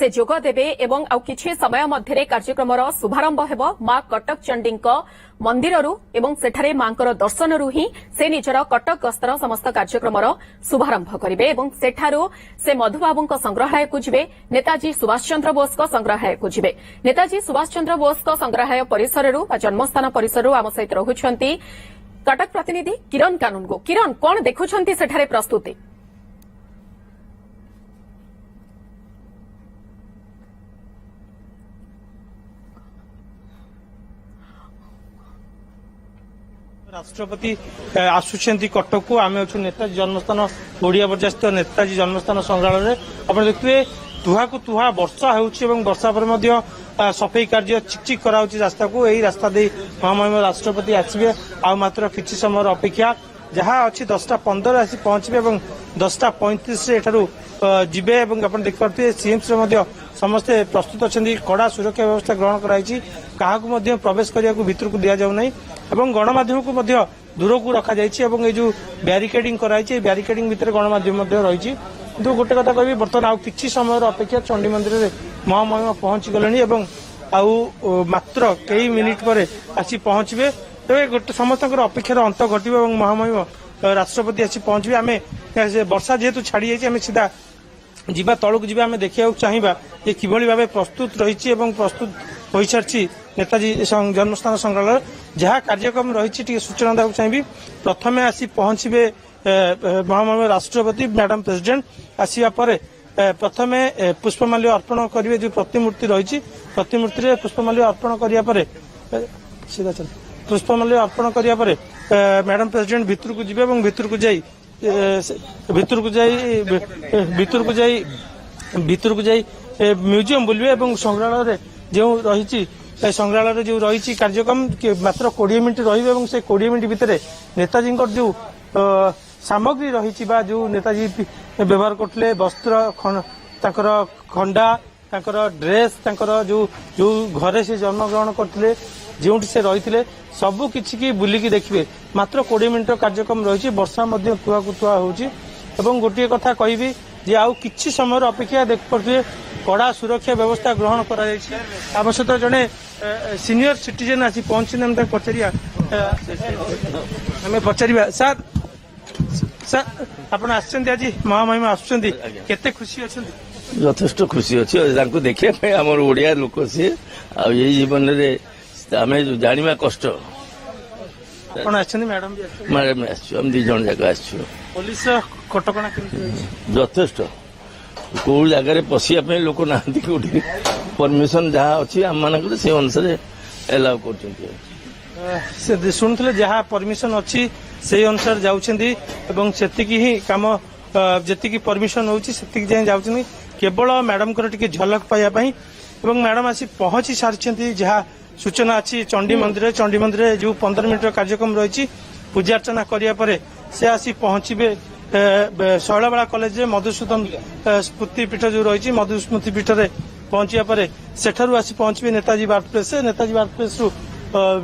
से जोग देबे एवं आउ किछि समय मध्यरे कार्यक्रमर शुभारंभ हेबो मां कटक चंडीक मंदिररू एवं सेठारे मांकर दर्शनरू ही से निजर कटक गस्तर समस्त कार्यक्रमर शुभारंभ करिवे एवं सेठारू से मधुबाबूଙ୍କ संग्रहालयକୁ ଯିବେ नेताजी सुभाष चंद्र बोसଙ୍କ संग्रहालयକୁ ଯିବେ नेताजी सुभाष चंद्र बोसଙ୍କ संग्रहालय परिसररू जन्मस्थान परिसररू आम सहित रहुछंती कटक प्रतिनिधि किरण कानूनगो किरण कोन देखुछंती सेठारे प्रस्तुति राष्ट्रपति आसुंच कटक को आम अच्छु नेताजी जन्मस्थान ओडिया बजार स्थित नेताजी जन्मस्थान संग्रहालय आप देखिए तुहा को तुहा वर्षा होर्षा पर सफाई कार्य चिकचिक कराऊँ रास्ता को यही रास्ता दे महामहिम राष्ट्रपति आसवे आ मात्र किसी समय अपेक्षा जहाँ अच्छी 10:15 आसी पहुंचे और 10:35 एठारू जीवे आप देखिए सीएमसी समस्ते प्रस्तुत अच्छा कड़ा सुरक्षा व्यवस्था ग्रहण कराई क्या प्रवेश करने को भीतर को दि जाऊना एवं गणमाध्यम को दूर को रखा जाए जो ब्यारिकेडिंग कराई ब्यारिकेडिंग भितर गणमाध्यम रही किंतु गोटे कथा कह बर्तमान आउ कि समय अपेक्षा चंडी मंदिर में महामहिम पहुंची गले आउ मात्र कई मिनिट पर आसी पहुंचे तेज गोटे समस्त अपेक्षार अंत घटव और महामहिम राष्ट्रपति आसी पहुंचे आम वर्षा जेहेतु छाड़ी जाए सीधा जीवा तलक जी आम देखा चाहिए कि किभली भाव प्रस्तुत रही प्रस्तुत हो सारी नेताजी जन्मस्थान संग्रहालय जहाँ कार्यक्रम रही सूचना देना चाहिए प्रथम आसी पहुंचे महामहिम राष्ट्रपति मैडम प्रेसिडेंट आसवा पर प्रथम पुष्पमाल्य अर्पण करेंगे जो प्रतिमूर्ति रही प्रतिमूर्ति पुष्पमाल्य अर्पण कराया सीधा चल पुष्पमाल्य अर्पण कराया मैडम प्रेसिडेंट भितर को जीवे और भितर को जाई म्यूजियम बुलवे और संग्रहालय जो रही संग्रहालय जो रही कार्यक्रम मात्र 20 मिनिट रही से 20 मिनिट भितर नेताजी जो सामग्री रही जो नेताजी व्यवहार करते वस्त्र खंडा ड्रेस जो जो घरे से जन्मग्रहण करते जो से रही सबू किसी बुलिकी देखिए मात्र 20 मिनिट कार्यक्रम रही वर्षा तुआ को तुआ हो गोटे कथा कहबी जे आउ किछि समय अपेक्षा देख पड़े कड़ा सुरक्षा व्यवस्था ग्रहण कर आम सहित जड़े सीनियर सिटीजेन आसी पहुंचे आम पचारिया आम पचार सर सर आप आज महामहिम आसुंच केते खुशी अच्छा यथेष्ट खुशी अच्छे देखिए आम ओडिया लोक सी आई जीवन में आम जाना कष्ट मैडम मैडम आम दी जन जाक पुलिस कटकणा यथेष्ट कौ जगार पशिया लोक ना कौटी परमिशन जहाँ अच्छी आम मान से अनुसार एलाउ कर शुणुले जहाँ परमिशन अच्छी से अनुसार जाऊँगी ही कम जी परमिशन होती जाए जाऊँ केवल मैडम टे झलक पाइबापी मैडम आसी पहुंची सारी जहाँ सूचना अच्छी चंडी मंदिर जो 15 मिनिट कार्यक्रम रही पूजा अर्चना कराया से आसी पहुंचे शैलबाला कॉलेज मधुसूदन स्मृति पीठ जो रही मधु स्मृति पीठ में पहुंचा पर सेठारू आसी पहुंचे नेताजी बर्थ प्लेस रु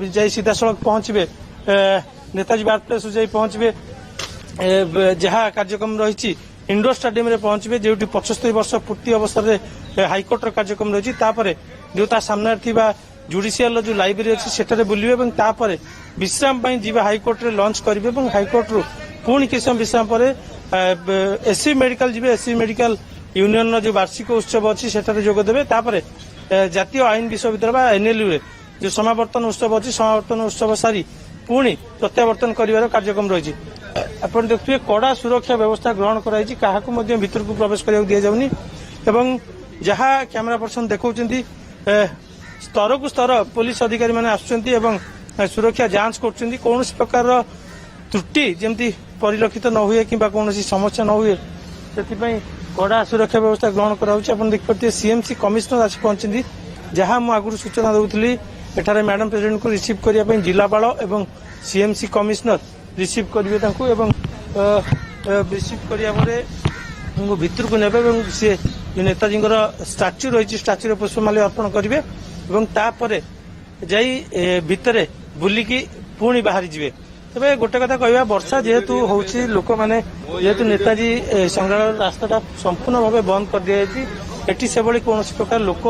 जा सीधा सड़क पहुंचे नेताजी बर्थ प्लेस रु पहुंचे जहाँ कार्यक्रम रही इंडोर स्टाडियम में पहुंचे जो 75 वर्ष पूर्ति अवसर हाइकोर्टर कार्यक्रम रही जो सामने जुडिशियल जो लाइब्रेरी अच्छी सेठारे बुलवे विश्राम जीवा हाइकोर्ट रे लंच करेंगे हाइकोर्ट रु पुणी किस समय विश्राम पर एससी मेडिकल जी एससी मेडिकल यूनियन जो वार्षिक उत्सव अच्छी सेठारे जोगदेवे जातीय आईन विश्वविद्यालय एनएलयू जो समावर्तन उत्सव अच्छी समावर्तन उत्सव सारी पुणी प्रत्यावर्तन कर कार्यक्रम रही आप देखिए कड़ा सुरक्षा व्यवस्था ग्रहण कराई क्या भीतर को प्रवेश करा दि जाऊनी जहाँ कैमरा पर्सन देखा स्तर को स्तर पुलिस अधिकारी मैंने आसुंच सुरक्षा जांच कर कौन प्रकार त्रुटि जमी परिलक्षित न हुए कि कौन समस्या न हुए से कड़ा सुरक्षा व्यवस्था ग्रहण कराऊँ देखिए सीएमसी कमिशनर आसी पहुंची जहाँ मुझे आगुरी सूचना दूसरी एठारे मैडम प्रेसिडेंट को रिसीव करने जिलापाल और सीएमसी कमिशनर रिसीव करेंगे रिसीव कराया भितर को ने सी नेताजी स्टाच्यू रही स्टाच्यू पुष्पमाल्य अर्पण करेंगे भितर बुलिकी पुणी बाहरी जी तेरे गोटे कथा कहवा वर्षा जेहेतु होची लोक माने जेहेतु नेताजी संग्रहालय रास्ताटा संपूर्ण भाव बंद कर दिया एटी से कौन प्रकार लोक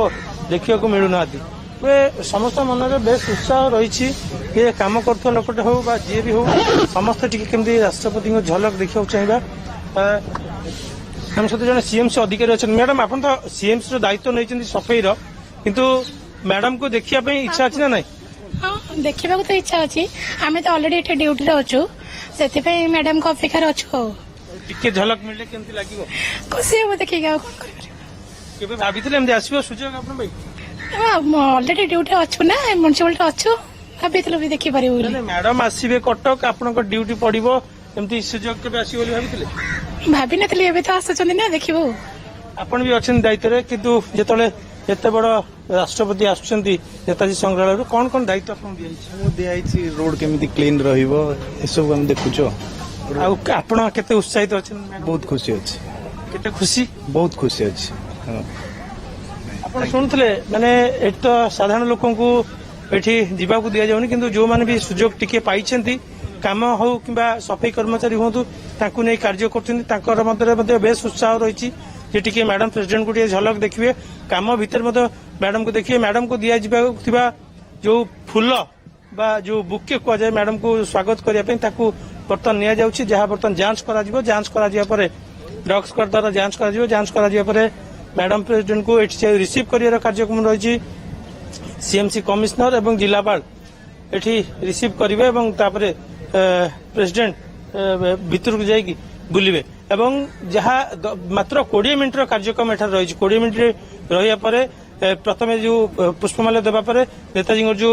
देखा मिलूना समस्त मन में बेस उत्साह रही ये कम कर लोकटे हो जी भी हो समस्त टी राष्ट्रपति झलक देखा चाहिए आम सहित जन सीएमसी अधिकारी अच्छा मैडम आप तो सीएमसी दायित्व नहीं सफाई किंतु मैडम को देखा इच्छा अच्छी ना नहीं हाँ देखा तो इच्छा अच्छी आम तो अलरेडी ये ड्यूटी अच्छु से मैडम को अपेक्षार अच्छु टिके झलक मिले केमती लागिवो खुशी हम देखिए कौन केबे भाबिथिले एमदी आसीबो सुजोग आपन भाई अलरेडी ड्यूटी अच्छु ना म्युनिसिपालिटी अच्छु भाबिथिले भी देखि परिबो नहीं मैडम आसीबे कटक आपन को ड्यूटी पड़िबो एमती सुजोग केबे आसीबो बोली भाबिथिले भाबी नथले एबे तो आसुचंदी ना देखिबो आपन भी अछन दायित्व रे किंतु जेतले एते बड़ राष्ट्रपति आसुचंदी नेताजी संग्रहालय कौन कौन दायित्व आपन दियाई रोड केमिति क्लीन रहिबो ए सब हम देखुचो आपण केते उत्साहित अछन बहुत खुशी अछि केते खुशी बहुत खुशी अछि आपण सुनथले माने एक तो साधारण लोकन को एठी जीवा को दिया जाउनी किंतु जो माने भी सुजोग टिके पाइछंती काम हो किबा सफाई कर्मचारी होतु ताकू नै कार्य करथि ताकर मध्ये बेस उत्साह रहिछि जे टिके मैडम प्रेसिडेंट को टिके झलक देखिबे काम भीतर मध्ये मैडम को देखिए मैडम को दिया जिबा थिबा जो फूल बा जो बुके को जाय मैडम को स्वागत करिया पे ताकू बर्तन निया जाउछि जहा बर्तन जांच करा जिवो जांच करा जिया परे ड्रग्स कर द्वारा जांच करा जिवो जांच करा जिया परे मैडम प्रेसिडेंट को एठी रिसीव करियर कार्यक्रम रहिछि सीएमसी कमिश्नर एवं जिलापाल एठी रिसीव करिवे एवं तापरे प्रेसिडेंट भितर को जाइकी बुलिबे एवं जहा मात्र 20 मिनिट कार्यक्रम एठार रहिछि 20 मिनिट रहिया परे प्रथम जो पुष्पमाल्य देवा पर नेताजी जो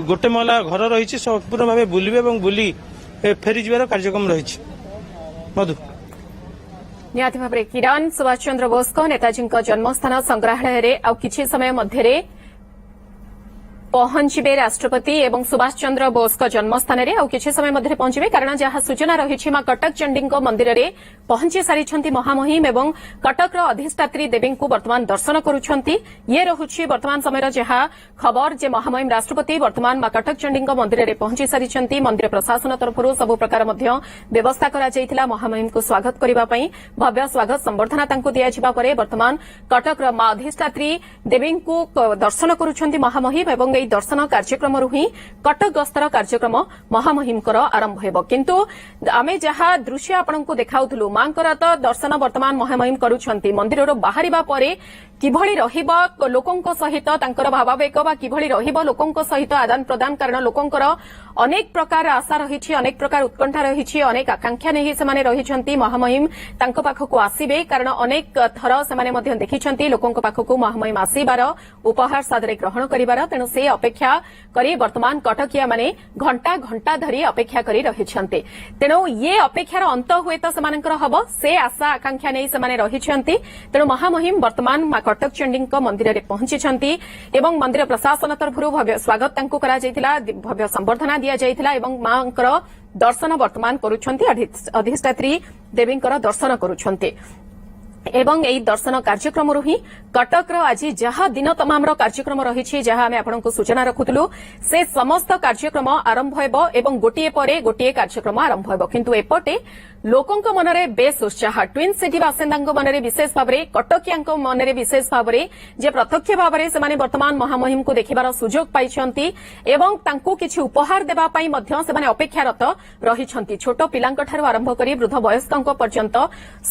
गोटे महला घर रही संपूर्ण भाव बुलवे और बुली फेरी जबार कार्यक्रम रही मधु निहाती भाव किरण सुभाष चंद्र बोस नेताजी जन्मस्थान संग्रहालय आ किछि समय मध्य पहुंचे राष्ट्रपति एवं सुभाष चंद्र बोस जन्मस्थान में आ किछि समय मध्य पहुंचे कारण जहां सूचना रही मां कटक चंडी मंदिर में पहुंची सारी महामहिम एवं कटक अधिष्ठात्री देवी को वर्तमान दर्शन करुछंती ये रहुछि वर्तमान समय जहां खबर जे महामहिम राष्ट्रपति वर्तमान मां कटक चंडी मंदिर में पहुंची सारी मंदिर प्रशासन तरफ सबु प्रकार व्यवस्था करा महामहिम को स्वागत करने भव्य स्वागत संबर्धना तांको दिया जिबा परे वर्तमान कटक मां अधिष्ठात्री देवी को दर्शन करुछंती महामहिम एवं दर्शन कार्यक्रम ही कटक गस्तर कार्यक्रम महामहिमकर आरंभ हेब किंतु आमे जहा दृश्य आपनको देखाउथलु मांकर तो दर्शन वर्तमान महामहिम करूछंती मंदिररो बाहरिबा परे किभଳି रहिबा लोकंक सहित तांकर भावावेग बा किभଳି रहिबा लोकंक सहित आदान प्रदान कारण लोकंकर अनेक प्रकार आशा रहिछि अनेक प्रकार उत्कंठा रहिछि अनेक आकांक्षा नै से माने रहिछंती महामहिम तांको पाखको आसीबे कारण अनेक थर से माने मध्ये देखिछंती लोकंक पाखको महामहिम आसीबार उपहार सादरे ग्रहण करिबार तेनु से अपेक्षा करी वर्तमान कटकिया माने घंटा घंटा धरी अपेक्षा करी रहिछंती तेनु ये अपेक्षार अंत हुए तो सेमानकर हबो से आशा आकांक्षा नै से माने रहिछंती तेनु महामहिम वर्तमान कटक चंडी मंदिर में पहुंची एवं मंदिर प्रशासन तरफ भव्य स्वागत तांको करा जायतिला भव्य संबर्धना दिया जायतिला एवं मांकर दर्शन वर्तमान करुछंती अधिष्ठात्री देवींकर दर्शन करुछंती एवं एई दर्शन कार्यक्रम ही कटक आज जहा दिन तमाम कार्यक्रम रही जहां आम आपको सूचना रखुलु से समस्त कार्यक्रम आरंभ हेबो एवं गोटे परे गोटे कार्यक्रम आरंभ हेबो किंतु एपटे लोकंक मनरे बेस उत्साह ट्विन सिटी बासिंदांक मनरे विशेष भाव में कटकियांक मनरे विशेष भाव में जे प्रत्यक्ष भाव में सेमाने वर्तमान महामहिम को देखिबार सुजोग पाइछंती एवं तांको किछि उपहार देबा पई मध्य सेमाने अपेक्षारत रहिछंती छोट पिलांक ठारू आरंभ करी वृद्ध वयस्कंक पर्यंत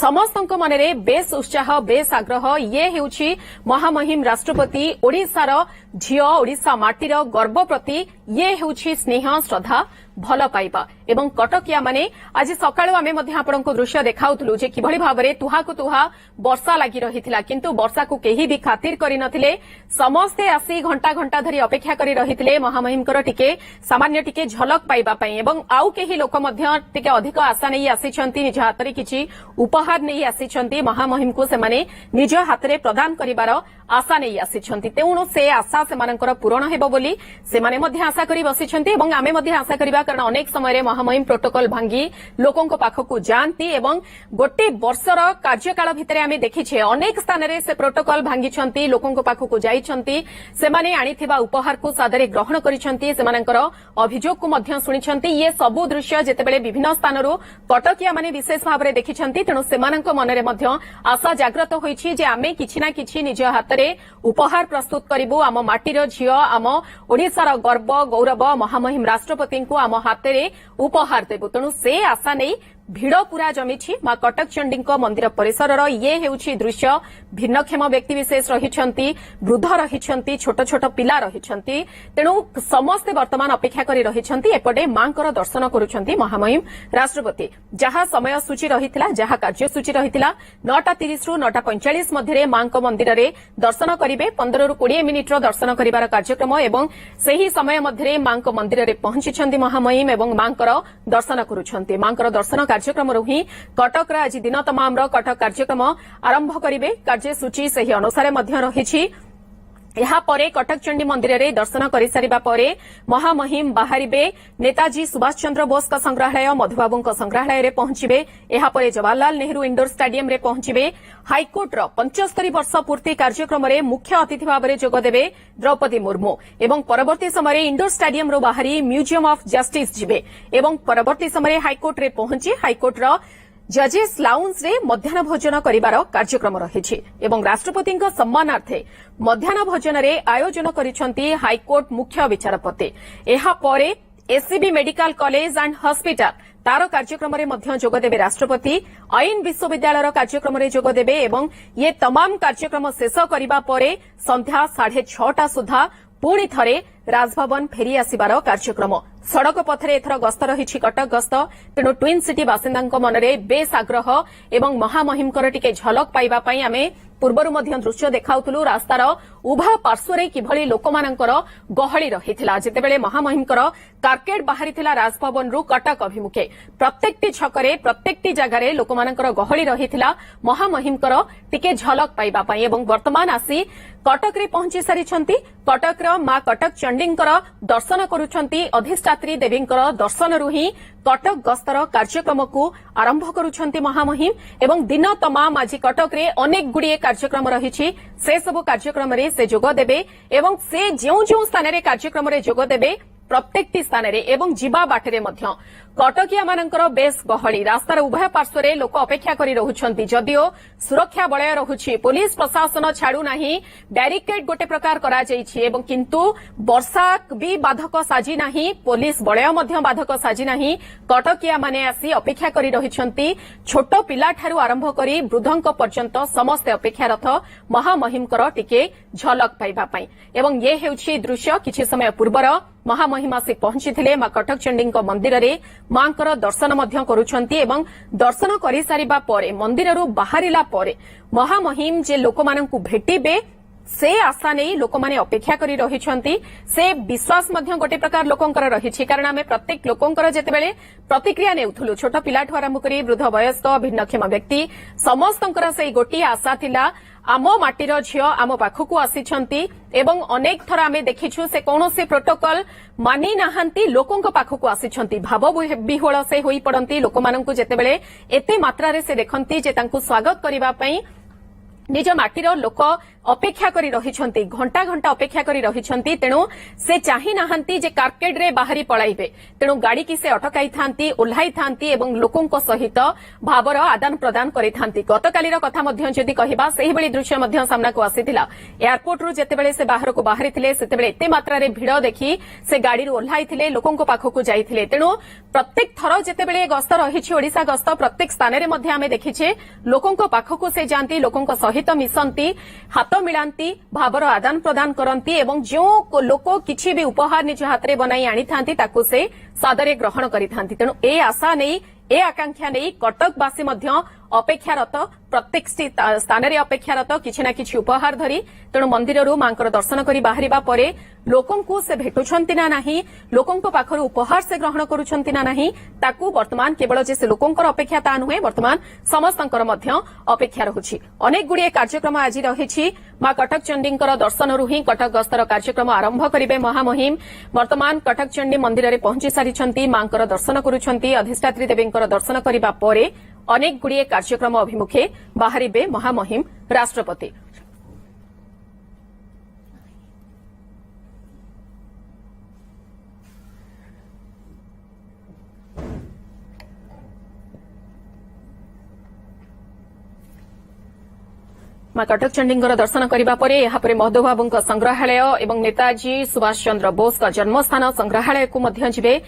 समस्तंक मनरे बेस उत्साह बेस आग्रह ये हेउछि महामहिम राष्ट्रपति ओडिसार झियो ओडिसा माटीर गर्व प्रति ये हेउछि स्नेह श्रद्धा भल पाइबा एवं कटकिया माने आज सकाळु आमे मध्ये आपनको दृश्य देखाउथलु जे किभଳି भाबरे तुहाकु तुहा वर्षा लागि रहिथिला किंतु वर्षा को केही भी खातिर करि नथिले समस्ते आसी घंटा घंटा धरि अपेक्षा करि रहिथिले महामहिमकर टिके सामान्य टिके झलक पाइबा पई एवं आउ केही लोक मध्ये टिके अधिक आशा नै आसीछंती निज हातरे किछि उपहार नै आसीछंती महामहिम को सेमाने निज हातरे प्रदान करिवार आशा नै आसीछंती तेणु से आशा सेमानकर पूरण हेबो बोली सेमाने मध्ये आशा आशा करी बसिछंती एवं आमे मध्ये आशा करिबा कारण अनेक समय महामहिम प्रोटोकॉल भांगी लोकों पाखकु जाती एवं गोटे वर्षर कार्यकाल भितर आमे देखिछे अनेक स्थान रे से प्रोटोकॉल भांगी लोकों पाखकु जाइछंती सेमाने आनिथिबा उपहार को सादरे ग्रहण करिछंती सेमानकर अभियोग को मध्य शुणिछंती ये सबु दृश्य जेतेबेले विभिन्न स्थानरू कटकिया माने विशेष भाव में देखिछंती तेणु सेमानक मनरे मध्य आशा जाग्रत होईछि जे आमे किछि ना किछि निज हातरे उपहार प्रस्तुत करिबु आम माटीर झियो आम ओडिशार गर्व गौरव महामहिम राष्ट्रपति को आम हातरे उपहार देबु तेणु से आशा नहीं भिड़ पूरा जमी मां कटक चंडी मंदिर परिसर ये हेउछि दृश्य भिन्नक्षम व्यक्तिविशेष रही वृद्ध रही छोट छोट पिला रही तेणु समस्ते वर्तमान अपेक्षा करी रही एपटे मां दर्शन करुछंती महामहिम राष्ट्रपति जहां समय सूची रही जहां कार्यसूची रही 9:30 रु 9:45 मध्य मां मंदिर में दर्शन करेंगे 15 रु 20 मिनिट दर्शन कर कार्यक्रम एवं सही समय मध्य मां मंदिर में पहुंची महामहिम एवं मां दर्शन करुछंती मां दर्शन कार्यक्रम ही कटक आज दिन तमाम कटक कार्यक्रम आरंभ करेंगे कार्यसूची से अनुसार रही कटक चंडी मंदिर में दर्शन कर सारिबा परे महामहिम बाहरिबे नेताजी सुभाष चंद्र बोस का संग्रहालय मधुबाबू संग्रहालय में पहुंचे यापर जवाहरलाल नेहरू इंडोर स्टाडियम में पहुंचे हाईकोर्टर 75 वर्ष पूर्ति कार्यक्रम में मुख्य अतिथि भाव में जोगदेवे द्रौपदी मुर्मू एवं परवर्ती समय इंडोर स्टाडियम रो बाहरी म्यूजियम ऑफ जस्टिस जिबे एवं परवर्ती समय हाईकोर्ट में पहुंची हाईकोर्टर जजेस लाउंज रे मध्याह्न भोजन करिवार कार्यक्रम रही एवं राष्ट्रपति सम्मानार्थे मध्याह्न भोजन रे आयोजन करिसेंती हाईकोर्ट मुख्य विचारपति एहा परे SCB medical college and hospital तार कार्यक्रम में मध्य जोगदेवे राष्ट्रपति आईन विश्वविद्यालय कार्यक्रम में जोगदेवे एवं ये तमाम कार्यक्रम शेष करिबा परे संध्या 6:30 सुधा पुणी थरे राजभवन फेरी आसिबार कार्यक्रम सड़क पथरे एथर गस्त रही कटक गस्त तेणु ट्विन सिटी बासिंदा मनरे बेस आग्रह एवं महामहिमकर टिके झलक पाइबा पई आमे पूर्वरु मध्य दृश्य देखाउथुलु रास्तार उभय पार्श्वरे किभଳି लोकमानंकर गहଳି रहिथिला जेतेबेले महामहिमकर कारकेट बाहरिथिला राजभवन रु कटक अभिमुखे प्रत्येकटी छकरे प्रत्येकटी जगारे लोकमानंकर गहଳି रहिथिला महामहिमकर टिके झलक पाइबा पई एवं वर्तमान आसी कटक रे पहुंची सारिछंती कटकर मां कटक चंडींकर दर्शन करुछंती अधिष्ठात्री देवींकर दर्शन रु ही कटक गस्तर कार्यक्रम को आरंभ करुछंती महामहिम एवं दिन तमाम आज कटक रे अनेक गुड़िए कार्यक्रम रही से सबु कार्यक्रम रे से जोग देबे एवं से जो जो स्थान रे कार्यक्रम रे जोग देबे प्रत्येकटी स्थान रे एवं जीवा बाटरे मध्य कटकिया मानकर बेस गहଳି रास्तार उभय पार्श्वरे लोक अपेक्षा करी रहुछंती जदिओ सुरक्षा बलय रहुछि पुलिस प्रशासन छाड़ू नाही बैरिकेड गोटे प्रकार करा जाइछि एवं किंतु वर्षा भी बाधक साजी नाही पुलिस बलय मध्य बाधक साजी नाही कटकिया माने आसी अपेक्षा करी रहिछंती छोट पिला ठारू आरंभ करी वृद्धंक पर्यंत समस्त अपेक्षारत महामहिमकर टिके झलक पाइबा पई एवं ये हेउछि दृश्य किछि समय पूर्वर महामहिम आसी पहुंची मां कटक चंडी मंदिर में मां दर्शन करुछंती एवं दर्शन करि सारिबा परे मंदिररू बाहरिला परे महामहिम जे लोकमानंकु भेटिबे से आशा नहीं लोक माने अपेक्षा करी रहिछंती से विश्वास मध्य गोटे प्रकार लोकंकर रहिछि कारण आमे प्रत्येक लोकंकर जेतेबेले प्रतिक्रिया नेउथुलु छोट पिलाठु आरंभ करी वृद्ध वयस्क भिन्नक्षम व्यक्ति समस्तंकर से गोटी आशा थिला आम माटीर झियो आम पाखकु आसिछंती एवं अनेक थर आमे देखिछु से कौनसी प्रोटोकॉल मानि नाहांती लोकों पाखकु आसिछंती भाव विह्वल से होई पड़ंती लोकमानंकु जेतेबेले एते मात्रा रे से देखंती जे तांकु स्वागत करिबा पई निज माटीर लोक अपेक्षा करी रहिछंती घंटा घंटा अपेक्षा करी रहिछंती तेणु से चाहि नाहांती जे कारकेड रे बाहरी पळाइबे तेणु गाड़ी की से अटकाई थांती ओल्हाई थांती एवं लोकों सहित भावर आदान प्रदान करि थांती गतकालीर कथा मध्य जदि कहिबा सेहि बळी दृश्य मध्य सामना को आसीथिला एयरपोर्ट रु जेतेबेले से बाहर को बाहरिथिले सेतेबेले एते मात्रा रे भिड़ देखि से गाड़ी रु ओल्हाईथिले लोकों पाखकु जाइथिले तेणु प्रत्येक थर जेतेबेले गस्त रहिछि ओडिसा गस्त प्रत्येक स्थान रे मध्य आमे देखिछे लोकों पाखकु से जानती लोकों सहित मिसंती हाथ मिलांती भावर आदान प्रदान करती एवं जो लोक किछि भी उपहार निज हाथ में बनाई आनी थांती ताकू से सादरे ग्रहण करी थांती तेणु ए आशा नहीं ए आकांक्षा नहीं कटकवासी मध्य अपेक्षारत प्रत्येक स्थान में अपेक्षारत किछि ना किछि उपहार धरी तेणु मंदिररू मांकर दर्शन करी बाहरिबा परे लोकंकु से भेटुछंती ना नाही लोकंको पाखरु उपहार से ग्रहण करूछंती ना नाही ताकू वर्तमान केवल जे से लोकंकर अपेक्षा ता नुहे वर्तमान समस्तंकर मध्य अपेक्षा रहुछि अनेक गुड़िए कार्यक्रम आज रहिछि मां कटक चंडींकर दर्शनरू ही कटक गस्तर कार्यक्रम आरंभ करिवे महामहिम वर्तमान कटक चंडी मंदिर में पहुंची सारिछंती मांकर दर्शन करूछंती अधिष्ठात्री देवींकर दर्शन करिबा परे अनेक गुड़िए कार्यक्रम अभिमुखे बाहरिबे महामहिम राष्ट्रपति मां कटक चंडींकर दर्शन करिबा परे यहाँ पर मधुबाबू संग्रहालय एवं नेताजी सुभाष चंद्र बोस जन्मस्थान संग्रहालय को मध्य जिबे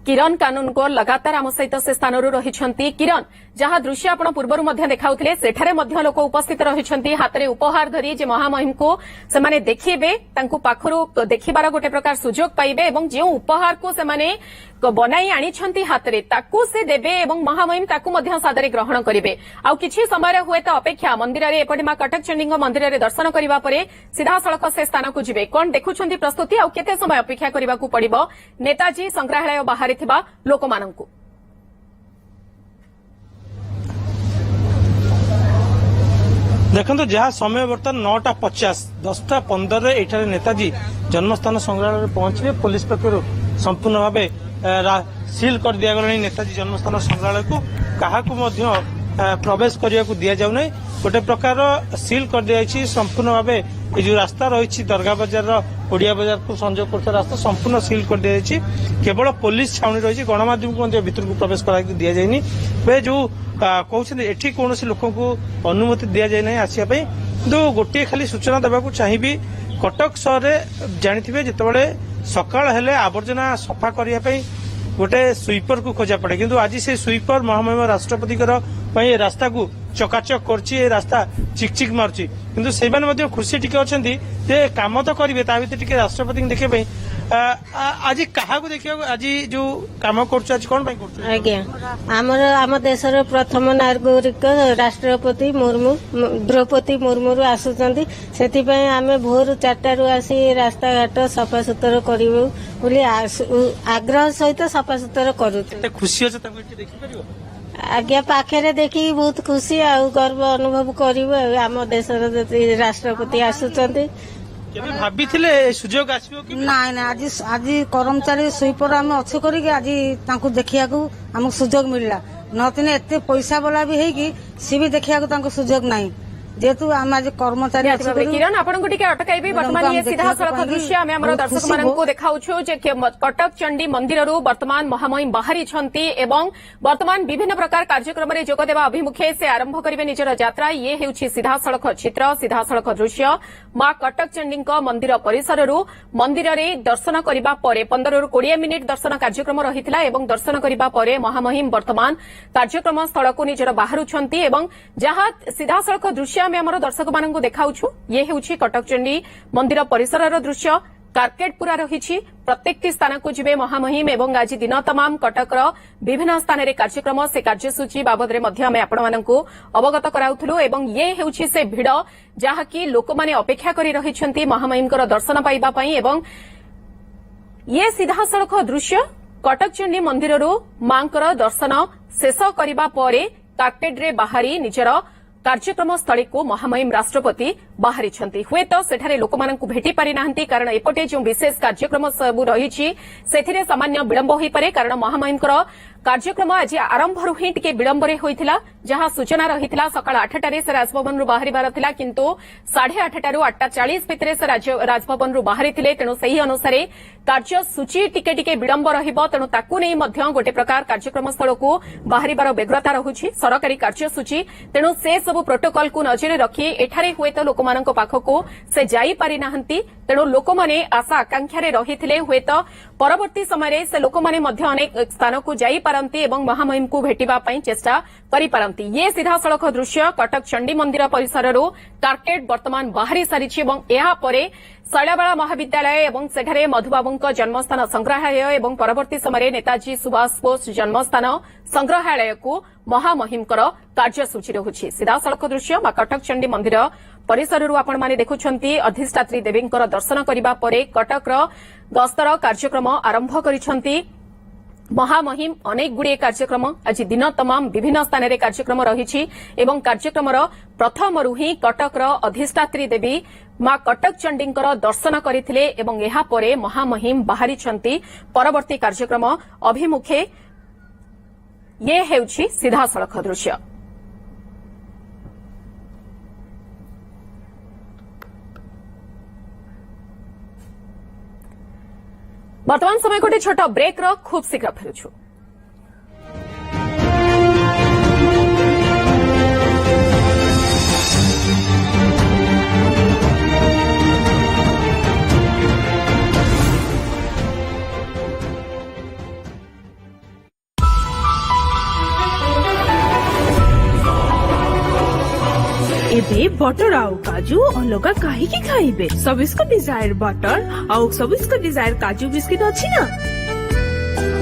किरण कानून को लगातार आम सहित से स्थान रही किरण जहां दृश्य आपण पूर्व देखाउथिले सेठारे मध्य लोक उपस्थित रही हाथ में उपहार धरी जे महामहिम को सेमाने देखिबे तांकु पाखरु देखिबार गोटे प्रकार सुजोग पाइबे एवं जे उपहार को सेमाने बनाई आनिछंती हाथ में ताकू से देबे एवं महामहिम ताकू मध्य सादरे ग्रहण करिवे आउ किछि समय हुए तो अपेक्षा मंदिर रे एपटे मां कटक चंडींग मंदिर रे दर्शन करिबा परे सीधा सड़क से स्थान को जिबे कोन देखुछंती प्रस्तुति आउ केते समय अपेक्षा करिबा को पड़िबो नेताजी संग्रहालय बाहर थिबा लोकमानंकु देखो जहाँ समय बर्तमान 9:50 10:15 एठारे नेताजी जन्मस्थान संग्रहालय में पहुंचे पुलिस पक्षर संपूर्ण भाव सील कर दिया गला नेताजी जन्मस्थान संग्रहालय को क्या प्रवेश करने को दि जाऊना गोटे प्रकार सील कर दिया संपूर्ण भाव ये जो रास्ता रही दरगाह बजार ओडिया बजार को संयोग कर रास्ता संपूर्ण सील कर दिया केवल पुलिस छाउनी रही गणमाध्यम को भीतर को प्रवेश करा दि जाएनी वे जो कहते एठी कौन लोक को अनुमति दि जाए आसवाई किंतु गोटे खाली सूचना देवाक चाहिए कटक सहर में जानी जिते सकाळ हेले आवर्जना सफा करने गोटे स्वीपर को खोजा पड़े किंतु आज से स्वीपर महामहिम राष्ट्रपति रास्ता को चकाचक कर रास्ता चिकचिक मार्ची किंतु से खुशी टिके अच्छा काम तो करेंगे ता भर राष्ट्रपति देखा आज क्या देखिए आज जो कम कर कौन आम देशर प्रथम नागरिक राष्ट्रपति मुर्मू द्रौपदी मुर्मू आसुचंती से आम भोर 4टारू आसी रास्ता घाट सफा सुतर करूँ बोली आग्रह सहित सफा सुतर करूँ खुशी अच्छे आज्ञा पाखे देखी बहुत खुशी आ गर्व अनुभव करूँ आम देशर राष्ट्रपति आसुचंती भाभी सुजोग नाई ना आज आज कर्मचारी स्वीपर आम अच्छे करी देखा आमको सुजोग मिलला नथिने एत पैसा वाला भी है सी भी देखा सुजोग नहीं जेहेतु आम आज कर्मचारी किरण आपको अटकाइबे वर्तमान ये सीधा सड़क दृश्य आम आम दर्शक मानक देखाउछु जे कटक चंडी मंदिर वर्तमान महामहिम बाहरी एवं वर्तमान विभिन्न प्रकार कार्यक्रम में जोगदेवा अभिमुखे से आरंभ करेंगे निजर यात्रा ये हेउछि सीधा सड़क चित्र सीधा सड़क दृश्य मां कटक चंडी मंदिर परिसर मंदिर में दर्शन करने पर 15 ରୁ 20 मिनिट दर्शन कार्यक्रम रही दर्शन करने पर महामहिम वर्तमान कार्यक्रम स्थल को निजर बाहरुछंती एवं जहां सीधा सड़क दृश्य आम आम दर्शक मानक देखाउछु ये हेउछि कटक चंडी मंदिर परिसर दृश्य कार्पेट पूरा रही प्रत्येक स्थान को जीवे महामहिम एवं आज दिन तमाम कटकर विभिन्न स्थान में कार्यक्रम से कार्यसूची बाबद अवगत कराउथुलु एवं ये हेउछि से भिड़ जहाँकि लोक माने अपेक्षा करी रहिछंती महामहिमकर दर्शन पाइबा पई एवं ये सीधा सड़क दृश्य कटक चंडी मंदिर मांकर दर्शन शेष करबा परे कार्पेट रे बाहरी निजर कार्यक्रम स्थली को महामहिम राष्ट्रपति बाहरी हुए तो सेठारे लोक मानकु भेटी पारि नाहंती कारण एपटे जो विशेष कार्यक्रम सब रही से सामान्य विलंब हो पारे कारण महामहिमकर कार्यक्रम आज आरंभ ही टिके विलंबरे होइथिला जहां सूचना रहिथिला सकाळ 8टारे से राजभवन रु बाहरिबार थिला किंतु 8:30 8:40 भितरे से राजभवन रु बाहरिथिले तेणु सही अनुसार कार्यसूची टिके टिके विलंब रहिबो तेणु ताकू नै मध्य गोटे प्रकार कार्यक्रम स्थल को बाहरिबार बेग्रता रहुछि सरकारी कार्यसूची तेणु से सब प्रोटोकॉल को नजर रखी एठारे हुए तो लोक मानक पाखको से जाई पारि नाहंती तेणु लोक माने आशा आकांक्षा रे रहिथिले हुए तो परवर्ती समय से लोक माने मध्य अनेक स्थान को जाई पारंती एवं महामहिम को भेटिबा पई चेष्टा करि पारंती। ये सीधा सड़क दृश्य कटक चंडी मंदिर परिसररू टार्गेट वर्तमान बाहरी सारिछि एवं एहा परे शैलबाला महाविद्यालय एवं सेठारे मधुबाबूंक जन्मस्थान संग्रहालय एवं परवर्ती समय नेताजी सुभाष बोस जन्मस्थान संग्रहालय को महामहिमकर कार्यसूची रहुछि। सीधा सड़क दृश्य मा कटक चंडी मंदिर परिसररू आपण माने देखुछंती अधिष्ठात्री देवींकर दर्शन करिबा परे कटकर गस्तर कार्यक्रम आरंभ करिछंती महामहिम। अनेक गुड़िए कार्यक्रम आज दिन तमाम विभिन्न स्थान में कार्यक्रम रही एवं कार्यक्रम प्रथमरू ही कटकर अधिष्ठात्री देवी मां कटक चंडींकर दर्शन करथिले एवं एहा परे महामहिम बाहरी परवर्ती कार्यक्रम अभिमुखे। ये हेउछि सीधा सड़क दृश्य। वर्तमान समय गोटे छोट ब्रेक रो खूब शीघ्र फेरुछु। एबे बटर आउ काजू अलगा काहे की खाइबे। सबिस्को डिजायर बटर आउ सबिस्को डिजायर काजू बिस्किट अछि ना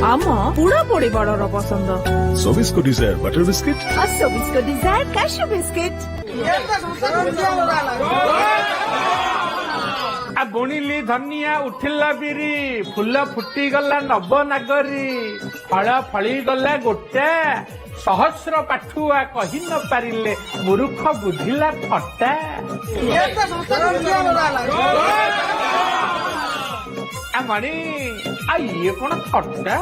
आमा पूरा बड़े बड़र पसंद। सबिस्को डिजायर बटर बिस्किट और सबिस्को डिजायर काजू बिस्किट। आ बुणिली धनिया उठिला बिरी फुल फुटी गला नव नागरी फल फली गला गोटे सहस्र पाठुआ कही न पारिले मूर्ख बुझिला फटा। मणि आ ये कौन फटा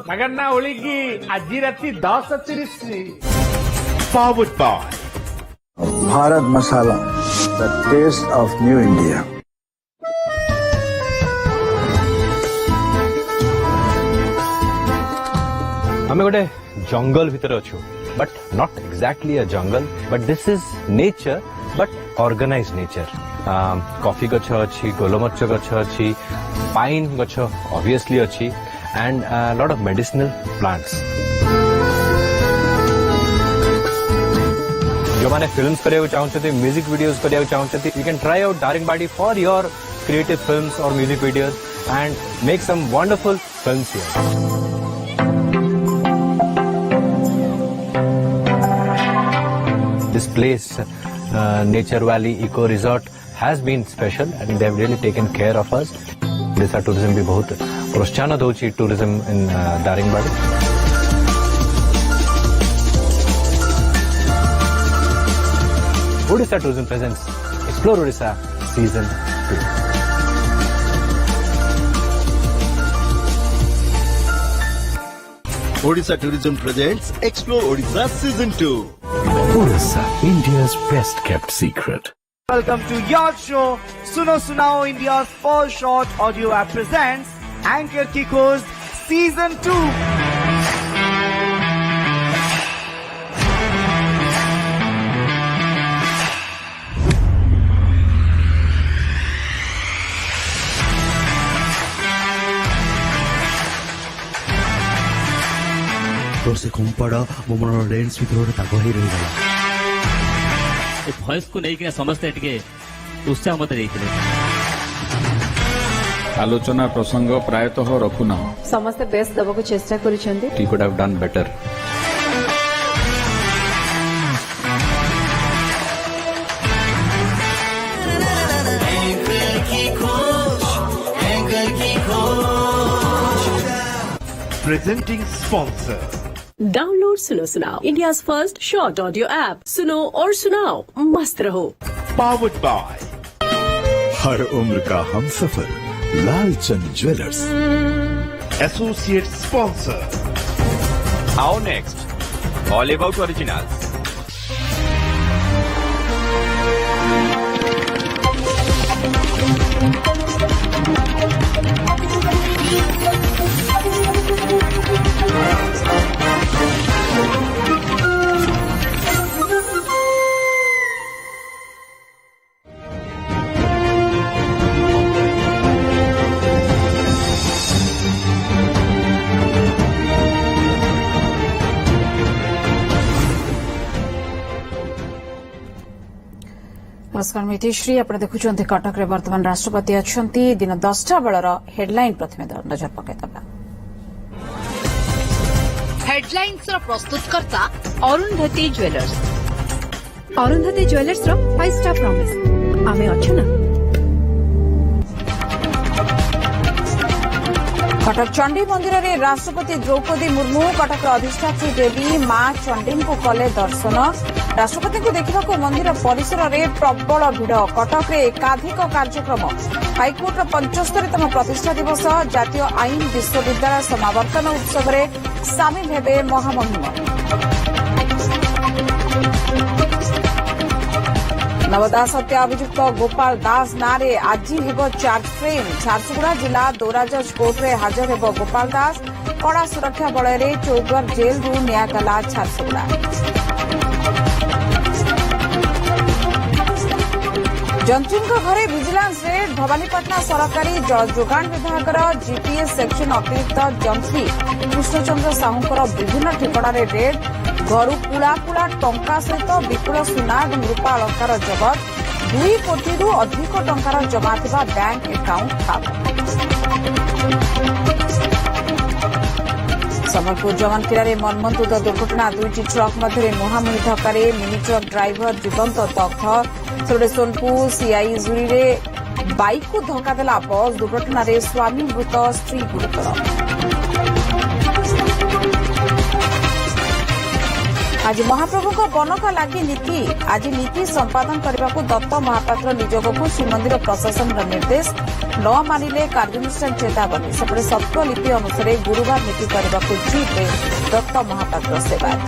मगन्ना ओलिगी आज राति 10:30। Powered by Bharat Masala, the taste of New India. हमें गोटे जंगल भितर अच्छु but not exactly a jungle but this is nature but organise nature. Coffee गछ अच्छी गोलमर्च गछ अच्छी पाइन गछ ऑब्वियसली अच्छी and lot of medicinal plants. जो माने फिल्म्स करिया चाहते म्यूजिक वीडियोस करिया चाहते you can try out Daringbadi for your creative films और music videos and make some wonderful films here. This place, Nature Valley Eco Resort, has been special and they have really taken care of us. Odisha tourism भी बहुत प्रोत्साहन दौची tourism in Daringbadi. Odisha Tourism presents Explore Odisha Season 2. Odisha Tourism presents Explore Odisha Season 2. Odisha, India's best kept secret. Welcome to your show, Suno Sunao, India's first short audio app presents Anchor Kiko's Season 2. तो से कंपड़ा मो मन Reigns भीतर ताग ही रही गला ए voice को नहीं कि समझते टिके उत्साह मत देइथिले। आलोचना प्रसंग प्रायतः रखुना समस्त बेस्ट दबको चेष्टा करिसेंती। He could have done better. Presenting sponsor. Download सुनो सुनाओ, India's first short audio app. सुनो और सुनाओ, मस्त रहो। Powered by हर उम्र का हम सफर Lalchand jewellers. Associate sponsor. How next? All about originals. नमस्कार मितिश्री आप देखुंत कटक रे वर्तमान राष्ट्रपति अच्छा दिन 10टा बेलर हेडलाइन प्रथम नजर पकईदबा हेडलाइन्स प्रस्तुतकर्ता अरुंधति ज्वेलर्स रो 5 स्टार प्रॉमिस आमे अच्छे ना कटक चंडी मंदिर में राष्ट्रपति द्रौपदी मुर्मू कटक अधिष्ठात्री देवी मां चंडी को कले दर्शन राष्ट्रपति को देखा मंदिर परिसर में प्रबल भिड़ कटक रे एकाधिक कार्यक्रम हाईकोर्ट 75तम प्रतिष्ठा दिवस जातीय आईन विश्वविद्यालय समावर्तन उत्सव में सामिल हेबे महामहिम नवदास हत्या अभियुक्त गोपाल दास नारे आज हेब चार्ज फ्रेम झारसुगुड़ा जिला दौराजज कोर्ट में हाजर हेब गोपाल दास कड़ा सुरक्षा बलय रे चौद्वार जेल रु नियागला झारसुगुड़ा जंत्री घरे विजिलेंस रेड भवानीपाटना सरकारी जल जोगाण विभाग जीपीएस सेक्शन अतिरिक्त जंत्री कृष्णचंद्र साहूंकर विभिन्न ठिकाण रेड घर पुला पुला टंका सहित विपुल सुना और रूपा अलंकार जबत 2 कोटी अधिक टंकार जमा थिबा बैंक अकाउंट ठाब सम्बलपुर जमानकिरारे मर्मन्तुद दुर्घटना 2टी ट्रक मध्य मुहांमुही धक्कार मिनी ट्रक ड्राइवर जीवंत दग्ध सेपटे सोनपुर सीआईजुरी रे बाइक को धक्का देला बस दुर्घटना स्वामी मृत स्त्री गुरुतर आज महाप्रभु को बनका लगी नीति आज नीति संपादन करने को दत्त महापात्र निजोग को श्रीमंदिर प्रशासन निर्देश न मानिले कार्यानुष्ठान चेतावनी सेपटे सत्वलिपि अनुसार गुरुवार नीति करने को जीपे दत्त महापात्र सेवायत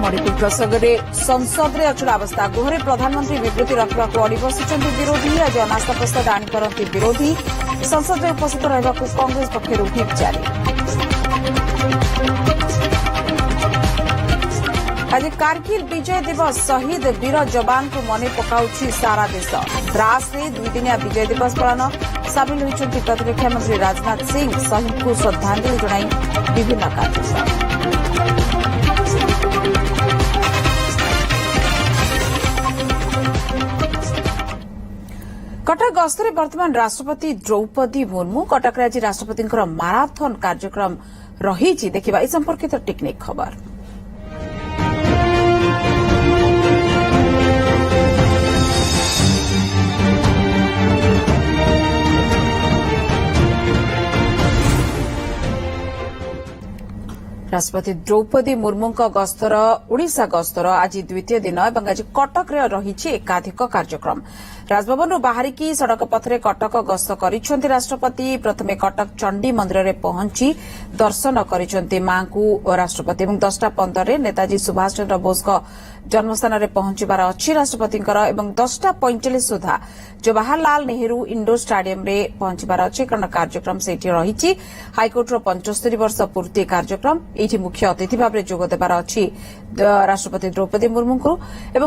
मणिपुर प्रसंग में संसद में अचलावस्था गृह प्रधानमंत्री विबृत्ति रखा अड़ी बसिंट विरोधी आज अनास्था प्रस्ताव आनीपारती विरोधी संसद में उपस्थित रहा कांग्रेस पक्षर व्हिप जारी आज कारगिल विजय दिवस शहीद वीर जवान को मन पकाउछि सारा देश द्रास में 2 दिनिया विजय दिवस पालन सामिल होइछन्ति प्रतिरक्षा मंत्री राजनाथ सिंह शहीद को श्रद्धांजलि जणाई विभिन्न कार्यक्रम कटक गस्तर वर्तमान राष्ट्रपति द्रौपदी मुर्मू कटक आज राष्ट्रपति माराथन कार्यक्रम रही देखा इस संपर्कित टेक्निक खबर राष्ट्रपति द्रौपदी मुर्मू गस्तर ओडिशा गस्तर आज द्वितीय दिन और आज कटक रही एकाधिक कार्यक्रम राजभवन बाहरिकी सड़क पथरे कटक गस्त करिसेंति राष्ट्रपति प्रथमे कटक चंडी मंदिर में पहुंची दर्शन करिसेंति मां को राष्ट्रपति 10:15 नेताजी सुभाष चंद्र बोस जन्मस्थान में पहुंचबार अच्छी राष्ट्रपति 10:45 सुधा जवाहरलाल नेहरू इंडोर स्टाडियम में पहुंचबार अच्छी कारण कार्यक्रम से रही हाईकोर्ट 75 वर्ष पूर्ति कार्यक्रम ये मुख्य अतिथि भाव में जोगदेबार अच्छी राष्ट्रपति द्रौपदी मुर्मू को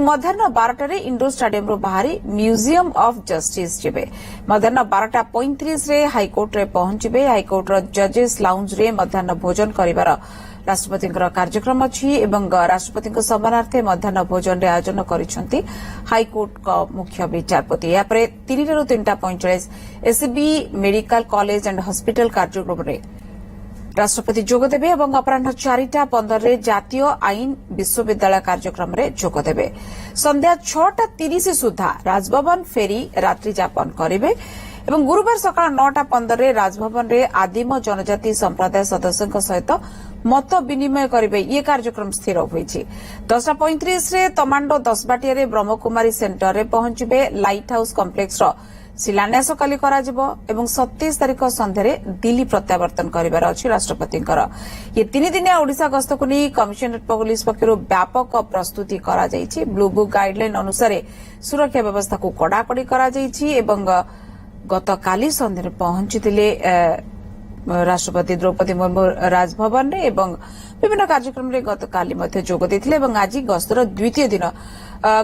मध्याह्न 12 इंडोर स्टाडियम बाहरी म्यूजियम ऑफ जस्टिस जीवे मध्याह्न 12:35 हाईकोर्ट में पहुंचे हाईकोर्ट जजेस लाउंज रे मध्याह्न भोजन कर राष्ट्रपति कार्यक्रम अच्छी राष्ट्रपति सम्मानार्थे मध्याह्न भोजन आयोजन करिसेंति हाईकोर्ट मुख्य विचारपति यापर 3 ରୁ 3:45 SB medical college and hospital कार्यक्रम में राष्ट्रपति जोगदेवे और अपराह 4:15 जातीय आईन विश्वविद्यालय कार्यक्रम में जोगदेवे संध्या 6:30 सुधा राजभवन फेरी रात्रि जापन करेंगे एवं गुरुवार सकाळ 9:15 राजभवन में आदिम जनजाति संप्रदाय सदस्यों सहित मत विनिमय करेंगे ये कार्यक्रम स्थिर होईछि 10:35 तमांडो 10 बाटिया ब्रह्मकुमारी सेंटर में पहुंचे लाइट हाउस कम्प्लेक्स शिलान्यास काली कराजिबो एवं 27 तारिख संध्यारे दिल्ली प्रत्यावर्तन करिबार अछि राष्ट्रपतिंकर ये 3 दिनिया ओडिशा गस्त को नहीं कमिशनरेट पुलिस पक्षरु व्यापक प्रस्तुति करा जायछि ब्लू बुक गाइडलाइन अनुसार सुरक्षा व्यवस्था को कड़ाकड़ी करा जायछि एवं गतकाली संध्यारे पहुंचीतिले राष्ट्रपति द्रौपदी मुर्मू राजभवन में एवं विभिन्न कार्यक्रम में गतकाली जोग देथिले एवं आज गस्तर द्वितीय दिन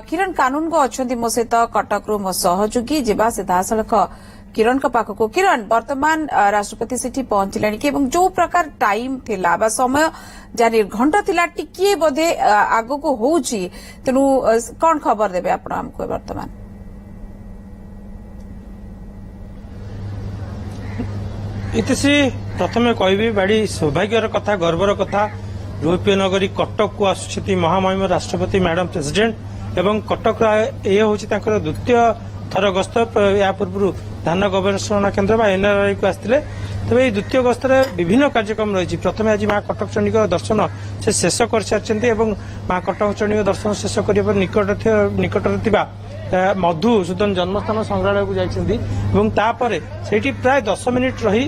किरण कानून को अच्छा मो सहित कटक मो सहयोगी जीवा सीधासलख किरण का पाखको किरण वर्तमान राष्ट्रपति सेठी पहुंचलानी कि एवं जो प्रकार टाइम थिला बा समय जा निर्घंट थिला टिकिए बोधे आगो को होउची तेनु कोन खबर देबे आपण हमको वर्तमान इतिश्री प्रथमे कहबी बड़ी सौभाग्यर कथा गर्वर कथा यूरोपीय नगरी कटक को आसुछति महामहिम राष्ट्रपति मैडम प्रेसिडेंट एवं कटक ये हूँ द्वितीय थर गस्त या पूर्व धान गवेषणा केन्द्र बा एनआरआई को आसते तेज ये द्वितीय गस्त विभिन्न कार्यक्रम रही प्रथम आज माँ कटक चंडी दर्शन से शेष कर सारी माँ कटक चंडी दर्शन शेष कर निकट मधुसूदन जन्मस्थान संग्रहालय को जापर से प्राय 10 मिनिट रही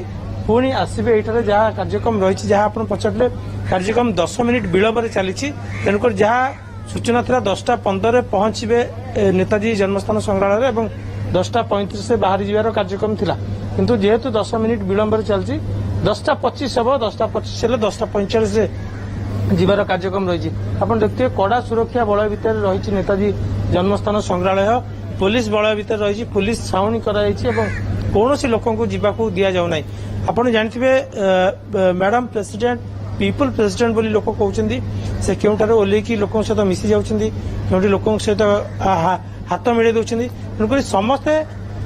पुणी आसवे ये जहाँ कार्यक्रम रही जहाँ आप पचारे कार्यक्रम 10 मिनिट विलंब चली तेणुक जहाँ सूचना था 10:15 पहुंचे नेताजी जन्मस्थान संग्रहालय और 10:35 से बाहर जीवार कार्यक्रम थिला किंतु जेहेतु 10 मिनिट विलंब चलती 10:25 हम 10:25 से 10:45 से जीवार कार्यक्रम रही आप देखते कड़ा सुरक्षा बलय भितर रही नेताजी जन्मस्थान संग्रहालय पुलिस बलय भितर रही पुलिस छाउनी कराई कौन लोक जावाक दि जाऊना आपड़ जानते मैडम प्रेसिडेंट पीपुल प्रेसिडेंट बोली लोक कहते से क्योंठार ओल्लैकी लोक सहित मिसी जाऊँगी क्योंकि लोक सहित हाथ मिले दौरान तेणुक समस्ते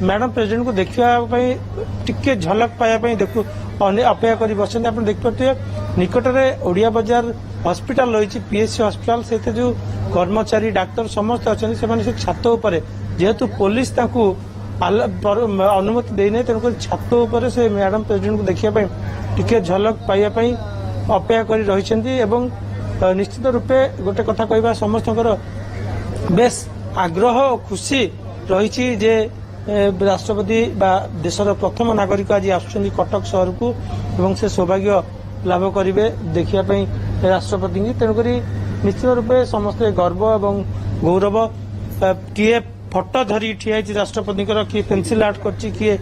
मैडम प्रेसिडेंट को देखापी टिके झलक पाइबापी देखु अपेक्षा कर बसते आप देखिए निकटरे ओडिया बजार हॉस्पिटल रही पीएचसी हॉस्पिटल से जो कर्मचारी डाक्तर समस्त अच्छा से छात उपर जेहेतु पुलिस अनुमति देना तेणुक छात उपर से मैडम प्रेसिडेंट को देखापी टिके झलक पाइबापी अपेक्षा कर रही निश्चित रूपे गोटे कथा कहवा समस्त बेस आग्रह और खुशी रही जे राष्ट्रपति बा देशर प्रथम नागरिक आज आसुच्चंदी कटक सहर को एवं से सौभाग्य लाभ करेंगे देखापी राष्ट्रपति की तेणुक निश्चित रूपे समस्ते गर्व और गौरव किए फोटो धरी ठिया राष्ट्रपति किए पेंसिल आर्ट किए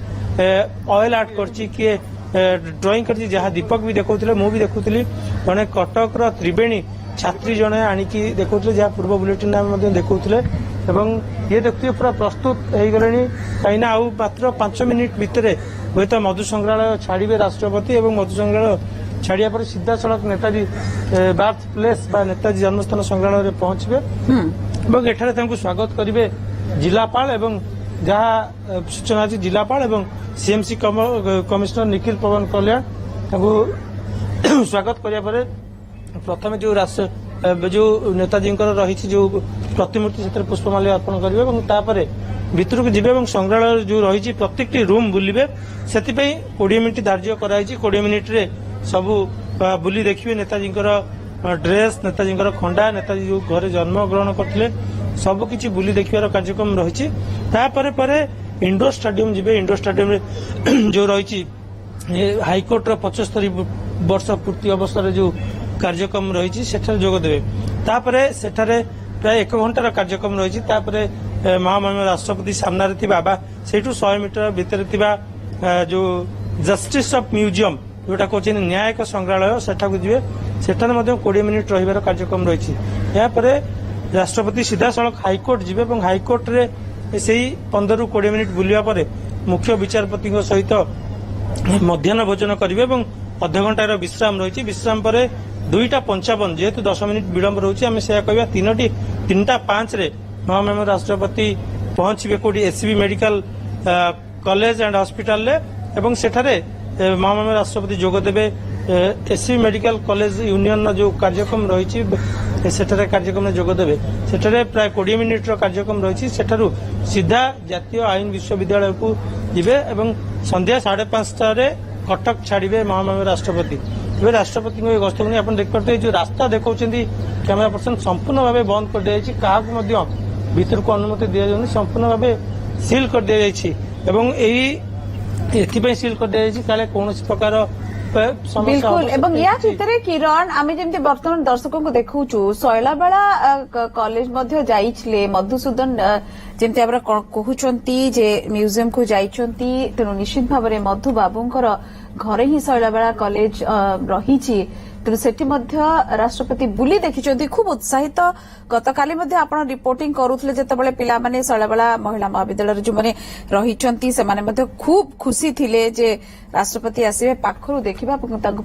ऑयल आर्ट किए ड्रॉइंग कर जहाँ दीपक भी देखुले मु भी देखुली जड़े कटकर त्रिवेणी छात्री जड़े आणिकी देखुले जहाँ पूर्व बुलेटिन देखुले ये देखते पूरा प्रस्तुत हो गले कहीं आउ मात्र 5 मिनिट भितर हूँ तो मधु संग्रहालय छाड़े राष्ट्रपति और मधु संग्रहालय छाड़िया पर सीधा सड़क नेताजी बर्थ प्लेस बा नेताजी जन्मस्थान संग्रहालय पहुंचे एठारे स्वागत करेंगे जिलापाल एवं जहाँ सूचना अच्छी जिलापाल एवं सीएमसी कमिश्नर निखिल पवन कल्याण स्वागत कराया प्रथम जो नेताजी रही जो प्रतिमूर्ति से पुष्पमाल्य अर्पण करेंगे भितर को जीवे संग्रहालय जो रही प्रत्येक रूम बुलिबे से 20 मिनिट धार्य कराई 20 मिनिट रे सबू बुली देखिए नेताजी ड्रेस नेताजी खंडा नेताजी जो घरे जन्म ग्रहण करते सबकि बुली देखिबार कार्यक्रम रही इंडोर स्टाडियम जीवे इंडोर स्टाडियम जो रही हाईकोर्टर 75 वर्ष पूर्ति अवसर जो कार्यक्रम रही जोगदेवे सेठारे प्राय 1 घंटार कार्यक्रम रही महामहिम राष्ट्रपति सामने से 100 मीटर भितर जो जस्टिस ऑफ म्यूजियम जोटा कहते न्यायिक संग्रहालय सेठा को जीवे सेठारे 20 मिनिट रहिबार कार्यक्रम रही राष्ट्रपति सीधा सड़क हाईकोर्ट जीवे हाईकोर्ट रे से 15-20 मिनिट बुलिया पर मुख्य विचारपति सहित मध्याह्न भोजन करेंगे और अध घंटार विश्राम रही विश्राम पर 2:55 जेहेतु 10 मिनिट विलंब रोचे आम से कह 3:05 महामहिम राष्ट्रपति पहुंचे कौटी SCB medical college and hospital एवं सेठारे महामहिम राष्ट्रपति जोगदेवे एससीबी मेडिकल कॉलेज यूनियन जो कार्यक्रम रही सेठारे कार्यक्रम में जोगदेवे सेठारे प्राय 20 मिनिट कार्यक्रम रही सेठारु सीधा जातीय आईन विश्वविद्यालय को जीवे एवं संध्या 5:30 कटक छाड़े महामहिम राष्ट्रपति राष्ट्रपति गस्त को आप देखते जो रास्ता देखा कैमेरा पर्सन संपूर्ण भाव बंद कर दी क्या भीतर को अनुमति दि जाऊनी संपूर्ण भाव सील कर दी सील कर दी काले कौन प्रकार बिल्कुल एवं या चित्रे किरण आमे जेमते वर्तमान दर्शकों को देखुचु शैलाबेला कॉलेज मध्य जाइछले मधुसूदन जेमते हमरा कहउचंती जे म्यूजियम को जाइछंती तेनु निश्चित भाबरे मधु बाबूंकर घरे ही शैलाबेला कॉलेज रहिछि तेणु सेठी राष्ट्रपति बुली देखिंट खूब उत्साहित गतकाली आपण रिपोर्टिंग करुले जिते पिला माने शैलबाला महिला महाविद्यालय जो मैंने रही से खूब खुशी थिले जे राष्ट्रपति आसवे पाखर देखा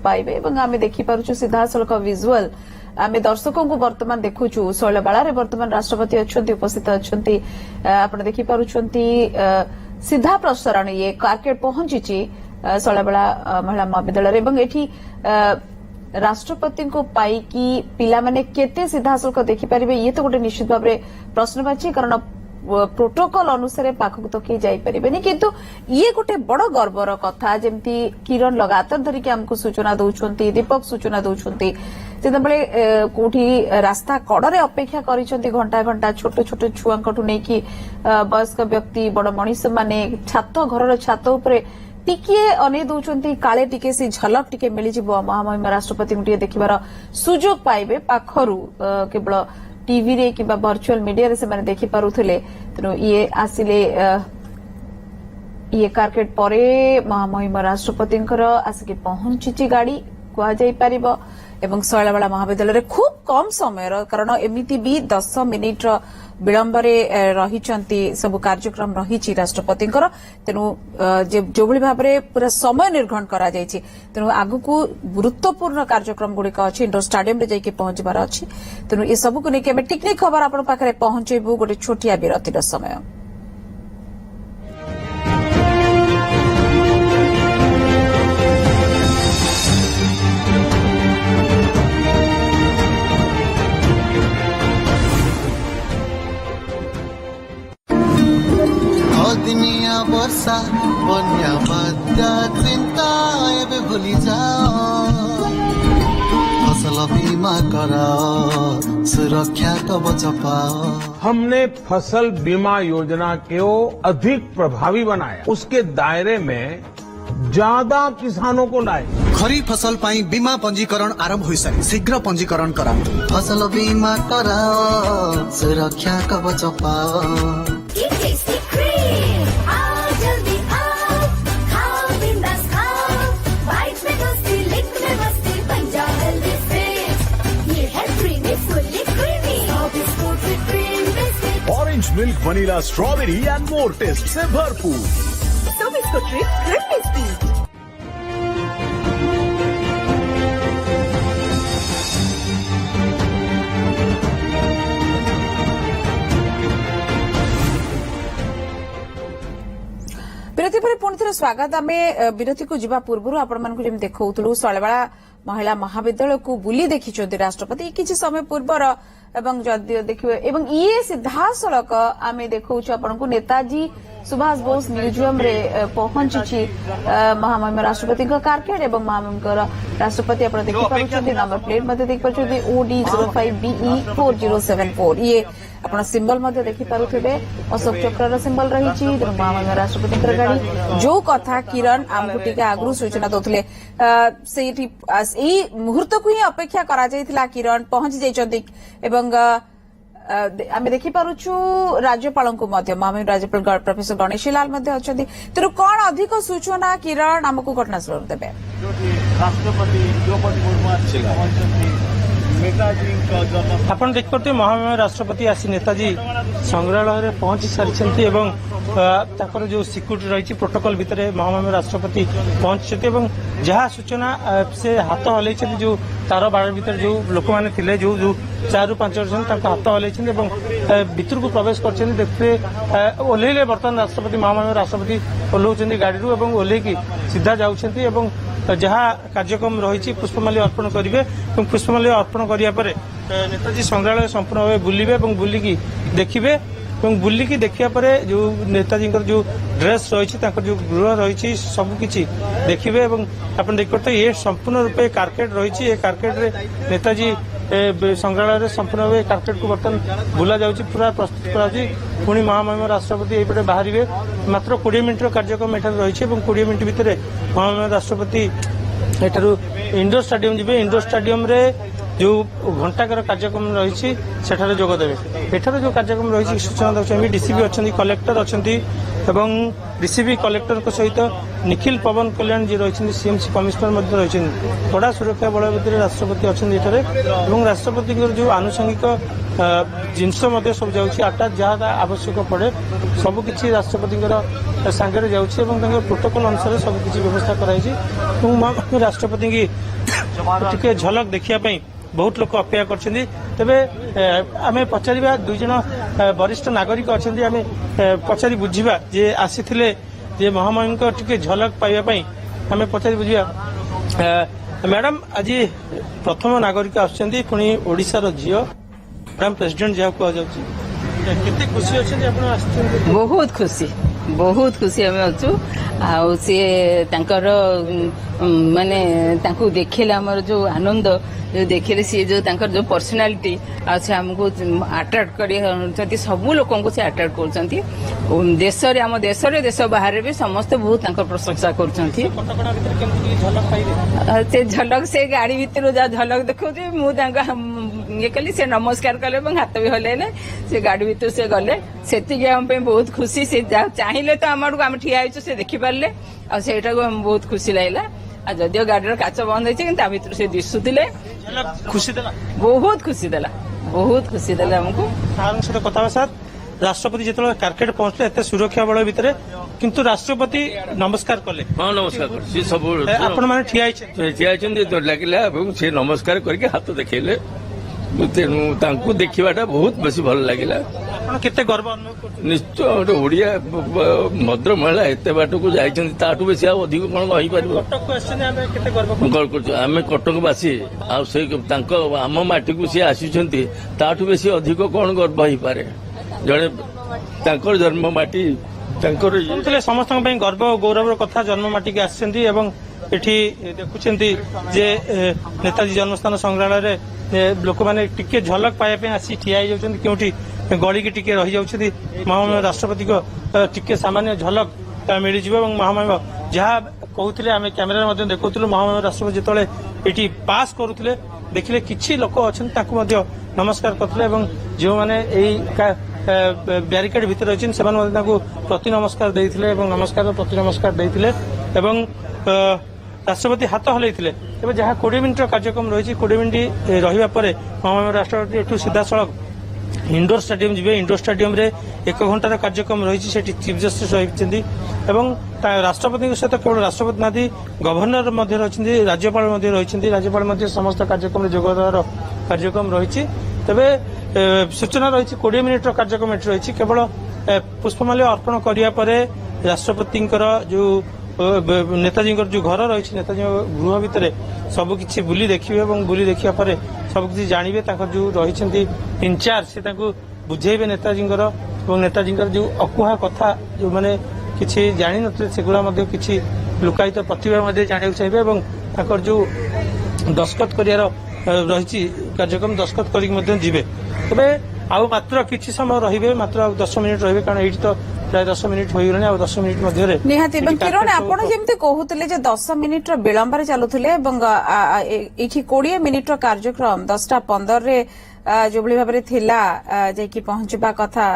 पाइबे आम देखिपुँ सीधा सड़क विजुअल आम दर्शकों को बर्तमान देखुचु शैलबाला बर्तमान राष्ट्रपति अच्छा उपस्थित अच्छा आप देखिपुं सीधा प्रसारण ये कारकेट पहुंची शैलबाला महिला महाविद्यालय एठी राष्ट्रपति को पाईकी पिला माने केते सीधा सड़क देखिपारे ये तो गोटे निश्चित भाव में प्रश्नवाची कारण प्रोटोकॉल अनुसार पाखक तो किए जापरेनि किंतु ये गोटे बड़ गर्वर कथा जमती किरण लगातार धरिकी आमको सूचना दौरान दीपक सूचना दौरान जिते कोठी रास्ता कड़े अपेक्षा कर घंटा घंटा छोट छोट छुआ नहीं वयस्क व्यक्ति बड़ मनीष माने छात घर छात उपर टिके अने दौरान काले टिके से झलक टिके मिल महामहिम राष्ट्रपति को देखिबार सुजोग पाइबे पाखरु केवल टीवी रे कि वर्चुअल मीडिया रे से माने देखि पारुथिले तेणु ये आसिले ये कारकेट परे महामहिम राष्ट्रपतिंकर आसिके पहुंची गाड़ी कुआ जाई परिबो एवं शैलबाला महाविद्यालय खूब कम समय कारण एमिति भी 10 मिनिट विलंब रही सब कार्यक्रम रही राष्ट्रपतिंकर तेणु जो भाव में पूरा समय निर्घंट करा जायछि तेणु आगु गुरुत्वपूर्ण कार्यक्रम गुड़िक अच्छी इंडोर स्टाडियम रे जाइके पहुंचबार अच्छी तेणु ये सबको लेकिन टिकनिक खबर आपण पाखरे पहुंचेबू गोटे छोटिया विरतिर समय दुनिया वर्षा बन्या बाध्य चिंता एबे भूली जाओ फसल बीमा कराओ सुरक्षा कवच पाओ। हमने फसल बीमा योजना को अधिक प्रभावी बनाया उसके दायरे में ज्यादा किसानों को लाए। खरीफ फसल पाई बीमा पंजीकरण आरंभ हो सारी शीघ्र पंजीकरण कराओ फसल बीमा कराओ सुरक्षा कवच पाओ। Orange milk vanilla strawberry and more taste से भरपूर विरति पर पुणी थे स्वागत आम विरति को जीवा पूर्व आपण जमी देखु शैलबाला महिला महाविद्यालय को बुली देखी राष्ट्रपति किसी समय पूर्वर एवं जदि देखिए एवं ये सीधा सड़क आम देखा आपण को नेताजी सुभाष बोस म्यूजियम रे पहुंची महामहिम राष्ट्रपति कारकेट एवं महामहिम राष्ट्रपति आप देखिए नंबर प्लेट देखिए OD05BE 4074 ये आप सिंबल देखिपे अशोक चक्र सिंबल रही महामहिम राष्ट्रपति गाड़ी जो कथा किरण आमको टिके आगु सूचना दौले से मुहूर्त को ही अपेक्षा करा किरण पहुंची जाइछन्ति एवं आम देखिपुँ राज्यपाल को महामहिम राज्यपाल प्रोफेसर गणेशी लाल अच्छा तेणु कौन अधिक सूचना किरण आमको घटनास्थल देवे राष्ट्रपति द्रौपदी मुर्मू आपण देखते महामहिम राष्ट्रपति आसी नेताजी संग्रहालय पहुंची सारी ताकर जो सिक्यूरिटी रही प्रोटोकॉल भितर महामहिम राष्ट्रपति पहुंची जहाँ सूचना से हाथ हल्ई जो तार बाड़ भर जो लोक मैंने जो 4 ରୁ 5 जन हाथ हल्ई भितर को प्रवेश कर देखते ओह्लैले बर्तमान राष्ट्रपति महामहिम राष्ट्रपति ओह्लौं गाड़ी ओह्लैकी सीधा जाऊँ जहाँ कार्यक्रम रही पुष्पमाल्य अर्पण करेंगे पुष्पमाल्य अर्पण करापर नेताजी संग्रहालय संपूर्ण भाव बुलिबे बुलिकी देखिए बुलिकी देखिया पर जो नेताजी जो ड्रेस रही जो गृह रही सबकि देखिए आप देखते ये संपूर्ण रूपे कारकेट रही है कारकेट रे नेताजी संग्रहालय संपूर्ण भाव कारकेट को बर्तमान बुला जाऊँगी पूरा प्रस्तुत कर पुणी महामहिम राष्ट्रपति यहीपटे बाहर मात्र 20 मिनिटर कार्यक्रम एठार रही 20 मिनिट भितर महामहिम राष्ट्रपति एठारू इंडोर स्टाडियम जी इंडोर स्टाडियम रे जो घंटाकर कार्यक्रम रही सेठारे जोगदेवे एठार जो कार्यक्रम रही सूचना दौरान डीसीपी अच्छा कलेक्टर अच्छा डीसीपी कलेक्टर सहित निखिल पवन कल्याण जी रही सीएमसी कमिशनर रही कड़ा सुरक्षा बल भितर राष्ट्रपति अच्छा राष्ट्रपति जो आनुषंगिक जिनस सब जाटा जहाँ आवश्यक पड़े सबकि राष्ट्रपति सांगे जाऊँगी प्रोटोकॉल अनुसार सबकि व्यवस्था कराई राष्ट्रपति की टिके झलक देखिया बहुत लोग अपेक्षा करछन्ती तबे आमे पचारिबा दुई जन वरिष्ठ नागरिक अछन्ती आमे पचारि बुझिबा जे आसीथिले जे महामहिम को टिके झलक पाइबा पई आमे पचारि बुझिबा मैडम आज प्रथम नागरिक आछन्ती पुनी ओडिसा रो जियो मैडम प्रेसिडेंट जा को जाउची केते खुशी अछन्ती आपण आछन्ती बहुत खुशी आम अच्छु आउ सी तांकर माने तांको देखिले हमर जो आनंद जो देखिले सी जो तांकर जो पर्सनालिटी आ से हमको अट्रैक्ट करी सब लोगों को से अट्रैक्ट करछंती देश रे हम देश रे देश बाहर भी समस्त बहुत तांकर प्रशंसा करछंती से झलक से गाड़ी भीतर जा झलक देखो जे मु तांका ये कली से नमस्कार कले और हाथ भी हलेले से गाड़ी भीतर से गले सेतिके हम पे बहुत खुशी से चाहिए तो आम आम ठिया होइछु से देखि पारले आ सेटा को हम बहुत खुशी लागला आ जदियो गाड़ी काच बंद होइछ कि ता भीतर से दिसुतिले खुशी देला बहुत खुशी देला हमको सहित कथा साथ राष्ट्रपति जिते कारकेट पहुंचले एत सुरक्षा बल भितर किंतु राष्ट्रपति नमस्कार कले हाँ नमस्कार कर सब आपण माने ठिया लगिला से नमस्कार करके हाथ देखले तेणु तांको देखिबाटा बहुत बेसी भल लागिला केते गर्व अनुभव निश्चय गोटे ओडिया भद्र महिला एत बाट को जाइछन्ती ताठू बेसी आ अधिक कोन रही पारिबो कटक को आछन आमे केते गर्व आमे कटकवासी आ से तांको आम माटी को से आसीछन्ती ताठू बेसी अधिक कोन गर्व होई पारे जणे तांकर जन्म माटी तांकर समस्त गर्व और गौरव कथा जन्म माटी के आछन्ती एवं एठी देखुछन्ती जे नेताजी जन्मस्थान संग्रहालय लोक मैंने टिके झलक पाइबा आसी ठिया जाउछन्ती केउठी गड़ी की टिके रही जाउछन्ती महामहिम राष्ट्रपति को टिके सामान्य झलक मिल जिवो महामहिम जहाँ कहते आम कैमेरा मध्य देखुलु महामहिम राष्ट्रपति जिते एटी पास करुले देखिले किछि लोक अच्छे नमस्कार करते जो मैंने ब्यारिकेड भितर अच्छे से प्रति नमस्कार देते नमस्कार प्रति नमस्कार देते राष्ट्रपति हाथ हलैथिले एबे जहाँ 20 मिनिट कार्यक्रम रही 20 मिनिट रहिबा परे महामहिम राष्ट्रपति एठू सीधा सड़क इंडोर स्टेडियम जी इंडोर स्टेडियम रे 1 घंटार कार्यक्रम रही चीफ जस्टिस रही राष्ट्रपति सहित केवल राष्ट्रपति नादी गवर्नर रही राज्यपाल रही राज्यपाल समस्त कार्यक्रम जोगदार कार्यक्रम रही तेरे सूचना रही 20 मिनिट कार्यक्रम रही केवल पुष्पमाल्य अर्पण करने राष्ट्रपति जो नेताजी जो घर रही नेताजी गृह भितर सबकि बुली देखिए बुली देखा पर सबकि जानवे जो रही इनचार्ज से बुझेबे नेताजी नेताजी जो अकुहा कथा जो मैंने किसी जानी नथिले सेगुड़ा किसी लुकायित प्रतिभा जाना चाहिए जो दस्खत कर रही कार्यक्रम दस्खत करेंगे तेरे आउ मात्र किसी समय रही मात्र 10 मिनिट रही कारण ये तो प्राय 10 मिनिट हो गलानी आ 10 मिनिट मध्य निहाती किरण आपण जेमती कहूले 10 मिनिट विलंबर चलुले 20 मिनिट कार्यक्रम 10:15 रे जो भाव में थिला जाकि पहुंचवा कथा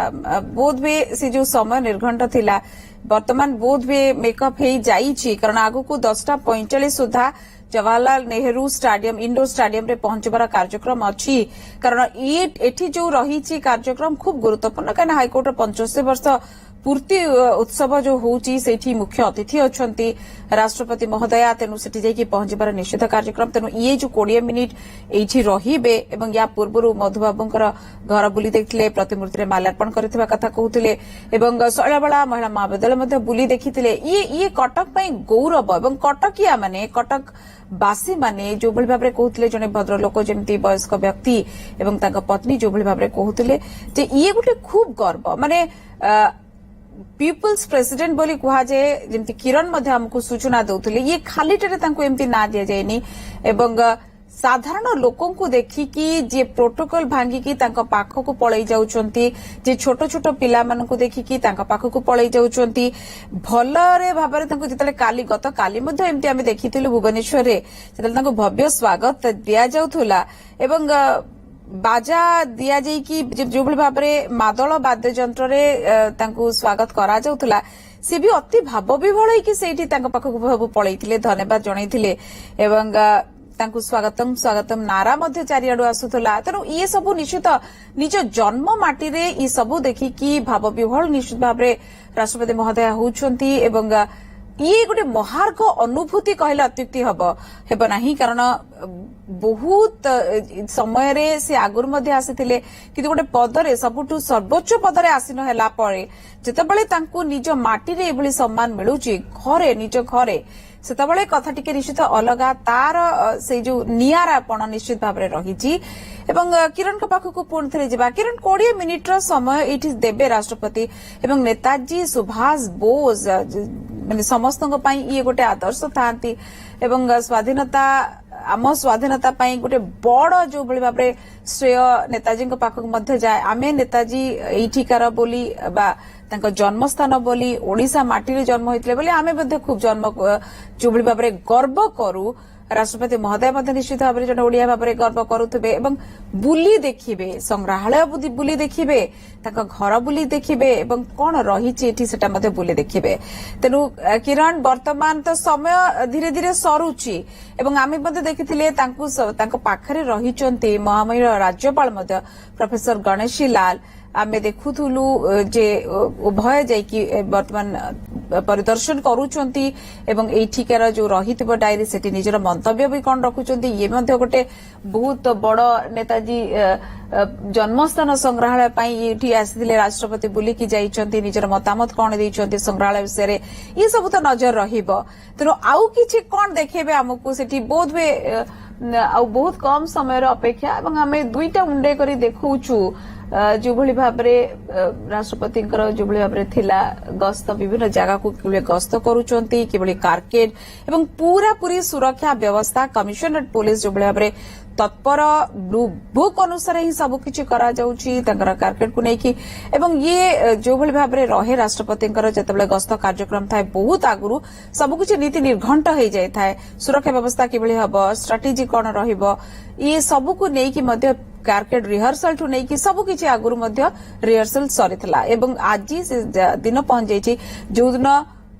बोध भी से जो समय निर्घंट थिला वर्तमान बोध भी मेकअप हो जाइए कारण आगु को 10:45 सुधा Jawaharlal Nehru stadium indoor stadium रे पहुंचबार कार्यक्रम अच्छी कारण ये जो रही कार्यक्रम खूब गुरुत्वपूर्ण कहीं हाइकोर्ट 75 वर्ष पूर्ति उत्सव जो होची सेठी मुख्य अतिथि अच्छी राष्ट्रपति महोदया तेणु सेठी जाइए पहुंचबार निश्चित कार्यक्रम तेणु ये जो 20 मिनिट एठी रहिबे एवं या पूर्व मधुबाबूंकर घर बुली देखिले प्रतिमूर्ति माल्यार्पण करथिबा कथा कहउथिले एवं शैलबाला महिला महाविद्यालय बुली देखिथिले ये कटक पई गौरव एवं कटकिया माने कटक बासी माने जो भली भाबरे कहउथिले जने भद्र लोक जेमती वयस्क व्यक्ति एवं तांका पत्नी जो भली भाबरे कहउथिले जे ये गुटे खूब गर्व माने पीपुल्स प्रेसिडेंट बोली कहा जाए जमती किरण मध्य हमको सूचना दउथिले ये खालीटे तांको एमती ना दिया जायनी एवं साधारण लोकंकु देखिकी जे प्रोटोकॉल भांगिकी तांका पाखकु पळै जाउचंती जे छोट छोट पिला मानकु देखिकी तांका पाखकु पळै जाउचंती भलरे भाबरे तांको जितले काली गत काली मध्ये एमती आमे देखिथिलु भुवनेश्वर रे जितले तांको भव्य स्वागत दिया जाउथुला एवं बाजा दिया जाई कि जो भली भाबरे मादळ वाद्य यंत्र रे तांको स्वागत करा जाउथुला से भी अति भाव विभळ कि सेठी तांका पाखकु पळैथिले धन्यवाद जणाइथिले एवं तांकु स्वागतम स्वागतम नारा मध्य चारिआडु आसुथला तेणु ये सब निश्चित निज जन्म माटी रे ये सब देखिकी भाव विभल निश्चित भाबरे राष्ट्रपति महोदय होउछंती एवं ये गोटे महार्घ अनुभूति कहले अत्युक्ति हेब नाही कारण बहुत समय रे से आगुर मध्य आसीथिले किंतु गोटे पदरे सबुठु सर्वोच्च पदरे आसीन हैला परे जेतेबेले तांकु निज माटी रे एभली सम्मान मिलुची घरे निज घरे सेतबेले कथा टिके निश्चित अलगा तार से जो नियारापण निश्चित भाव में रही एवं किरण के पाखक पुणी थे जा किरण 20 मिनिट समय ये देवे राष्ट्रपति एवं नेताजी सुभाष बोस माने समस्त ये गोटे आदर्श था एवं स्वाधीनता आम स्वाधीनता गोटे बड़ जो भाव में श्रेय नेताजी पाखक जाए आमे नेताजी एठिकार बोली बा तांको जन्मस्थान बोली ओडिशा माटी रे जन्म होइतले बोली आमे मध्ये खूब जन्म जो भाव में गर्व करू राष्ट्रपति महोदय मध्ये निश्चित भाव में जन ओडिया भाव में गर्व करुथिबे एवं बुली देखिबे संग्रहालय बुली देखिबे तांको घर बुली देखिबे एवं कोन रहिछि एठी सेटा मध्ये बुली देखिबे तेनु किरण वर्तमान तो समय धीरे धीरे सरुछि एवं आमे मध्ये देखिथिले तांको पाखरे रहिचंती महामहिम राज्यपाल मध्ये प्रोफेसर गणेशी लाल आमे देखुथुलु जे उभय जाइकी वर्तमान परिदर्शन करूचंती एवं एठिकार जो रहिथिबो डायरी सेठी निजर मंतव्य भी कोन रखुचंती ये मध्ये गोटे बहुत बड़ नेताजी जन्मस्थान संग्रहालय पई एठी आसीथिले राष्ट्रपति बुलिकी जाइचंती निजर मतामत कोन देइचंती संग्रहालय विषय रे ये सब तो नजर रहिबो तेनो आउ किछि कोन देखेबे हमकु सेठी बहुत बे आउ बहुत कम समय अपेक्षा एवं आमे दुईटा उंडे करी देखौछु जो भली भाबरे राष्ट्रपति जो भली भाबरे थिला गस्त विभिन्न जगह को किबळे गस्त करूचंती किबळे कारकेड एवं पूरा पूरी सुरक्षा व्यवस्था कमिशनरेट पुलिस जो भली भाबरे तत्पर बुक अनुसार ही सब किछि करा जाउची तंकर कारकेड को नेकी एवं ये जो भली भाबरे रहे राष्ट्रपति जतबेले गस्त कार्यक्रम थाए बहुत आगुरु सब किछि नीति निर्घंट हो जाय थाए सुरक्षा व्यवस्था किबळे हबो स्ट्रेटेजी कोन रहिबो ये सब को नेकी मध्य कारकेड रिहर्सल ठू नहीं सब किसी आगुरी रिहर्सल सरीला एवं आज से दिन पहुंच जाइए जो दिन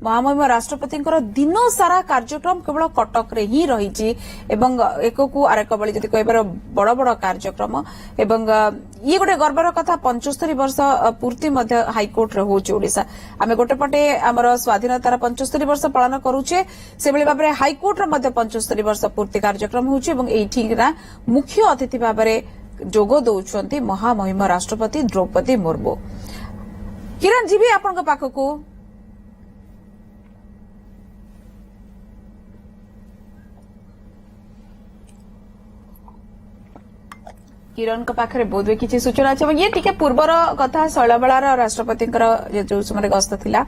महामहिम राष्ट्रपति दिन सारा कार्यक्रम केवल कटक रे ही रही एवं एक को आरेक बड़ी जदि कहबार बड़ बड़ कार्यक्रम एवं ये गोटे गर्वर कथा 75 वर्ष पूर्ति हाइकोर्ट रे होची ओडिशा आमे गोटे पटे आमर स्वाधीनतार 75 वर्ष पालन करूचे से बेले भाबरे हाइकोर्ट रे 75 वर्ष पूर्ति कार्यक्रम होची एवं एठी मुख्य अतिथि भाबरे जोग दौरान महामहिम राष्ट्रपति द्रौपदी मुर्मू किरण जी भी आपन पाखकू किरण पाखे बहुत किसी सूचना अच्छे ये टिके पूर्वर कथा शैलबालार राष्ट्रपति जो समय गस्त थिला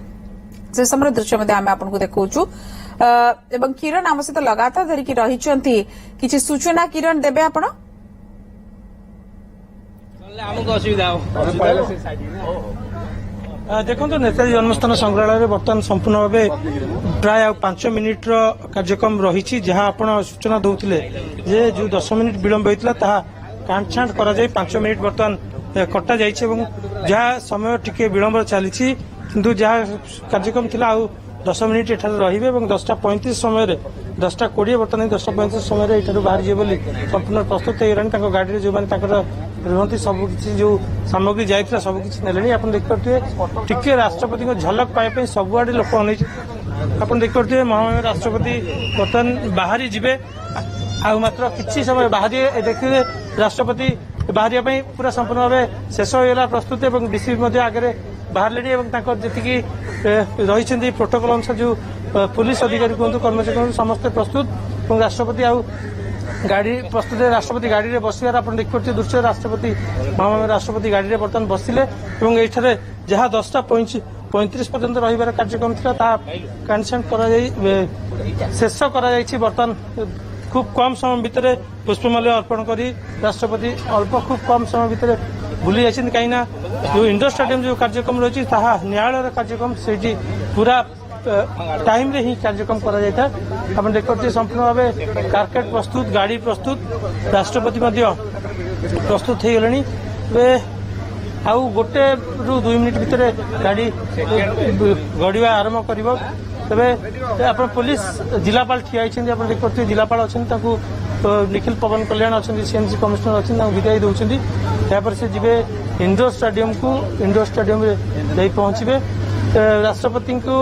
से समय दृश्य आम आपको देखौछु एवं किरण आम सहित लगातार धरिकी रही किसी सूचना किरण देबे आपण देखो नेताजी जन्मस्थान संग्रहालय बर्तमान संपूर्ण भाव प्राय 5 मिनिट कार्यक्रम रही जहाँ आप सूचना दौले जे जो 10 मिनिट विलंब होता काटछाट कर 5 मिनिट बर्तमान कटा जाए जहाँ समय टिके विलंब चली किंतु जहाँ कार्यक्रम थिला आउ 10 मिनिट एठार रहिबे 10:35 समय 10:20 बर्तमान 10:35 समय एठार बाहर जे बोली संपूर्ण प्रस्तुत हो गाड़ी जो रुहती सबकि जो सामग्री जाइए सबकि ने आप देखिए टिके राष्ट्रपति को झलक पाइप सबुआड़े लोक अन आप देखिए महामहिम राष्ट्रपति बर्तमान बाहरी जीवे आ मात्र किसी समय बाहरी देखिए राष्ट्रपति बाहरिया पूरा संपूर्ण भाव शेष होगा प्रस्तुति और डीसी आगे बाहर जी रही प्रोटोकॉल अनुसार जो पुलिस अधिकारी कहतु कर्मचारी कहतु समस्ते प्रस्तुत और राष्ट्रपति आउ गाड़ी प्रस्तुत राष्ट्रपति गाड़ी में बसार आप देखिए दृश्य राष्ट्रपति महामहिम राष्ट्रपति गाड़ी में बर्तमान बसिले ये जहाँ 10:35 पर्यंत रही कार्यक्रम था काटछाट शेष कर बर्तमान खूब कम समय भितर पुष्पमाल्य अर्पण करी राष्ट्रपति अल्प खूब कम समय भितर बुली जाइछन कहीं ना जो इंडोर स्टेडियम जो कार्यक्रम रही न्यायालय कार्यक्रम से पूरा टाइम रे ही कार्यक्रम करा जाता आप देखते संपूर्ण भाव कार्केट प्रस्तुत गाड़ी प्रस्तुत राष्ट्रपति प्रस्तुत हो गले आउ गोटे रु 2 मिनिट भितर गाड़ी गड़िया आरंभ कर तेरे आप पुलिस जिलापाल ठिया आप देखते जिलापाल अच्छा निखिल पवन कल्याण अच्छा सीएमसी कमिशनर अच्छा विदाई दौरान यापर से जी इंडोर स्टेडियम को इंडोर स्टेडियम में पहुंचे राष्ट्रपति को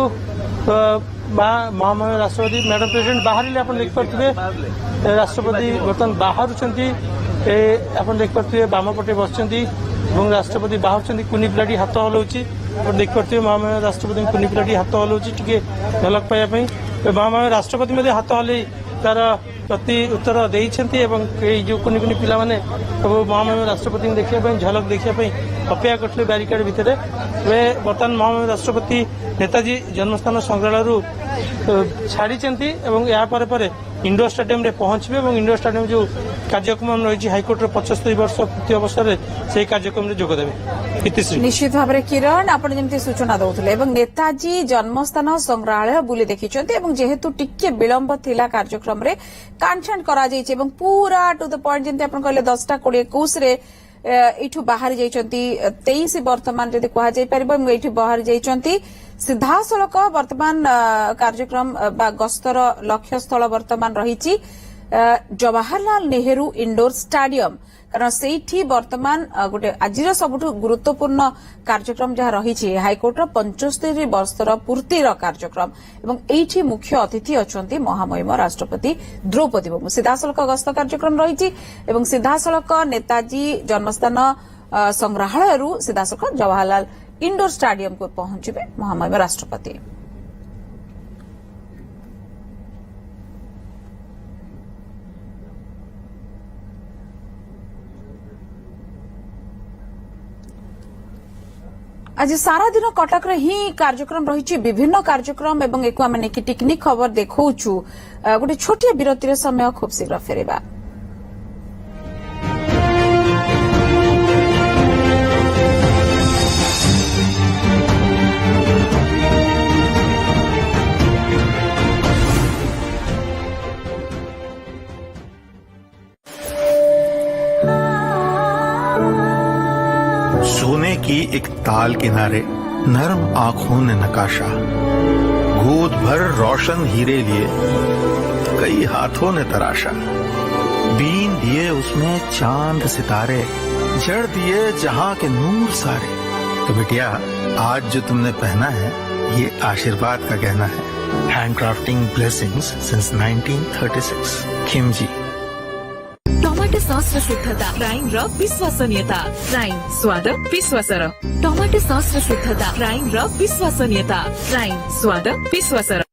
महामहिम राष्ट्रपति मैडम प्रेसिडेंट बाहर आप देखिए राष्ट्रपति बर्तमान बाहर आप देखिए बामपटे बसुँच राष्ट्रपति बाहर कुनी पिलाटी हाथ हलाऊँगी आप देखिए महामहिम राष्ट्रपति कुनी पिलाटी हाथ हलाऊँगी टे झलक पाइबापी महामहिम राष्ट्रपति हाथ हल्ई तार प्रति उत्तर देते जो कुनी कुनी पिला माने सब महामहिम राष्ट्रपति देखा झलक देखापी अपेक्षा करते बैरिकेड भितर बर्तमान महामहिम राष्ट्रपति नेताजी जन्मस्थान संग्रहालय छाड़ी यापर इंडोर स्टेडियम रे पहुंचे और इंडोर स्टेडियम जो कार्यक्रम रही हाइकोर्ट 75 वर्ष पूर्ति अवसर से कार्यक्रम में जोगदेवे निश्चित भाव में किरण आप जमी सूचना दौले नेताजी जन्मस्थान संग्रहालय बुली देखी जेहेतु टिके विलंब थिला कार्यक्रम रे कांछाण करा जायछि एवं पूरा टू द पॉइंट जमी आप कहले 10:20 रे एठू बाहर जाइछंती 23 वर्तमान जदि कहा जाय परबो एठू बाहर जाइछंती सीधासलख वर्तमान कार्यक्रम बा गस्तर लक्ष्य स्थल वर्तमान रही जवाहरलाल नेहरू इंडोर स्टेडियम कारण से वर्तमान गोटे आज सबुठ गुरुत्वपूर्ण कार्यक्रम जहाँ रही हाइकोर्ट 75 वर्षर पूर्तिर कार्यक्रम एवं एठी मुख्य अतिथि अच्छा महामहिम राष्ट्रपति द्रौपदी मुर्मू सीधासलख गस्त कार्यक्रम रही सीधासलख नेताजी जन्मस्थान संग्रहालय सीधासलख जवाहरलाल इंडोर स्टेडियम को पहुंचे महामहिम राष्ट्रपति आज सारा दिन कटक रे ही कार्यक्रम रही विभिन्न कार्यक्रम एवं एक आम टेक्निक खबर देखु गोटे छोटिया विरतिर समय खूब शीघ्र फेरवा सोने की एक ताल किनारे नरम आंखों ने नकाशा गोद भर रोशन हीरे लिए कई हाथों ने तराशा बीन दिए उसमें चांद सितारे जड़ दिए जहां के नूर सारे तो बेटिया आज जो तुमने पहना है ये आशीर्वाद का गहना है handcrafting blessings since 1936 Khimji tomato sauce शुद्धता प्राइम विश्वसनीयता प्राइम स्वाद विश्वासर टमाटो सॉस शुद्धता प्राइम विश्वसनीयता प्राइम स्वाद विश्वासर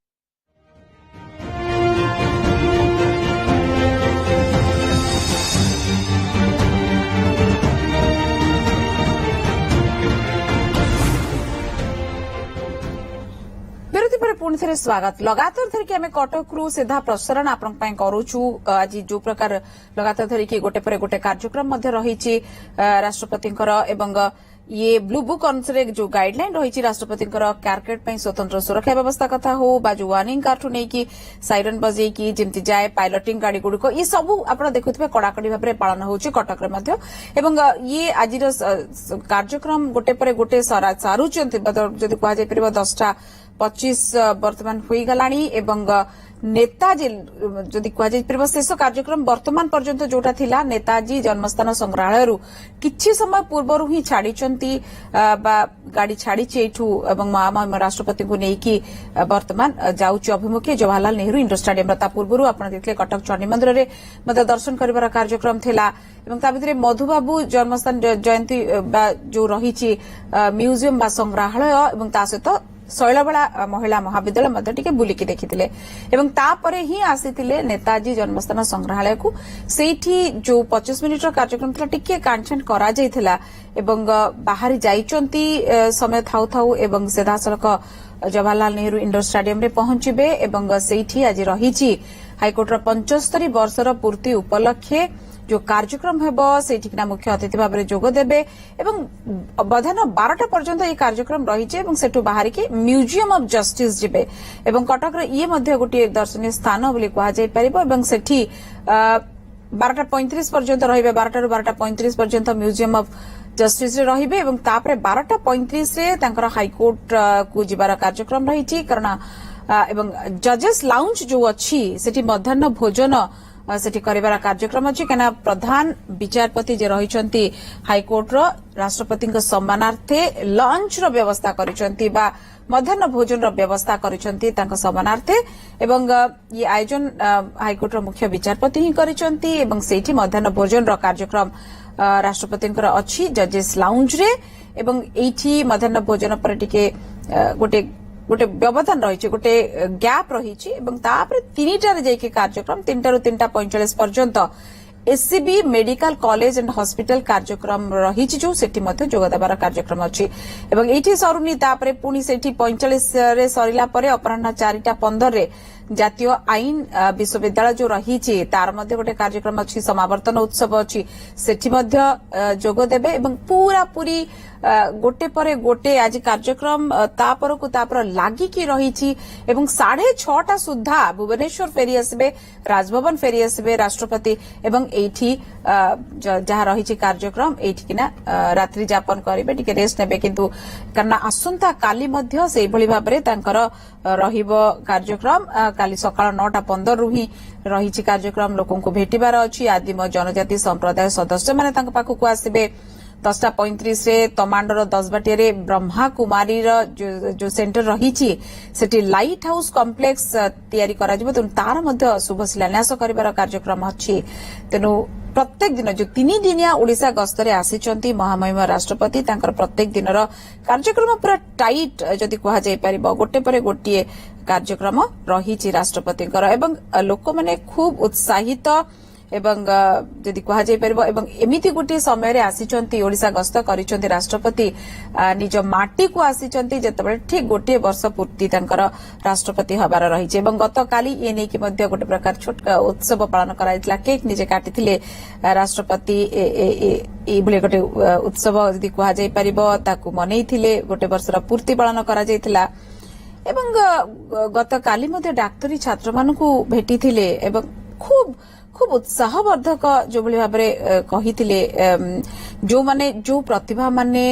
पुणी थे स्वागत लगातार धरिकी आम कटक रु सीधा प्रसारण आपण करूछु आज जो प्रकार लगातार धरिकी गोटे पर गोटे कार्यक्रम रही राष्ट्रपति ये ब्लू बुक अनुसार जो गाइडलाइन रही राष्ट्रपति कार्केट स्वतंत्र सुरक्षा व्यवस्था कथा हो जो वार्निंग कार्ड नहीं साइरन बजे जमी जाए पायलटिंग गाड़ी गुड़िक ये सब आप देखुवे कड़ाकड़ी भाव में पालन हो कटक ये आज कार्यक्रम गोटे पर गोटे सारुंच जदि कह 10:25 वर्तमान हो गलानी नेताजी जदि कह शेष कार्यक्रम वर्तमान पर्यंत जोटा थिला नेताजी जन्मस्थान संग्रहालय किछि समय पूर्व ही छाड़ी गाड़ी छाड़ी महामहिम राष्ट्रपति को लेकिन वर्तमान जाऊँच अभिमुखे जवाहरलाल नेहरू इंडोर स्टेडियम पूर्व आप देखते कटक चंडी मंदिर में दर्शन कर कार्यक्रम थिला मधुबाबू जन्मस्थान जयंती जो रही म्यूजियम बा संग्रहालय सहित शैलबाला महिला महाविद्यालय मध्य टिके बुलिकी देखिथिले एवं तापरे ही आसीथिले नेताजी जन्मस्थान संग्रहालय को सेठी जो 25 मिनिटर कार्यक्रम था टिके कांचन करा जायथिला एवं बाहरी जाइचंती समय थाउ थाउ एवं सीधासलख जवाहरलाल नेहरू इंडोर स्टेडियम रे पहुंचबे एवं सेठी आज रहिछि हाईकोर्टर 75 वर्षर पूर्ति उपलक्षे जो कार्यक्रम हेबो सेठिकना मुख्य अतिथि भाव में जोग देबे एवं बधान 12टा पर्यंत ये कार्यक्रम रहिছে एवं सेठु बाहर के म्यूजियम ऑफ जस्टिस जिबे एवं कटक रे ये मध्य गोटे दर्शनीय स्थान बोली कहा जाय परिबो एवं सेठी 12:35 पर्यंत रहिबे 12 रु 12:35 पर्यंत म्यूजियम ऑफ जस्टिस रे रहिबे एवं तापरे 12:35 रे तांकर हाईकोर्ट को जिबार कार्यक्रम रहिछि कारण एवं जजेस लाउंज जो अछि सेठी मध्याह्न भोजन सेठी करिबार कार्यक्रम अछि केना प्रधान विचारपति जे रहिचंती हाईकोर्ट रो राष्ट्रपति सम्मानार्थे लंच रो व्यवस्था करिसंती बा मध्याह्न भोजन रो व्यवस्था करिसंती तांका सम्मानार्थे एवं ये आयोजन हाईकोर्ट रो मुख्य विचारपति ही करिसंती एवं सेठी मध्याह्न भोजन रो कार्यक्रम राष्ट्रपतिंकर अछि जजेस लाउंज रे एवं एठी मध्याह्न भोजन पर टिके गोटे व्यवधान रही गोटे गैप रही तापर 3टार जाइए कार्यक्रम 3टा रु 3:45 पर्यंत SCB medical college and hospital कार्यक्रम रही जो सेठी मध्य जोग देवार कार्यक्रम अछि एवं एठी सरुनी तापर पुणी सेठी 45 रे सरिला परे अपराह्न 4:15 रे जातीय आईन विश्वविद्यालय जो रही तार मध्य गोटे कार्यक्रम अछि समावर्तन उत्सव अछि सेठी मध्य जोग देबे एवं पूरा पूरी गोटे परे गोटे आज कार्यक्रम तापर को तापर लागी की रही एवं 6:30 सुधा भुवनेश्वर फेरी आसबे राजभवन फेरी आसबे राष्ट्रपति एवं एठी जहाँ रही कार्यक्रम एठी किना रात्रि जापन करेंगे टिके रेस्ट नेबे किंतु कारण आसंता काली मध्य सेही भली भाबरे तांकर रहिबो कार्यक्रम काली सकाळ 9:15 रु ही रही कार्यक्रम लोकों को भेटिबार अछि आदिम जनजाति संप्रदाय सदस्य माने तांक पाखु आसबे 10:35 रे तमांडर 10 बाटिया रे ब्रह्मा कुमारी जो सेंटर रही सेठी लाइट हाउस कॉम्प्लेक्स तैयारी करा जिवो तार मध्य शुभ शिलान्यास करिबार कार्यक्रम अछि तेनु प्रत्येक दिन जो 3 दिनिया ओडिशा गस्तरे आसीचंती महामहिम राष्ट्रपति तांकर प्रत्येक दिनर कार्यक्रम पूरा टाइट जदि कहा जाय परिबो गोटे परे गोटिए कार्यक्रम रही राष्ट्रपतिंकर एवं लोक माने खूब उत्साहित एवं जदि कहा जाय परिबो एवं एमिति गोटे समय रे आसीचंती ओडिशा गस्त करिचंती राष्ट्रपति निज माटी को आसीचंती जेतबे ठीक गोटे वर्ष पूर्ति तांकर राष्ट्रपति हबार रही एवं गत काली ए नै कि मध्य गोटे प्रकार छोटा उत्सव पालन कराइतला केक निजे काटिथिले राष्ट्रपति ए बुले गोटे उत्सव जदि कहा जाय परिबो ताकू मनेइथिले गोटे वर्षर पूर्ति पालन करा जायतिला एवं गत काली मध्य डाक्तरी छात्र मानकू भेटिथिले एवं खूब उत्साहवर्धक जो भली भाबरे कहिथिले जो माने जो प्रतिभा माने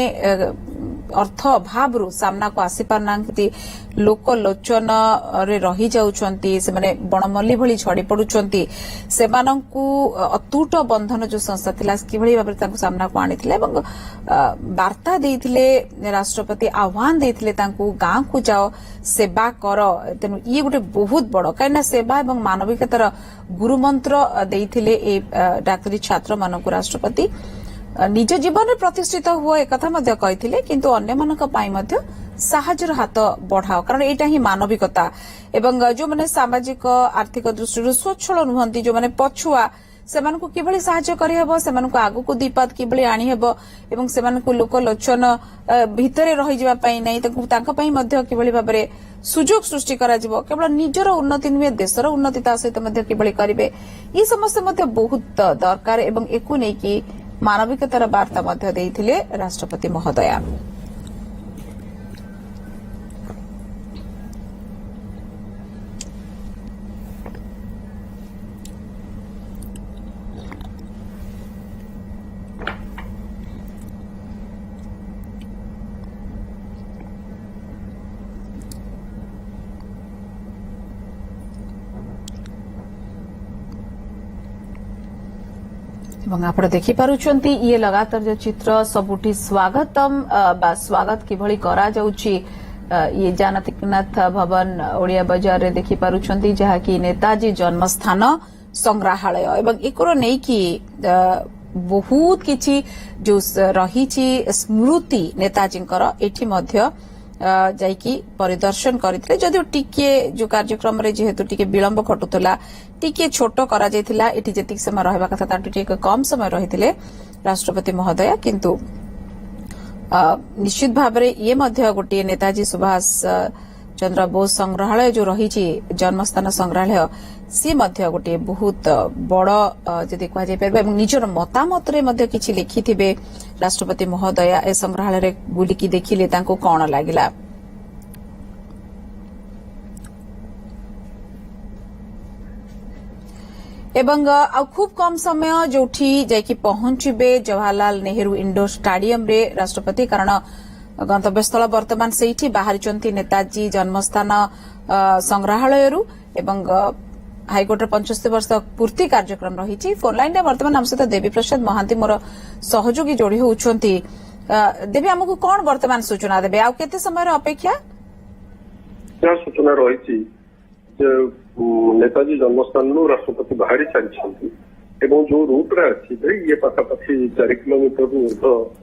अर्थ अभाव सामना को आसी पारनांती लोक लोचन रे रही जाउछंती से माने बणमल्ली भली छड़ी पडुछंती सेमानंकु अतुट बंधन जो संस्था थिला कि भली भाबरे तांको सामना को आनिथिले एवं वार्ता देइथिले राष्ट्रपति आह्वान देइथिले तांको गां को जाओ सेवा कर तेनु ये गोटे बहुत बड़ काइना सेवा एवं मानविकतार गुरुमंत्र देइथिले ए डाक्तरी छात्र मानकु राष्ट्रपति निज जीवन में प्रतिष्ठित हुआ एक मध्य कही किंतु अन्य मानक पाई मध्य साहाय्यर हाथ बढ़ाओ कारण एटा ही मानविकता एवं जो माने सामाजिक आर्थिक दृष्टि स्वच्छल नुहंती जो माने पछुआ सेमानकु किभली साहाय्य करि हेबो सेमानकु आगु को दीपद किभली आनी हेबो एवं सेमानकु लोक लोचन भितरे रहि जिबा पई नै तांका पई मध्य किभली भाबरे सुजोग सृष्टि करा जिवो केवल निजर उन्नति नुहे देशर उन्नति ता सहित मध्य किभली करिवे ई समस्त मध्य बहुत दरकार एवं एकु नै कि मानविकतार वार्ता मध्य देइथिले राष्ट्रपति महोदया आप देखि पारुछंती ये लगातार जो चित्र सबुठी स्वागतम बा स्वागत किभली करा जाउची ये जानकीनाथ भवन ओडिया बाजार रे देखि पारुछंती जहा कि नेताजी जन्मस्थान संग्रहालय एवं एकरो नै कि बहुत किछि जो रही स्मृति नेताजींकर एठी मध्य जाइकी परिदर्शन करथिले जदिও टिके जो कार्यक्रम रे जेहेतु टिके विलंब घटुतला टिके छोट करा जायथिला एठी जेतिक समय रहबा कथा ताटु टिके कम समय रहिथिले राष्ट्रपति महोदय किंतु निश्चित भाव में ये मध्य गोटे नेताजी सुभाष चंद्र बोस संग्रहालय जो रही जन्मस्थान संग्रहालय सी मध्य गोटे बहुत बड़ जदि कह निजर मतामत रे किछि लिखिथिबे राष्ट्रपति महोदय ए संग्रहालय रे बुलिकी देखिले तांको कोन लागिला एवं आ खूब कम समय जोठी जाइकी पहुंचबे जवाहरलाल नेहरू इंडोर स्टाडियम रे राष्ट्रपति कारण गंतव्यस्थल वर्तमान सेठी बाहरी नेताजी जन्मस्थान संग्रहालय एवं हाईकोर्ट 75 वर्ष पूर्ति कार्यक्रम रही फोन लाइन वर्तमान आम सहित देवी प्रसाद महांती मोर सहयोगी जोड़ी होउछंती देवी हमको कौन वर्तमान सूचना देबे आ केते समय अपेक्षा सूचना रही नेताजी जन्मस्थान राष्ट्रपति बाहरी सारी जो रूट रे अच्छी ये पाखापाखि 4 किलोमीटर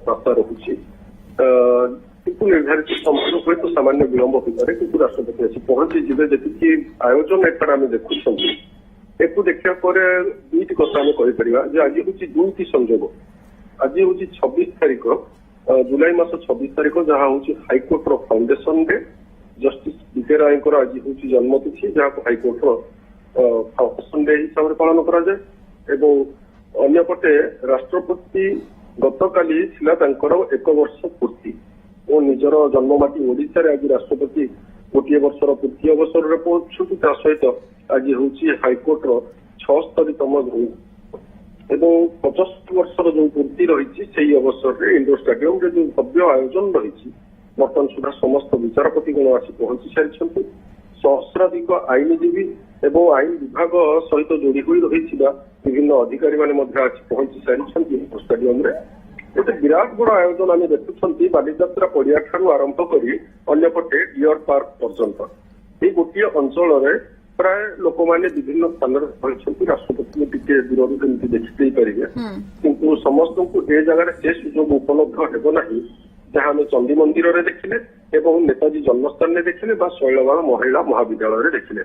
रास्ता रोचे किंतु निर्धारित समय हुए तो सामान्य विलंब हो पारे किंतु राष्ट्रपति आसी पहुंची जी जी आयोजन एथर आम देखुं एक देखा दुईट कथा आम कहीपर आज हूँ दुईट संजोग आज हूँ 26 तारीख जुलाई मास 26 तारीख जहाँ हूँ हाइकोर्टर फाउंडेशन डे जस्टिस बीके राय आज हूँ जन्मतिथि जहाँ हाइकोर्टर फाउंडेशन डे हिसाब से पालन करपटे राष्ट्रपति गतकाली एक वर्ष पूर्ति और निजर जन्ममाटी ओडिशा रे आज राष्ट्रपति गोटे वर्षर पूर्ति अवसर में पहुंचुंट सहित आज हूँ हाइकोर्टर 76तम एवं 75 वर्षर जो पूर्ति रही से अवसर में इंडोर स्टाडियम रे जो भव्य आयोजन रही बर्तमान सुधा समस्त विचारपति गण आसी पहुंची सारी सहस्राधिक आईनजीवी एवं आईन विभाग सहित जोड़ी हुई रही विभिन्न अधिकारी मैंने आसी पहुंची सारी स्टाडियम रे गोटे विराट बड़ आयोजन आम देखुं बालीजात्रा पड़िया ठारू आरंभ कर अंपटे डियर पार्क पर्यंत ये गोटे अंचल प्राय लोक मैंने विभिन्न स्थान रही राष्ट्रपति टिके दूर केमती देखी पारे किंतु समस्त को ए जगह से सुजोग उपलब्ध हेब ना जहाँ आम चंडी मंदिर में देखिले एवं नेताजी जन्मस्थान में देखिले शैलवाला महिला महाविद्यालय देखिले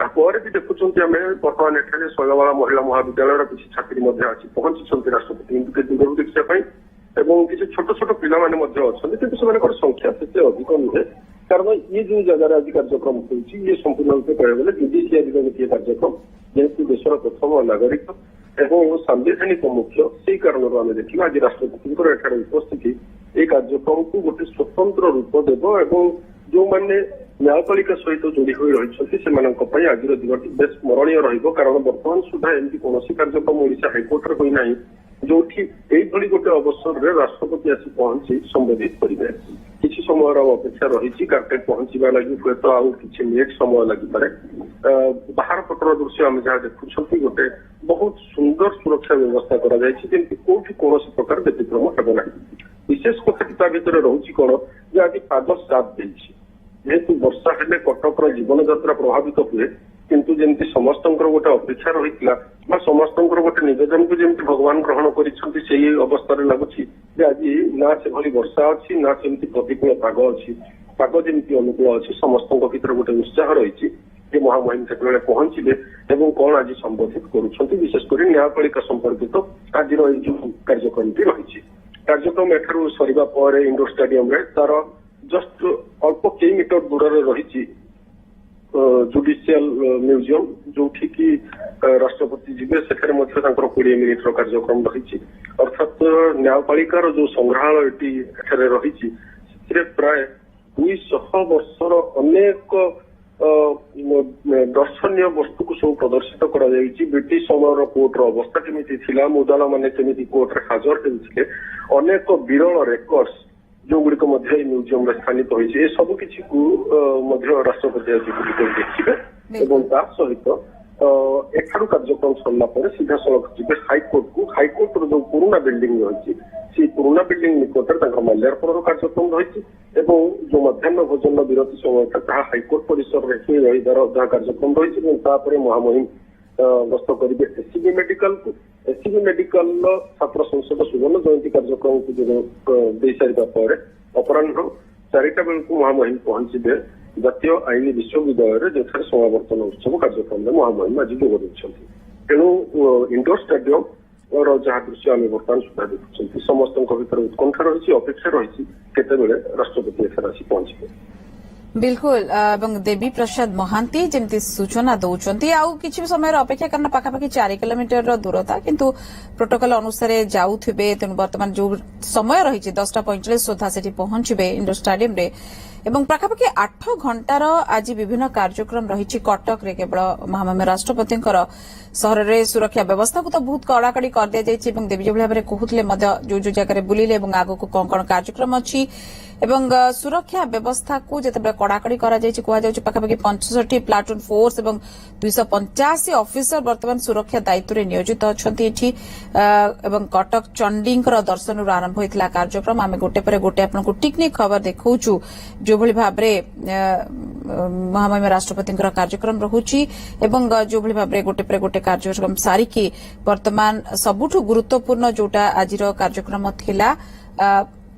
तापर भी देखुं आम बर्तमान एठाने शैलवाला महिला महाविद्यालय किसी छात्री आसी पहुंची राष्ट्रपति दूर देखा एवं किसी छोट छोट पिला अच्छा संख्या से अधिक नुहे कारण ये जो जगह आज कार्यक्रम होती संपूर्ण रूप से कह जुडिशियरी गोटे कार्यक्रम जेहेतु देशर प्रथम नागरिक एवं सांविधानिक मुख्य से कारण आम देखा आज राष्ट्रपति उपस्थिति ये कार्यक्रम को गोटे स्वतंत्र रूप देव एवं जो मैंने न्यायपालिका सहित जोड़ी हुई रही आज दिनटी बेस स्मरणीय कारण बर्तमान सुधा एमती कौन कार्यक्रम ओडिशा हाइकोर्ट रे होना जो गोटे अवसर में राष्ट्रपति आसी पहुंची संबोधित करेंगे किसी समय अपेक्षा रही कार्पेट पहुंचा लगी हुए तो आउ कि मिनिट समय लगिपे बाहर पटर दृश्य आम जहाँ देखुं गोटे बहुत सुंदर सुरक्षा व्यवस्था करमती कौन प्रकार व्यतिक्रम हेब ना विशेष कथा भितर रोचे कौन आज पाद साथ जेहेतु वर्षा हेले कटकर जीवन यात्रा प्रभावित हुए किंतु जमी समस्त गोटे अपेक्षा रही समस्त गोटे निवेदन को जमी भगवान ग्रहण कर अवस्था लगुच आज ना से भली वर्षा अच्छी ना सेमती प्रतिकूल पाग अच्छी पाग जमी अनुकूल अच्छी समस्त भीतर गोटे उत्साह रही महामहिम से पहुंचे एवं कौन आज संबोधित करुँच विशेषकर न्यायपालिका संपर्कित आज कार्यक्रम रही कार्यक्रम एठारू सरिबा पर इंडोर स्टाडियम रे तार जस्ट अल्प कई मीटर दूर रही जुडिशियल म्यूजियम जो कि राष्ट्रपति जीवे से 20 मिनिट कार्यक्रम रही अर्थात न्यायपालिकार जो संग्रहालय रही प्राय 200 वर्षर अनेक दर्शनीय वस्तु को सब प्रदर्शित कर ब्रिटिश समय कोर्टर अवस्था केमी मुदाल मैंने केमी कोर्ट हाजर होते अनेक विरल रेकर्ड्स जो गुड़िक म्यूजियम स्थानित होती सबकि राष्ट्रपति आज देखिए सहित एठारू कार्यक्रम सरला सीधा सड़क जी हाइकोर्टर जो पुराना बिल्डिंग रही से पुराना बिल्डिंग निकट माल्यार्पण कार्यक्रम रही जो मध्याह्न भोजन विरति समय था हाइकोर्ट परिसर में रही कार्यक्रम रही महामहिम गस्त करेंगे एससीबी मेडिकल को एससीबी मेडिकल छात्र संसद सुवर्ण जयंती कार्यक्रम को दे सारा अपराह 4टा बेलू महामहिम पहुंचे ଜାତୀୟ ଆଇନ ବିଶ୍ୱବିଦ୍ୟାଳୟରେ ଯେଉଁଠାରେ ସମାବର୍ତ୍ତନ ଉତ୍ସବ କାର୍ଯ୍ୟକ୍ରମରେ ମହାମହିମ ଆଜି ଯୋଗ ଦେଇଛନ୍ତି। ତେଣୁ ଇଣ୍ଡୋର ଷ୍ଟାଡିୟମ ଯାହା ଦୃଶ୍ୟ ଆମେ ବର୍ତ୍ତମାନ ସୁଦ୍ଧା ଦେଖୁଛନ୍ତି ସମସ୍ତଙ୍କ ଭିତରେ ଉତ୍କଣ୍ଠା ରହିଛି, ଅପେକ୍ଷା ରହିଛି କେତେବେଳେ ରାଷ୍ଟ୍ରପତି ଏଠାରେ ଆସି ପହଞ୍ଚିବେ। बिल्कुल देवी प्रसाद महांती जमती सूचना दौरान आउ किसी समय अपेक्षा कारण पाखापाखि 4 किलोमीटर दूरता किंतु प्रोटोकॉल अनुसार जाऊे तेणु बर्तमान जो समय रही 10:45 सुधा से पहुंचे इंडोर स्टाडियम रे एवं पाखापाखि 8 घंटार आज विभिन्न कार्यक्रम रही कटक रे केवल महामहिम राष्ट्रपति सहर में सुरक्षा व्यवस्था को तो बहुत कड़ाकड़ी कर दिया जाइए देवी जो भाव में कहते जो जो जगह बुलिले आग को कौन कौन कार्यक्रम अच्छी एवं सुरक्षा व्यवस्था को जिते कड़ाकड़ी पाखापाखि 65 प्लाटून फोर्स एवं 285 ऑफिसर बर्तमान सुरक्षा दायित्व में नियोजित अच्छा कटक चंडी दर्शन आरंभ होता कार्यक्रम आम गोटे पर गोटे आपको टिकनिक खबर देखु जो भली भाव महामहिम राष्ट्रपति कार्यक्रम रोचे जो भली भाव गोटे पर गोटे कार्यक्रम सारिकी वर्तमान सबुठु गुरुत्वपूर्ण जोटा आज कार्यक्रम थिला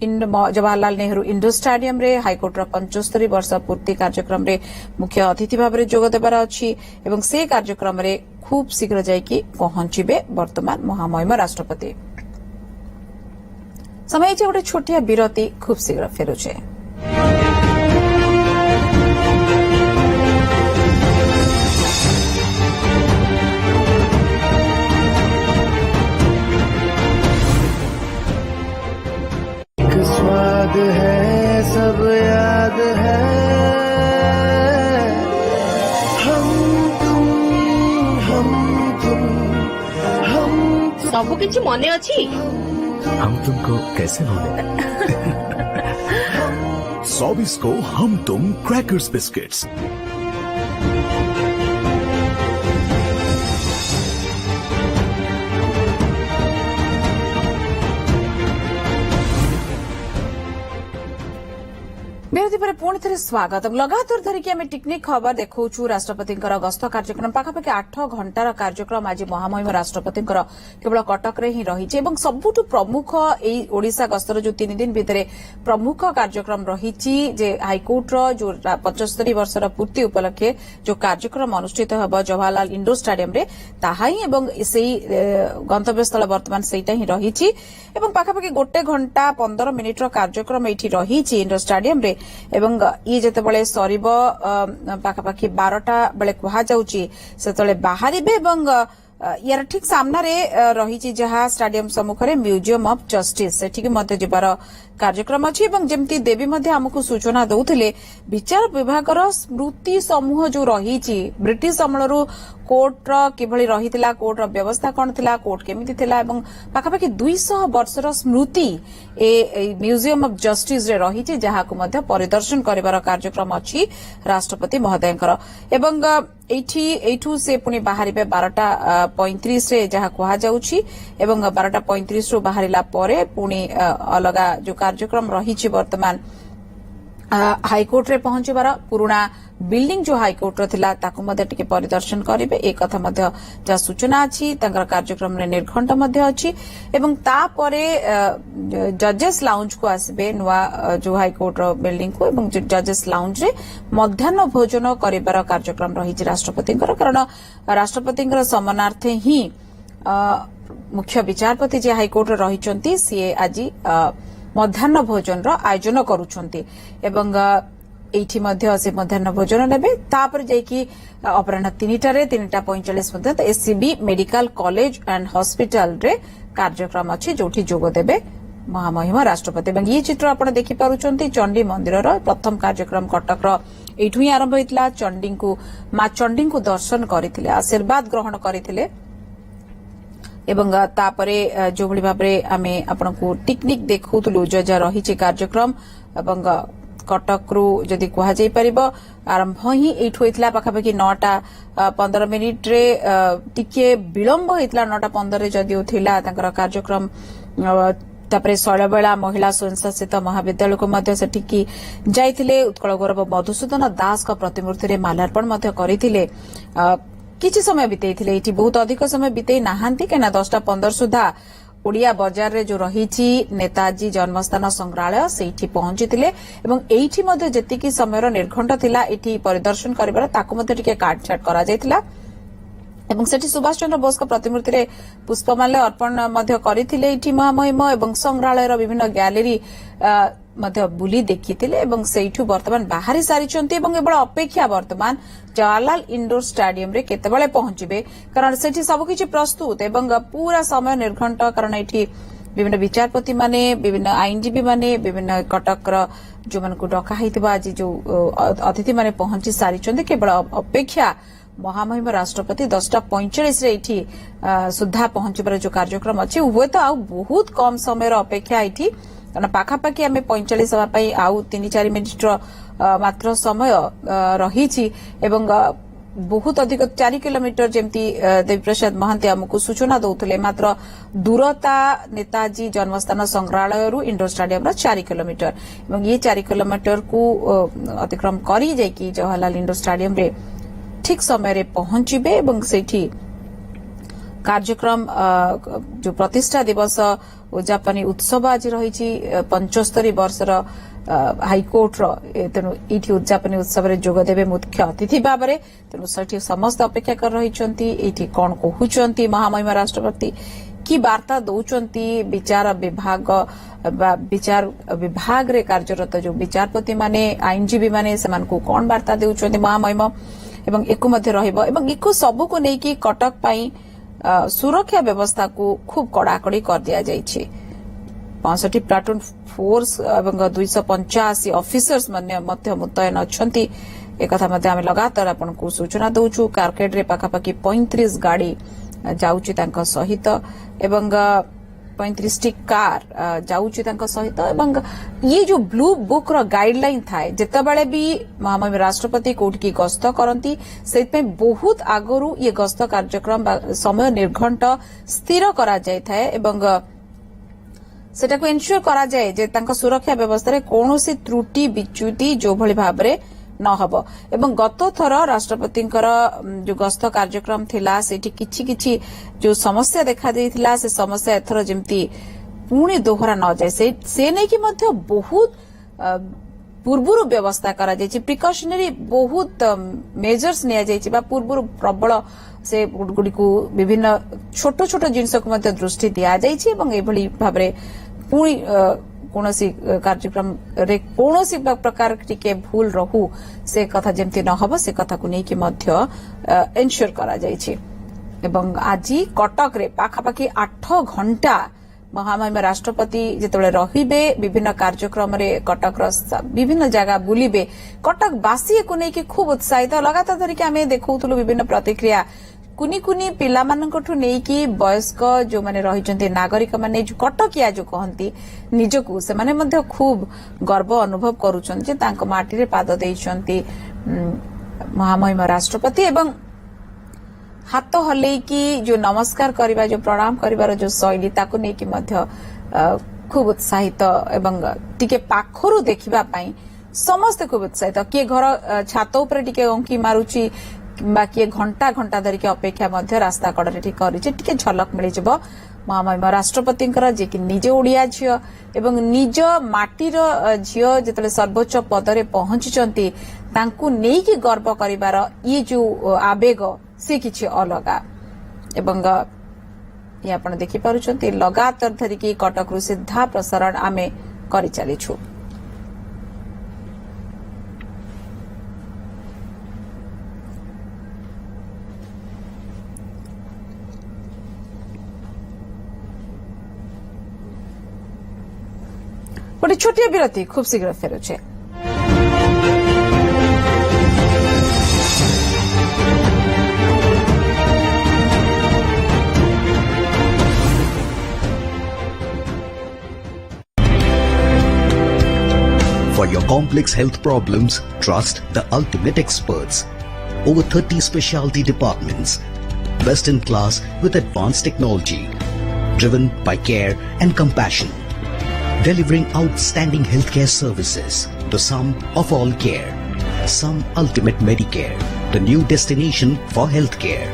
जवाहरलाल नेहरू इंडोर स्टाडियम रे हाईकोर्टर 75 वर्ष पूर्ति कार्यक्रम रे मुख्य अतिथि भाव में जोग देवार अच्छी एवं से कार्यक्रम रे खूब शीघ्र जाइकी पहुंचे वर्तमान महामहिम राष्ट्रपति। समय गोटे छोटिया विरति खूब शीघ्र फेरुचे। स्वाद है सब याद है हम तुम सब किछि मने अछि हम तुमको कैसे भूलें 24 को हम तुम क्रैकर्स बिस्किट्स। विरोधी पर पुणी थे स्वागत लगातार धरिकी आम टिकनिक खबर देखु राष्ट्रपति गस्त कार्यक्रम पाखापाखि 8 घंटार कार्यक्रम आज महामहिम राष्ट्रपति केवल कटक रे ही रही सबुठ प्रमुख ओडिशा गस्तर जो 3 दिन भितर प्रमुख कार्यक्रम रही हाईकोर्टर जो 75 वर्षर पूर्ति उपलक्षे जो कार्यक्रम अनुष्ठित होब जवाहरलाल इंडोर स्टाडियम रे ताहा ही गंतव्य स्थल बर्तमान सेटा ही रही पाखापाखि 1 घंटा 15 मिनिट कार्यक्रम ये रही इंडोर स्टाडियम रे एवं ये जेतेबेले सरीब पाखापाखि 12टा बेले कहा जाउची सेतले बाहरिबे एवं यार ठीक सामना रे रही जहाँ स्टाडियम सम्मुख में म्यूजियम ऑफ जस्टिस सेठी मध्य जबार कार्यक्रम अच्छी एवं जमती देवी मध्य हमको सूचना दौले विचार विभाग स्मृति समूह जो रही ब्रिटिश अमलू कोर्ट किभली रही कोर्ट व्यवस्था कौन थिला कोर्ट केमिति थिला एवं पाखापाखि 200 वर्षर स्मृति ए म्यूजियम ऑफ जस्टिस रे रही जहाँ को मध्य परिदर्शन करिवार कार्यक्रम अच्छी राष्ट्रपति महोदयଙ୍କର एवं एठू से पुणी बाहर 12:35 रे जहाँ कहा जाउछि एवं 12:35 रु बाहरिला परे पुणी अलगा जो कार्यक्रम रही वर्तमान हाईकोर्ट रे पहुंचबार पुराना बिल्डिंग जो हाईकोर्ट थिला ताकु मध्य टिके परिदर्शन करिवे एक कथा मध्य जा सूचना अछि तंगर कार्यक्रम रे निर्घंट मध्य अछि एवं ता परे जजेस लाउंज को आसीबे नुआ जो हाईकोर्ट बिल्डिंग को एवं जजेस लाउंज रे मध्याह्न भोजन करिबार कार्यक्रम रही राष्ट्रपतिଙ୍କର कारण राष्ट्रपतिଙ୍କର सम्मानार्थे ही मुख्य विचारपति जे हाईकोर्ट रहिचंती सी आज मध्याह्न भोजन आयोजन करुछंती एवं एठी मध्य से मध्याह्न भोजन नेबे तापर जाइकी अपराह्न 3:45 मध्य SCB medical college and hospital रे कार्यक्रम अछि जोठी जोग देबे महामहिम राष्ट्रपति एवं ये चित्र आपण देखि पारुछंती चंडी मंदिरर प्रथम कार्यक्रम कटकर एठु ही आरंभ होइतला चंडी को मां चंडी को दर्शन करथिले आशीर्वाद ग्रहण करथिले एवं तापरे जो भली भाबरे आमे आपनको टिकनिक देखौतलु जजा रही कार्यक्रम एवं कटक रु जदि कहा जाई परिबो आरंभ ही एठु होइतला पाखापाखि 9:15 मिनिट रे टिके विलंब होइतला 9:15 रे जदि होथिला तांकर कार्यक्रम तापरे शैलबेला महिला स्वयंशासित महाविद्यालय को मध्य सेठिकी जाइथिले उत्कल गौरव मधुसूदन दास का प्रतिमूर्ति रे माल्यार्पण मध्य करिथिले किछि समय बितेइथिले एठी बहुत अधिक समय बितेई नाहांती केना 10:15 सुधा ओडिया बजार रे जो रही नेताजी जन्मस्थान संग्रहालय सेठी पहुंचीथिले एवं एठी मध्ये जेतिकी समयर निर्घंट थिला एठी परिदर्शन करिबार ताकु मध्ये टिके काटछाट करा जायतिला एवं सेठी सुभाष चंद्र बोस प्रतिमूर्ति रे पुष्पमाल्य अर्पण मध्ये करिथिले एठी महामहिम एवं संग्रहालय रो विभिन्न गैलरी मध्य बुली देखिथिले एवं सेठु वर्तमान बाहरी सारिचंती एवं एबळ अपेक्षा वर्तमान जवाहरलाल इंडोर स्टेडियम रे केतेबेले पहुंचीबे कारण सेठी सब किछि प्रस्तुत एवं पूरा समय निर्घंट कारण एठी विभिन्न विचारपति माने विभिन्न आईनजीवी माने विभिन्न कटकर जो मन को डका हितबा आज जो अतिथि माने पहुंची सारिचंती केवल अपेक्षा महामहिम राष्ट्रपति 10:45 रे एठी सुधा पहुंचीबार जो कार्यक्रम अछि हुए तो आ बहुत कम समय अपेक्षा एठी कारण पाखापाखि आम 45 हवाई आउ 3-4 मिनिट मात्र समय रही बहुत अधिक 4 किलोमीटर जमती देवीप्रसाद महांती आमको सूचना दौले मात्र दूरता नेताजी जन्मस्थान संग्रहालय इंडोर स्टेडियम 4 किलोमीटर और ये 4 किलोमीटर को अतिक्रम करी जाइकी जवाहरलाल इंडोर स्टेडियम रे ठीक समय रे पहुंचीबे एवं सेठी कार्यक्रम जो प्रतिष्ठा दिवस उद्यापनी उत्सव आज रही 75 वर्षर हाइकोर्ट तेणु ये उद्यापनी उत्सव में जोगदेवे मुख्य अतिथि भाव में तेणु से समस्त अपेक्षा कर रही कौन कहते महामहिम राष्ट्रपति कि वार्ता दौरान विचार विभाग विचार विभाग रे कार्यरत जो विचारपति माने आईनजीवी माने सेमानकु कौन वार्ता देउछन्ती महामहिम एवं एकु मध्य रहिबो एवं एकु सबु को नेकी कटक पई सुरक्षा व्यवस्था को खूब कड़ाकड़ी कर दिया जाइए 65 प्लाटून फोर्स एवं 285 ऑफिसर्स मुतयन अच्छा एक आम लगातार आपन को सूचना दौचु कारकेड रे पाखापाखि 35 गाड़ी जाउची तांका सहित एवं 35 टी कार जाउची तांका सहित एवं ये जो ब्लू बुक रो गाइडलाइन थाए जेतेबेले भी महामहिम राष्ट्रपति कोर्ट की गस्त करती से बहुत आगरू ये गस्त कार्यक्रम समय निर्घंट स्थिर करा जाय थाए एवं सेटा को एन्श्योर करा जाए जे तांका सुरक्षा व्यवस्था रे कोनोसी त्रुटि बिच्युति जो भली भाबरे न हबो एवं गत थर राष्ट्रपतिंकर जो गस्त कार्यक्रम थिला सेठी किछि किछि जो समस्या देखा देइथिला से समस्या एथर जेमती पुणी दोहरा न जाए से नै कि मध्य बहुत पूर्वरु व्यवस्था करा जायछि प्रिकॉशनरी बहुत मेजर्स निया जायछि बा पूर्वरु प्रबल से गुडी को विभिन्न छोट छोट जिनस को मध्य दृष्टि दिया जायछि एवं एभली भाबरे पुणी कोनोसी कार्यक्रम रे कोनोसी प्रकार टिके भूल रहू से कथा जेमती न हबो से कथा को नेकी मध्य एन्श्योर करा जायछि एवं आजी कटक रे पाखापाखि 8 घंटा महामहिम राष्ट्रपति जेतेबेले रहिबे विभिन्न कार्यक्रम रे कटक विभिन्न जगह बुलिबे कटकवासी को नेकी खूब उत्साहित लगातार धरिक आमे देखौथुलु विभिन्न प्रतिक्रिया कुनी कुनी पिला मानकठु नेकी वयस्क जो माने रहिचंती नागरिक माने जो कटकिया जो कहंती निजकु से माने मध्य खूब गर्व अनुभव करूछन जे तांक माटी रे पाद देइचंती महामहिम राष्ट्रपति एवं हाथ हलेकी जो नमस्कार करिबा जो प्रणाम करिबार जो शैली ताकु नेकी मध्य खूब उत्साहित एवं टिके पाखरु देखिबा पई समस्त खूब उत्साहित किए घर छात ऊपर टिके अंकी मारुची बाकी घंटा घंटा धरिक अपेक्षा मध्य रास्ता कड़े ठीक कर झलक मिल महामहिम राष्ट्रपति जे कि निज ओडिया झील एवं निज माटीर झील जिते सर्वोच्च पदरे पहुंची नहीं गर्व करिबार ये जो आवेग से किछि अलगा एवं ये आपण देखि पारुछंती लगातार धरिकी कटकरु सीधा प्रसारण आमे करि चलीछु गोटे छोटिया विरति खूब शीघ्र फेरुछे For your complex health problems, trust the ultimate experts. Over 30 specialty departments, best in class with advanced technology, driven by care and compassion. Delivering outstanding healthcare services, the sum of all care. Sum Ultimate Medicare, the new destination for healthcare.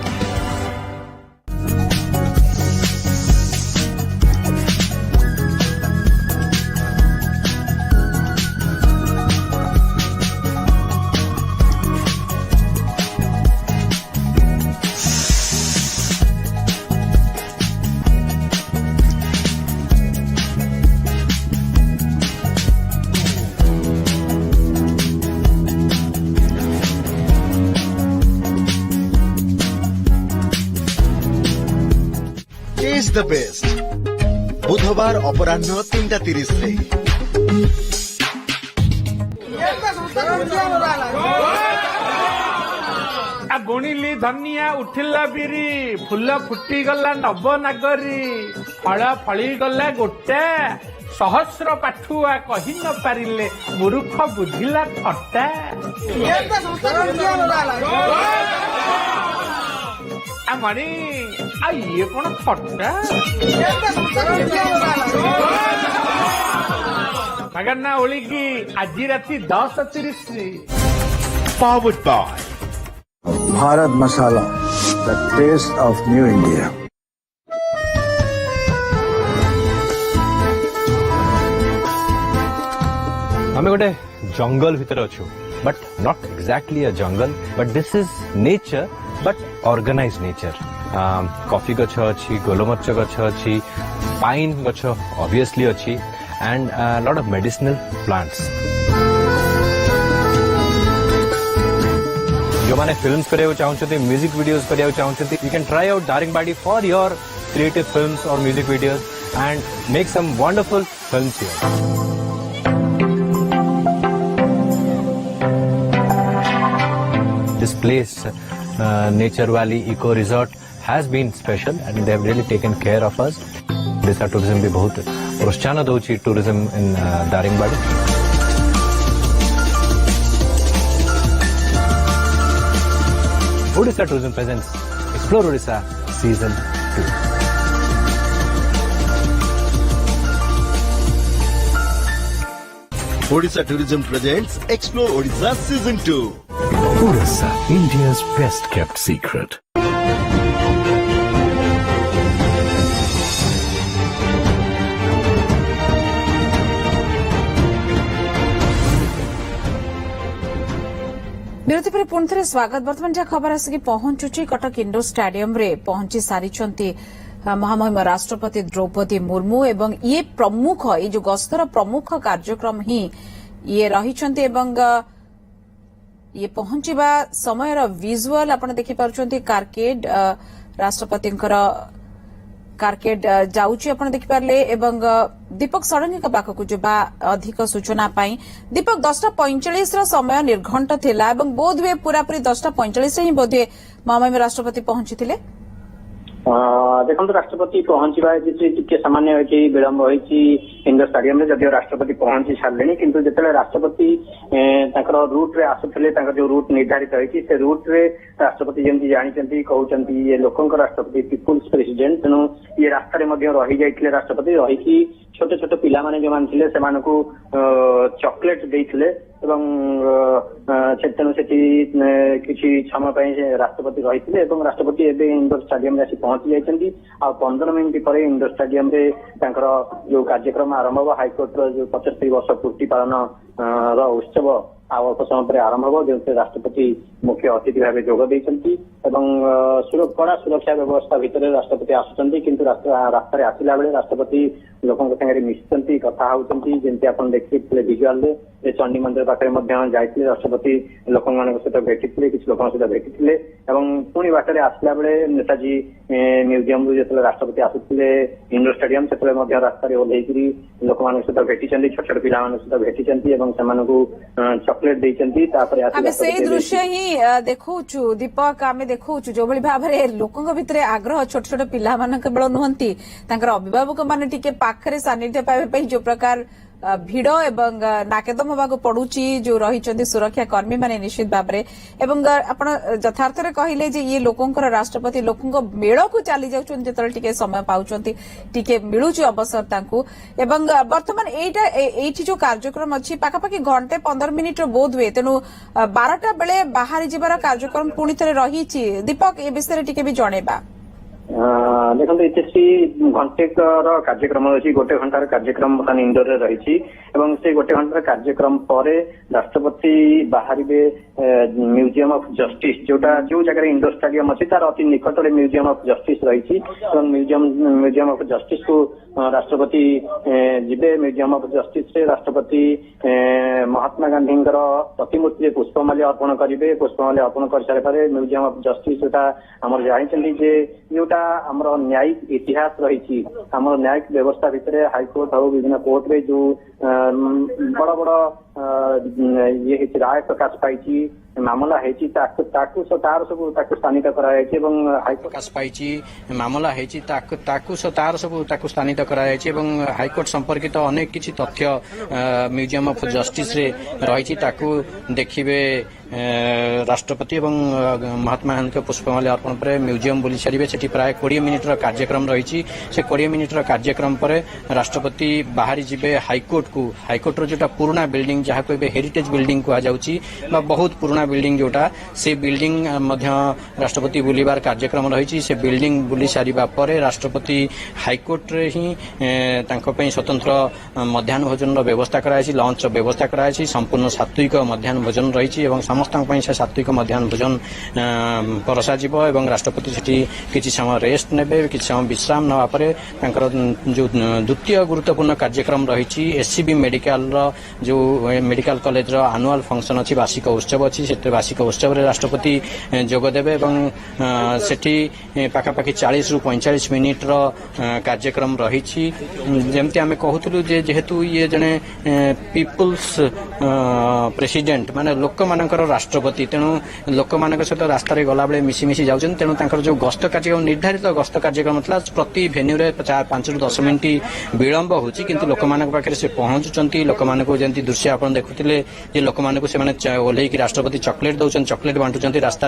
The best बुधवार अपराह्न 3:30 बुणिली धनिया उठिला बिरी full फुटी गला नव नागरी फल फली गला गोटे सहस्र पाठुआ कही न पारिले मूर्ख बुझिला थट्टा मणि ये कौन थट्टा मगन्ना ओलिगी आज राति 10:30 powered by Bharat masala, the taste of new India. आमे गोटे जंगल भितर अच्छु but not exactly a jungle but this is nature but organise nature coffee गछ अच्छी गोलमरीच गछ अच्छी पाइन गछ ऑब्वियसली अच्छी and lot of medicinal plants जो माने फिल्म्स करिया चाहते म्यूजिक वीडियोस करिया चाहते you can try out Daringbadi for your creative films और music videos and make some wonderful films here This place, Nature Valley Eco Resort, has been special and they have really taken care of us. Odisha tourism भी बहुत प्रोत्साहन दौची tourism in Daringbadi. Odisha Tourism presents Explore Odisha Season 2. Odisha Tourism presents Explore Odisha Season 2. Odisha, India's best kept secret. विरोधी पर पुणी थे स्वागत बर्तमान जहाँ खबर आसिक पहुंचुची कटक इंडोर स्टाडियम रे पहुंची सारी महामहिम राष्ट्रपति द्रौपदी मुर्मू एवं ये प्रमुख ये जो गस्तर प्रमुख कार्यक्रम ही ये रही ये पहुंचवा समय विजुअल आप देखिपुं कारकेड राष्ट्रपति कारकेड जाऊँगी आप देखिपारे एवं दीपक षडंगी पाखक जवा अधिक सूचना दीपक 10:45 समय निर्घंट थिला बोध हुए पूरापूरी 10:45 ही बोध हुए महामहिम राष्ट्रपति पहुंची देखो राष्ट्रपति पहुंचवा टी सामान्य विलंब होती इंडोर स्टाडियम में जदिव राष्ट्रपति पहुंची सारे किंतु जिते राष्ट्रपति रूट रे आसुले जो रूट निर्धारित होती से रूट रे राष्ट्रपति जमी जानते कहते ये लोकों राष्ट्रपति पीपुल्स प्रेसिडेंट तेणु ये रास्तार रही जाते राष्ट्रपति रही छोट छोट पिला माने जो मान थे चॉकलेट देते तेणु से किसी समय राष्ट्रपति रही राष्ट्रपति एवं इंडोर स्टाडियम में पहुंची जाती 15 मिनिट पर इंडोर स्टाडियम जो कार्यक्रम आरंभ हो हाइकोर्ट जो 75 वर्ष पूर्ति पालन उत्सव अल्प समय पर आरंभ हो जो राष्ट्रपति मुख्य अतिथि भाव जोग देती कड़ा सुरक्षा व्यवस्था भितर राष्ट्रपति आसुच्च किंतु रास्तार आसला बेले राष्ट्रपति लोकों संगे मिशुंट कथा होती जमी आप देखिए विजुआल चंडी मंदिर पाखे जाते राष्ट्रपति लोकों सहित भेटी किसी लोकों सहित भेटी पुणी बाटर आसला बेले नेताजी म्यूजियम जो राष्ट्रपति आसुले इंडोर स्टाडियम से रास्तार ओह्लैकरी लोक सहित भेटी छोट छोट पिला सहित भेटी चॉकलेट देते दृश्य ही देखु दीपक आम देखु जो भाव में लोकों भितर आग्रह छोट छोट पिला केवल नुहति अभिभावक मैंने टिके पाखरे सानिध्य पाइबा जो प्रकार भिड़ एवं नाकेदम होगा पड़ुची जो रही सुरक्षा कर्मी माने निश्चित भाव में आप यथार्थ कहले ये लोकों राष्ट्रपति लोकों मेड़ को चली जाते समय पाँच मिलूँ अवसर बर्तमान एठी जो कार्यक्रम अच्छी पाखापाखि घंटे 15 मिनिट बोध हुए तेणु 12टा बेले बाहरी जीवार कार्यक्रम पुणी थे रही दीपक ए विषय टी भी जनइबा देखो ये घंटे कार्यक्रम अच्छी गोटे घंटार कार्यक्रम बर्तमान इंडोर रही से गोटे घंटार कार्यक्रम पर राष्ट्रपति बाहर म्यूजियम ऑफ जस्टिस जोटा जो जगह इंडोर स्टाडियम अच्छी तार अति निकट म्यूजियम ऑफ जस्टिस रही म्यूजियम ऑफ जस्टिस को राष्ट्रपति जिबे म्यूजियम ऑफ जस्टिस रे राष्ट्रपति महात्मा गांधी प्रतिमूर्ति पुष्पमाल्य अर्पण करेंगे। पुष्पमाल्य अर्पण कर सारे पर म्यूजियम ऑफ जस्टिस जोटा आम जानते जोटा आम न्यायिक इतिहास रही न्यायिक व्यवस्था भितर हाईकोर्ट हो विभिन्न कोर्ट रे जो बड़ बड़ ये राय प्रकाश पाई मामला है तार सब स्थानित कराई हाईकोर्ट प्रकाश पाई मामला है तार सब स्थानित कराई हाईकोर्ट संपर्कित अनेक किसी तथ्य म्यूजियम ऑफ जस्टिस रे रही देखिए राष्ट्रपति एवं महात्मा गांधी पुष्पमाल्य अर्पण पर म्यूजियम बुली सारे से प्राय 20 मिनिट कार्यक्रम रही से 20 मिनिट कार्यक्रम पर राष्ट्रपति बाहरी जिबे हाईकोर्ट रो जोटा पुराना बिल्डिंग जहाँ को हेरिटेज बिल्डिंग कह बहुत पुराना बिल्डिंग जोटा से बिल्डिंग राष्ट्रपति बुलिबार कार्यक्रम रही से बिल्डिंग बुली सारिबा पर राष्ट्रपति हाईकोर्ट रे ही स्वतंत्र मध्याह्न भोजन व्यवस्था कराई लंच व्यवस्था कराई संपूर्ण सात्विक मध्याह्न भोजन रही समस्त सात्विक मध्याह्न भोजन परसा एवं राष्ट्रपति सेठी किसी समय रेस्ट नेबे किसी समय विश्राम नवा पर जो द्वितीय गुरुत्वपूर्ण कार्यक्रम रही एससीबी मेडिकल जो मेडिकल कॉलेज आनुआल फंक्शन अच्छी वार्षिक उत्सव अच्छी से वार्षिक उत्सव रे राष्ट्रपति जोगदेवे सेठी पाखापाखि 40 ରୁ 45 मिनिट कार्यक्रम रही जमती आम कहूँ जेहेतु ये जड़े पीपुल्स प्रेसिडेंट माने लोक मानकर राष्ट्रपति तेणु लोक मान सहित रास्त गला बेले मिसी जाऊँ तेणु जो गस्त कार्यक्रम निर्धारित गस्त कार्यक्रम था प्रति भेन्यू 5 ରୁ 10 मिनिट विलंब होची किंतु लोक मान पाखे से पहुंचुंट लोक मान जमी दृश्य आप देखुले लोक मान ओह्लैक राष्ट्रपति चॉकलेट दौरान चॉकलेट बांटुंट रास्त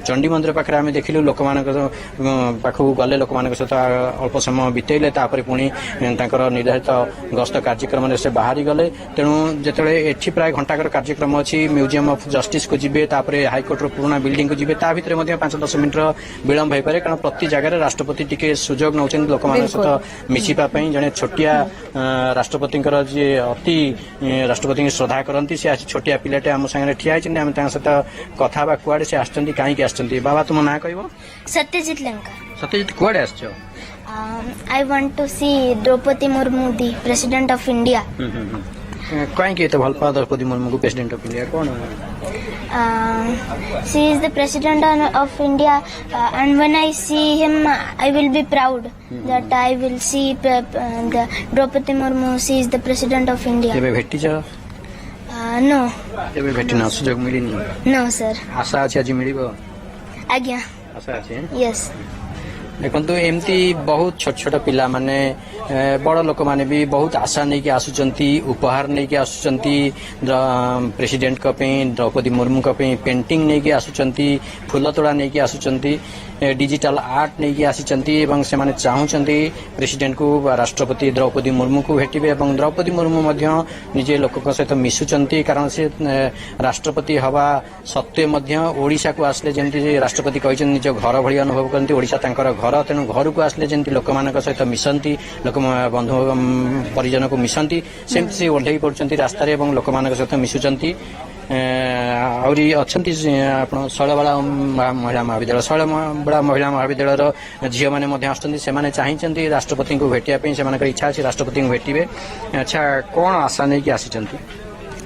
चंडी मंदिर पाखे आम देखिलु लोक मान पाखक गले लोक मान सहित अल्प समय बितेले पुणी निर्धारित गस्त कार्यक्रम से बाहरी गले तेणु जिते एठी प्राय घंटाकर कार्यक्रम अच्छी म्यूजियम ऑफ जस्टिस को जीवे हाईकोर्ट पुराना बिल्डिंग को जीवे भितर 5-10 मिनिट विलंब हो पाए कारण प्रति जगह राष्ट्रपति टिके सुजोग नौ लोक सहित मिशिपाई जड़े छोटिया राष्ट्रपति जी अति राष्ट्रपति श्रद्धा करती सी छोटिया पिलाटे आम सागर ठिया आम सहित कथा कुआड़े से आसती कहीं आसती बाबा तुम ना कह सत्यजित लंका सत्यजित कुआड़े आस I want to see Droupadi Murmu, the President of India. कहीं तो भल पा द्रौपदी मुर्मू को प्रेसिडेंट ऑफ इंडिया कौन she is the President of India and when I see him I will be proud that I will see the Droupadi Murmu, she is the President of India. केबे भेटी छ no केबे भेटी ना सुजोग मिली no sir आशा अछि आज मिलिबो आज्ञा आशा अछि yes देखो एमती बहुत छोट छोट पिला माने बड़ लोक माने भी बहुत आशा नहीं कि आसुचंती उपहार नहीं कि आसुचंती प्रेसिडेंट को द्रौपदी मुर्मू को पेंटिंग नहीं कि आसुचंती फूल तोड़ा नहीं कि आसुचंती डिजिटल आर्ट नहीं कि आसीचंती एवं से माने चाहूचंती प्रेसिडेंट को राष्ट्रपति द्रौपदी मुर्मू को भेटिबे एवं द्रौपदी मुर्मू मध्य निजे लोक सहित मिशुचंती कारण से राष्ट्रपति हवा सत्वे मध्य ओडिशा को आसले जेंति राष्ट्रपति कहछन निज घर भଳି अनुभव करती ओडिशा तांकर घर तेणु घर को आसले जेंति लोक मानक सहित मिशंती लोक बंधु परिजन को मिशंती सेमति से ओल्है पड़चंती रास्ता रे एवं लोक मानक सहित मिशुचंती आहरी अच्छी शैलवाड़ा महिला महाविद्यालय शैलवाड़ा महिला महाविद्यालय झील मैंने आसुँच चाहते राष्ट्रपति को भेटापी से इच्छा अच्छी राष्ट्रपति को भेटे। अच्छा कौन आशा नहीं कि आसी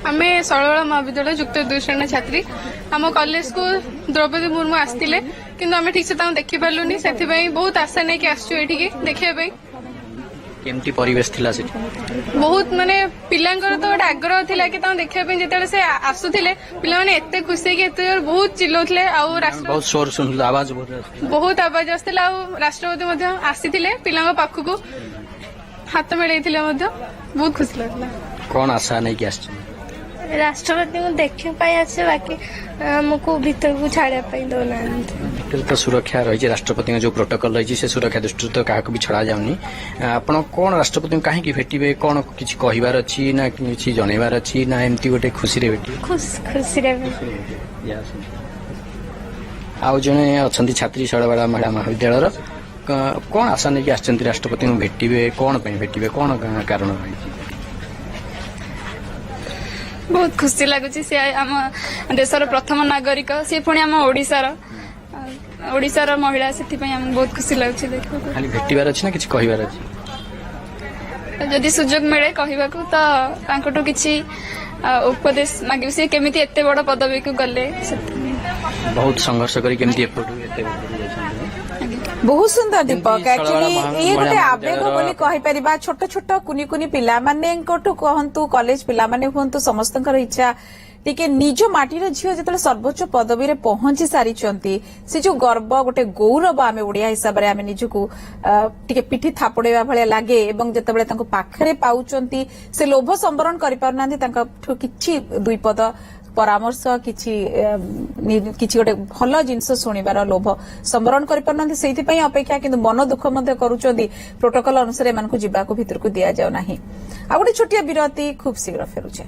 आम शैलवाड़ा महाविद्यालय युक्त 2 श्रेणी छात्री आम कॉलेज को द्रौपदी मुर्मू आसते कि आम ठीक से देखी पार्लुनि से बहुत आशा नहीं कि आसुठी देखापी केमती परिवेश थिला से बहुत माने पिलांकर तो गोटे आग्रह थिला कि देखा जिते से आसुले पिला माने एते खुशी कि एते बहुत चिल्लाउथले आउ राष्ट्र बहुत शोर सुन आवाज बहुत आवाज आसला आउ राष्ट्रपति मध्य आसीथिले पिलांक पाखकु हाथ मिलाइथिले मध्य बहुत खुशी लागला। कौन आशा नहीं कि आस राष्ट्रपति को देखा पाई आसे बाकी हमको भीतर को छाड़ा पाई दौना भीतर तो सुरक्षा रही राष्ट्रपति जो प्रोटोकॉल रही से सुरक्षा दृष्टि तो क्या भी छड़ा जाऊनी आपण कौन राष्ट्रपति को कहीं भेटे कौन किसी कहबार अच्छी ना किसी जनइबार अच्छी ना एमती गोटे खुशी रे भेटी खुशी आउ जने अच्छा छात्री शैलवाड़ा महिला महाविद्यालय कौन आशा नहीं आस राष्ट्रपति को भेटे कौन भेटे कौन कारण रही बहुत खुशी लगुच सी आम देशर प्रथम नागरिक सी पुणी आम ओडिशार ओडिशार महिला से बहुत खुशी लगुच खाली भेटिबार अछि ना किछि कहिबार अछि जदि सुजोग मिले कहवाकू तो किसी उपदेश मागे सी केमी एत बड़ पदवी को गले बहुत संघर्ष करी केमती बहुत सुंदर दीपक एक्चुअली ये गोटे आवेग बोली कहि परिबा छोट छोट कुनी कुनी पिला माने कोटु कहंतु कॉलेज पिला माने हुंतु समस्तकर इच्छा टिके निज माटीर झियो जेतले सर्वोच्च पदवी रे पहुंची सारिचंती से जो गर्व गोटे गौरव आमे ओडिया हिसाब रे आमे निजकू टिके पिठी थापड़ेबा भले लागे एवं जेतेबेले तांको पाखरे पाउचंती से लोभ संवरण करि पारनांती तांका किछि दुई पद परामर्श किछि गोटे भल जिनस शुणिबार लोभ संवरण करि पारनांती सेति पई अपेक्षा किंतु मन दुख मध्ये करूचंती प्रोटोकॉल अनुसार एमानकू जिबाकू भितर को दिया जाउ नाही आ गोटे छोटिया विरति खूब शीघ्र फेरुचे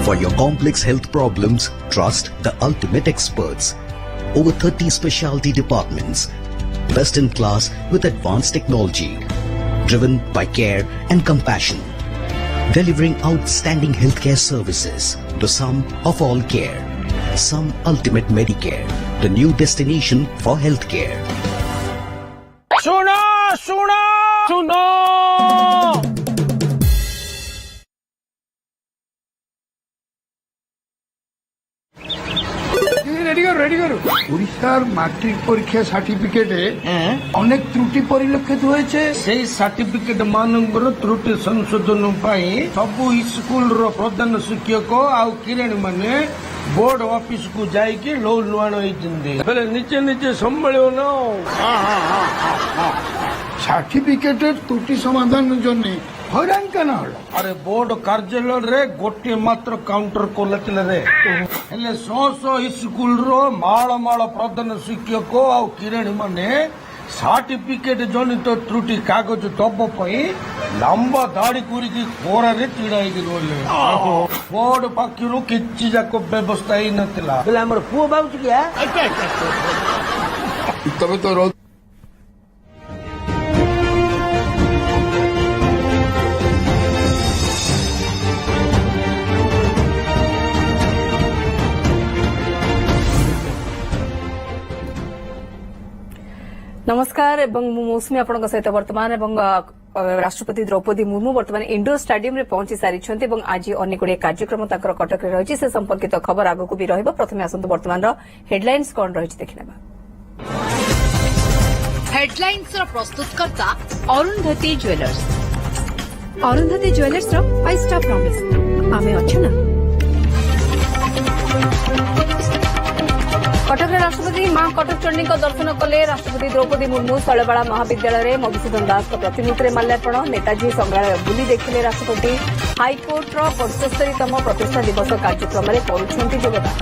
For your complex health problems, trust the ultimate experts. Over 30 specialty departments, best in class with advanced technology, driven by care and compassion, delivering outstanding healthcare services, the sum of all care. Some Ultimate Medicare, the new destination for healthcare. सुनो सुनो सुनो ready करो ओडिशार matric परीक्षा certificate अनेक त्रुटि परिलक्षित होइछे सेही सर्टिफिकेट मानकर त्रुटि संशोधन पाई सब स्कूल रो प्रधान शिक्षक आ किरण माने बोर्ड ऑफिस को जाइके लो लुआण होइछन्ते पहले नीचे नीचे संभाळियो ना सर्टिफिकेट त्रुटि समाधान जने हरान केना हलो अरे बोर्ड कार्यालय रे गोटे मात्र काउंटर खोलथिले रे हेले 100 स्कूल रो माळ माळ प्रधान शिक्षक आ किरण माने सर्टिफिकेट जनित त्रुटि कागज दब पई लंबा दाढ़ी कुरिकी खोरा रे चिड़ाई के रोले बोर्ड पाखिरु किछि जाको व्यवस्था ही नथिला बेले हमर पुओ बाबू किया तबे तो नमस्कार एवं मौसुमी आपन सहित वर्तमान एवं राष्ट्रपति द्रौपदी मुर्मू वर्तमान इंडोर स्टाडियम रे पहुंची सारिछन्ते एवं आज अनेक गुड़े कार्यक्रम ताकर कटक रे रहिछि से संपर्कित खबर आगु भी रहिबो प्रथमे आसंतु वर्तमान हेडलाइंस कोन रहिछि देखिनेबा हेडलाइंस रो प्रस्तुतकर्ता अरुंधति ज्वेलर्स रो 5 स्टार प्रॉमिस आमे अछि ना कटक राष्ट्रपति मां कटक चंडी दर्शन कले राष्ट्रपति द्रौपदी मुर्मू शैलबाला महाविद्यालय में मधुसूदन दास प्रतिमूर्ति माल्यार्पण नेताजी संग्रहालय बुली देखिले राष्ट्रपति हाईकोर्ट 75तम प्रतिष्ठा दिवस कार्यक्रम में करुछन्ति योगदान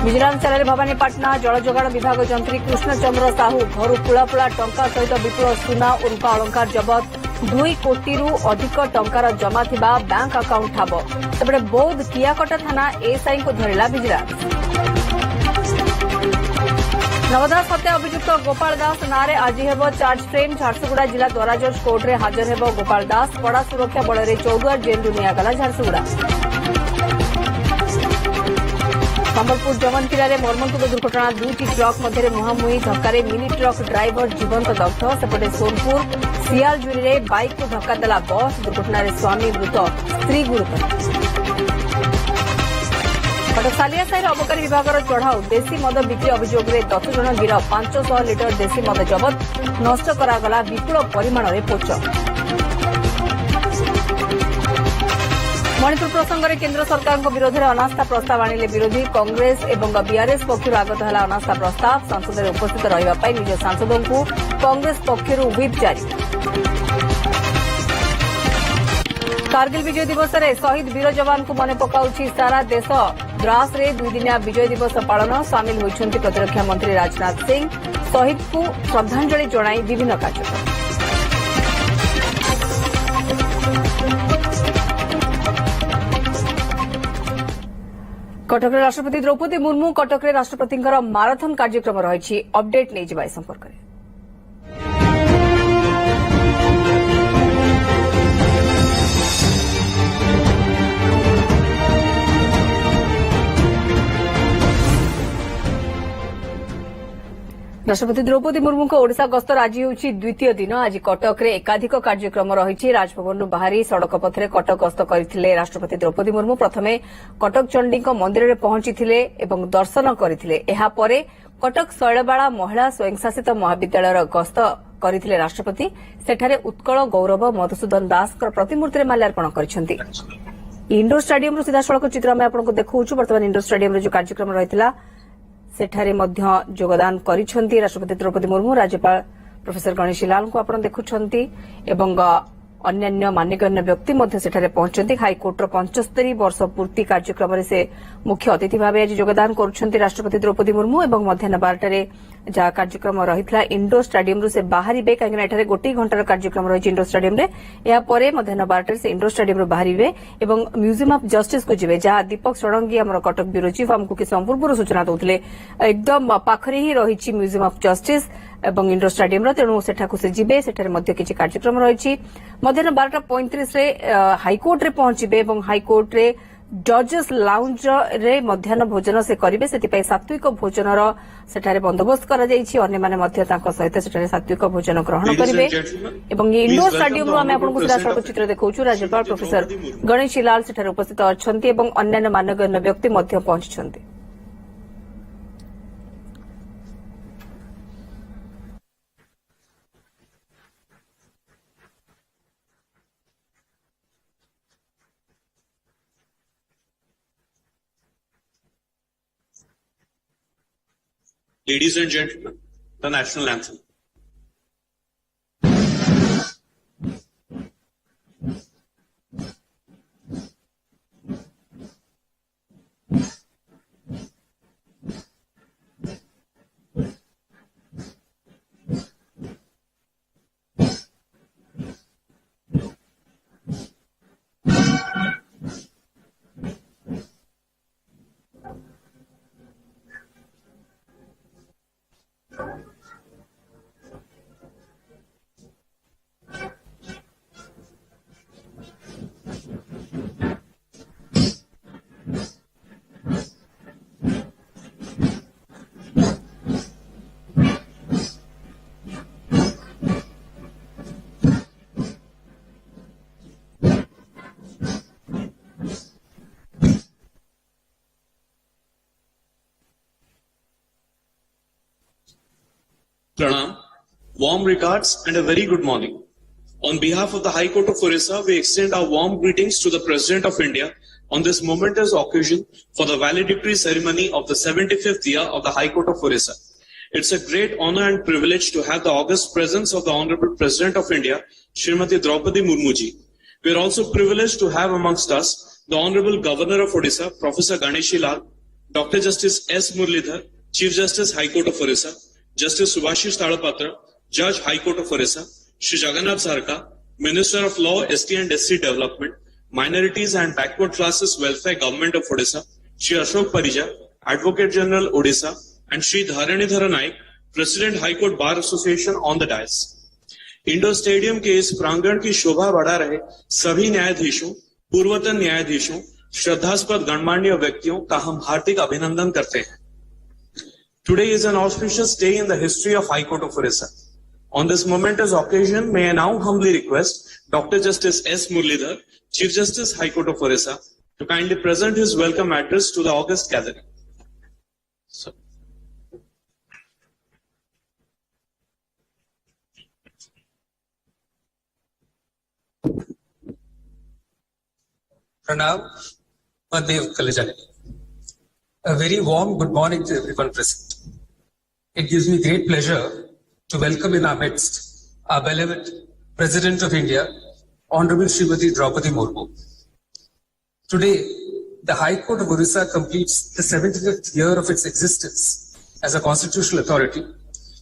विजिलेंस जिले भवानीपाटना जल जोगाण विभाग जंत्री कृष्णचंद्र साहू घर पुलापुला टंका सहित विपुल सुना और रूपा अलंकार जबत 2 कोटी अधिक टंकार जमा थिबा बैंक अकाउंट ठाब तेबे बौद्ध कियाकटा थाना एसआई को धरिला विजिलेंस नवदास हत्या अभियुक्त गोपाल दास नारे आज हेब चार्ज फ्रेम झारसुगुड़ा जिला द्वारा जज कोर्ट रे हाजर हेब गोपाल दास कड़ा सुरक्षा बल रे चौदुआर जेल नियागला झारसुगुड़ा संबलपुर जमनकिला रे मर्मन्तुक दुर्घटना 2टी ट्रक मध्य मुहांमुही धक्का मिनी ट्रक ड्राइवर जीवंत दग्ध सेपटे सोनपुर सियालजुरी रे बाइक को धक्का देला बस दुर्घटना रे स्वामी मृत स्त्री गुरुतर कटक सालियासाही अबकारी विभाग चढ़ाऊ देशी मद बिक्री अभियोग में 10 जन गिरफ 500 लिटर देशी मद जबत नष्ट करागला विपुल परिमाण में पोच मणिपुर प्रसंग में केन्द्र सरकार विरोध में अनास्था प्रस्ताव आनिले विरोधी कांग्रेस और बीआरएस पक्षर आगत है अनास्था प्रस्ताव संसद में उपस्थित रही निज सांसदों को कांग्रेस पक्षर व्हिप जारी कारगिल विजय दिवस में शहीद वीर जवान को मन पकाउछि सारा देश द्रास रे 2 दिनिया विजय दिवस पालन सामिल होइछन्ति प्रतिरक्षा मंत्री राजनाथ सिंह शहीद को श्रद्धांजलि जणाई विभिन्न कार्यक्रम कटक राष्ट्रपति द्रौपदी मुर्मू कटक राष्ट्रपति माराथन कार्यक्रम रही अपडेट नहीं जा संपर्क में राष्ट्रपति द्रौपदी मुर्मू ओडिशा गस्तर आज होउछि द्वितीय दिन। आज कटक रे एकाधिक कार्यक्रम रही राजभवन बाहरी सड़क पथरे कटक गस्त करथिले राष्ट्रपति द्रौपदी मुर्मू। प्रथमे कटक चंडी मंदिर में पहुंचीथिले एवं दर्शन करथिले। एहा परे कटक शैलबाला महिला स्वयंशासित महाविद्यालय गस्त करथिले राष्ट्रपति। सेठारे उत्कल गौरव मधुसूदन दास प्रतिमूर्ति में माल्यार्पण करिसेंति। इंडोर स्टाडियम सीधा सड़क चित्र में आपको देखौछु। वर्तमान इंडोर स्टाडियम जो कार्यक्रम रहितला सेठारे मध्य योगदान करिसेंति राष्ट्रपति द्रौपदी मुर्मू। राज्यपाल प्रोफेसर गणेशी लाल को आपण देखुछंती एवं अन्यान्य मान्यगण्य व्यक्ति मध्य सेठारे पहुंचंती। हाईकोर्टर 75 वर्ष पूर्ति कार्यक्रम से मुख्य अतिथि भाव आज योगदान करुछंती राष्ट्रपति द्रौपदी मुर्मू। एवं मध्याह्न 12 जहाँ कार्यक्रम रही इंडोर स्टाडियम रू से बाहरिबे कहीं एठारे गोटे घंटार कार्यक्रम रही इंडोर स्टाडियम रे। या परे मध्याह्न 12 से इंडोर स्टाडियम रू बाहरिबे एवं म्यूजियम ऑफ जस्टिस को जिवे जहाँ दीपक षडंगी हमर कटक ब्यूरो चीफ हमको कि संपूर्ण सूचना दौले एकदम पाखरे ही रही म्यूजियम ऑफ जस्टिस एवं इंडोर स्टाडियम तेणु सेठाकु से जिबे। सेठारे मध्य किछि कार्यक्रम रही मध्याह्न 12:35 रे हाईकोर्ट रे पहुंचीबे एवं हाईकोर्ट रे जजेस लाउंज रे मध्याह्न भोजन से करिवे। सेतिपई सात्विक भोजनर सेठारे बंदोबस्त करा जायछि। अन्य माने मध्य तांको सहित सेठारे सात्विक भोजन ग्रहण करिवे। एवं इंडोर स्टाडियम रो आमे आपनको सीधा सड़क चित्र देखौछु। राज्यपाल प्रोफेसर गणेशी लाल सेठारे उपस्थित अछंती एवं अन्य मान्यगण्य व्यक्ति मध्य पहुंचछंती। Ladies and gentlemen, the national anthem. Pranam, warm regards and a very good morning. On behalf of the High Court of Odisha, we extend our warm greetings to the President of India on this momentous occasion for the valedictory ceremony of the 75th year of the High Court of Odisha. It's a great honor and privilege to have the august presence of the Honorable President of India, Srimati Droupadi Murmu ji. We are also privileged to have amongst us the Honorable Governor of Odisha, Professor Ganeshi Lal, Dr. Justice S. Murlidhar, Chief Justice High Court of Odisha, Justice Subhashish Talapatra, Judge High Court of Odisha, Shri Jagannath Sarkar, Minister of Law, ST and SC Development, Minorities and Backward Classes Welfare Government of Odisha, Shri Ashok Parija, Advocate General Odisha, and Shri Dharanidhara Naik, President High Court Bar Association on the dais. Indoor stadium के इस प्रांगण की शोभा बढ़ा रहे सभी न्यायाधीशों, पूर्वतन न्यायाधीशों, श्रद्धास्पद गणमान्य व्यक्तियों का हम हार्दिक अभिनंदन करते हैं। Today is an auspicious day in the history of High Court of Odisha. On this momentous occasion, may I now humbly request Dr. Justice S. Murlidhar, Chief Justice High Court of Odisha, to kindly present his welcome address to the august gathering. So. Pranam, Madev Kalajani. A very warm good morning to everyone present. It gives me great pleasure to welcome in our midst our beloved President of India, Honorable Srimati Droupadi Murmu. Today, the High Court of Odisha completes the 75th year of its existence as a constitutional authority,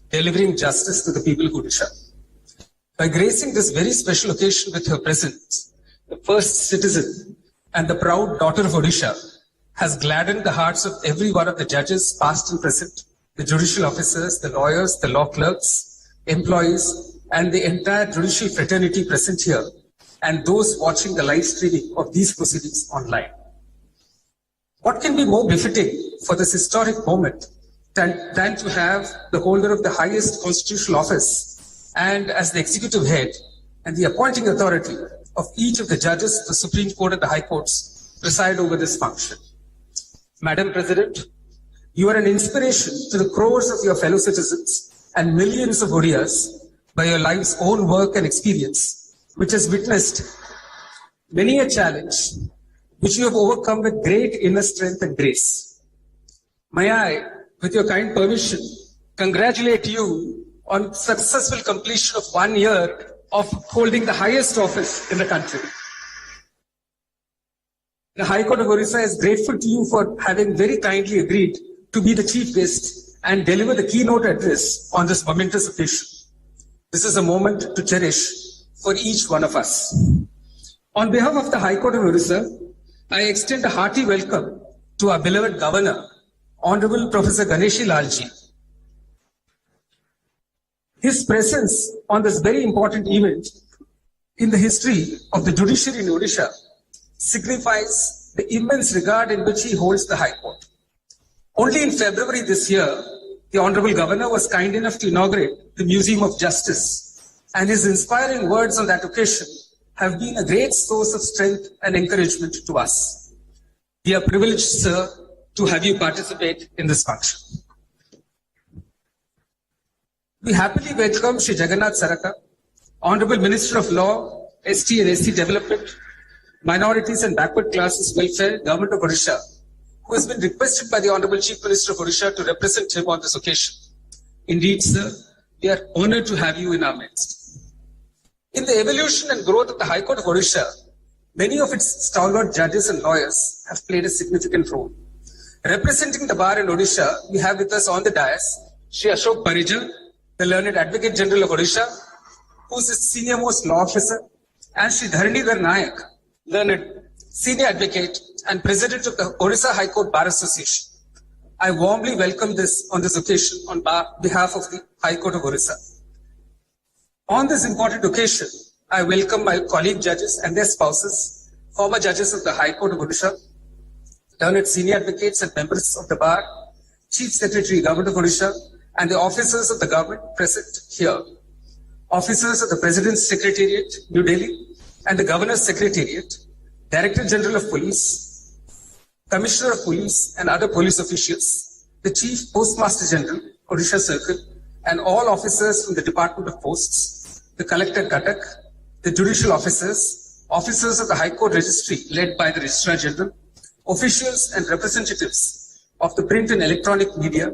delivering justice to the people of Odisha. By gracing this very special occasion with her presence, the first citizen and the proud daughter of Odisha, has gladdened the hearts of every one of the judges, past and present, the judicial officers, the lawyers, the law clerks, employees, and the entire judicial fraternity present here, and those watching the live streaming of these proceedings online. What can be more befitting for this historic moment than to have the holder of the highest constitutional office and as the executive head and the appointing authority of each of the judges of the Supreme Court and the High Courts preside over this function. Madam President, you are an inspiration to the crores of your fellow citizens and millions of Odias by your life's own work and experience, which has witnessed many a challenge which you have overcome with great inner strength and grace. May I, with your kind permission, congratulate you on successful completion of 1 year of holding the highest office in the country. The High Court of Odisha is grateful to you for having very kindly agreed to be the chief guest and deliver the keynote address on this momentous occasion. This is a moment to cherish for each one of us. On behalf of the High Court of Odisha, I extend a hearty welcome to our beloved Governor, Honorable Professor Ganeshi Lalji. His presence on this very important event in the history of the judiciary in Odisha signifies the immense regard in which he holds the High Court. Only in February this year, the Honorable Governor was kind enough to inaugurate the Museum of Justice, and his inspiring words on that occasion have been a great source of strength and encouragement to us. We are privileged, sir, to have you participate in this function. We happily welcome Shri Jagannath Saraka, Honorable Minister of Law, ST and SC Development, Minorities and Backward Classes Welfare, Government of Odisha, who has been requested by the Honorable Chief Minister of Odisha to represent him on this occasion. Indeed, sir, we are honored to have you in our midst. In the evolution and growth of the High Court of Odisha, many of its stalwart judges and lawyers have played a significant role. Representing the bar in Odisha, we have with us on the dais Shri Ashok Parija, the Learned Advocate General of Odisha, who is the senior most law officer, and Shri Dharanidhar Nayak, Learned Senior Advocate and President of the Odisha High Court Bar Association. I warmly welcome this on this occasion on behalf of the High Court of Odisha. On this important occasion, I welcome my colleague judges and their spouses, former judges of the High Court of Odisha, learned senior advocates and members of the bar, Chief Secretary, Government of Odisha, and the officers of the government present here, officers of the President's Secretariat, New Delhi, and the Governor's Secretariat, Director General of Police, Commissioner of Police and other police officials, the Chief Postmaster General, Odisha Circle, and all officers from the Department of Posts, the Collector Cuttack, the judicial officers, officers of the High Court Registry led by the Registrar General, officials and representatives of the print and electronic media,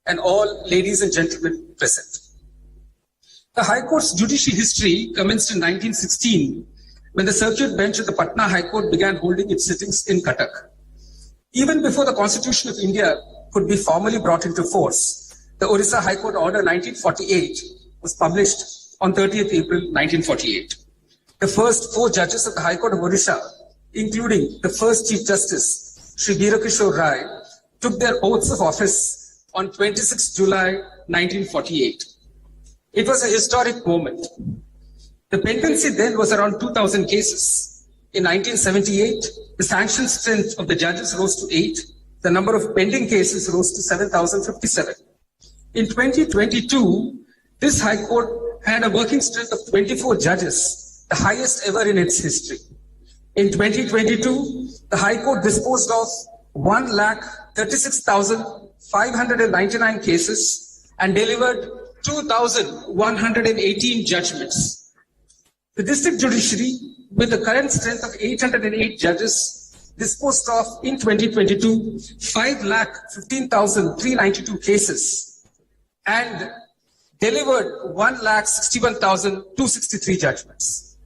and all ladies and gentlemen present. The High Court's judicial history commenced in 1916 when the circuit bench of the Patna High Court began holding its sittings in Cuttack. Even before the Constitution of India could be formally brought into force, the Odisha High Court Order 1948 was published on 30th April 1948. The first 4 judges of the High Court of Odisha, including the first Chief Justice, Shri Veerakishore Rai, took their oaths of office on 26 July 1948. It was a historic moment. The pendency then was around 2,000 cases. In 1978, the sanction strength of the judges rose to 8. The number of pending cases rose to 7,057. In 2022, this High Court had a working strength of 24 judges, the highest ever in its history. In 2022, the High Court disposed of 136,599 cases and delivered 2,118 judgments. The district judiciary, with the current strength of 808 judges, disposed of in 2022 5,15,392 cases and delivered 1,61,263 judgments.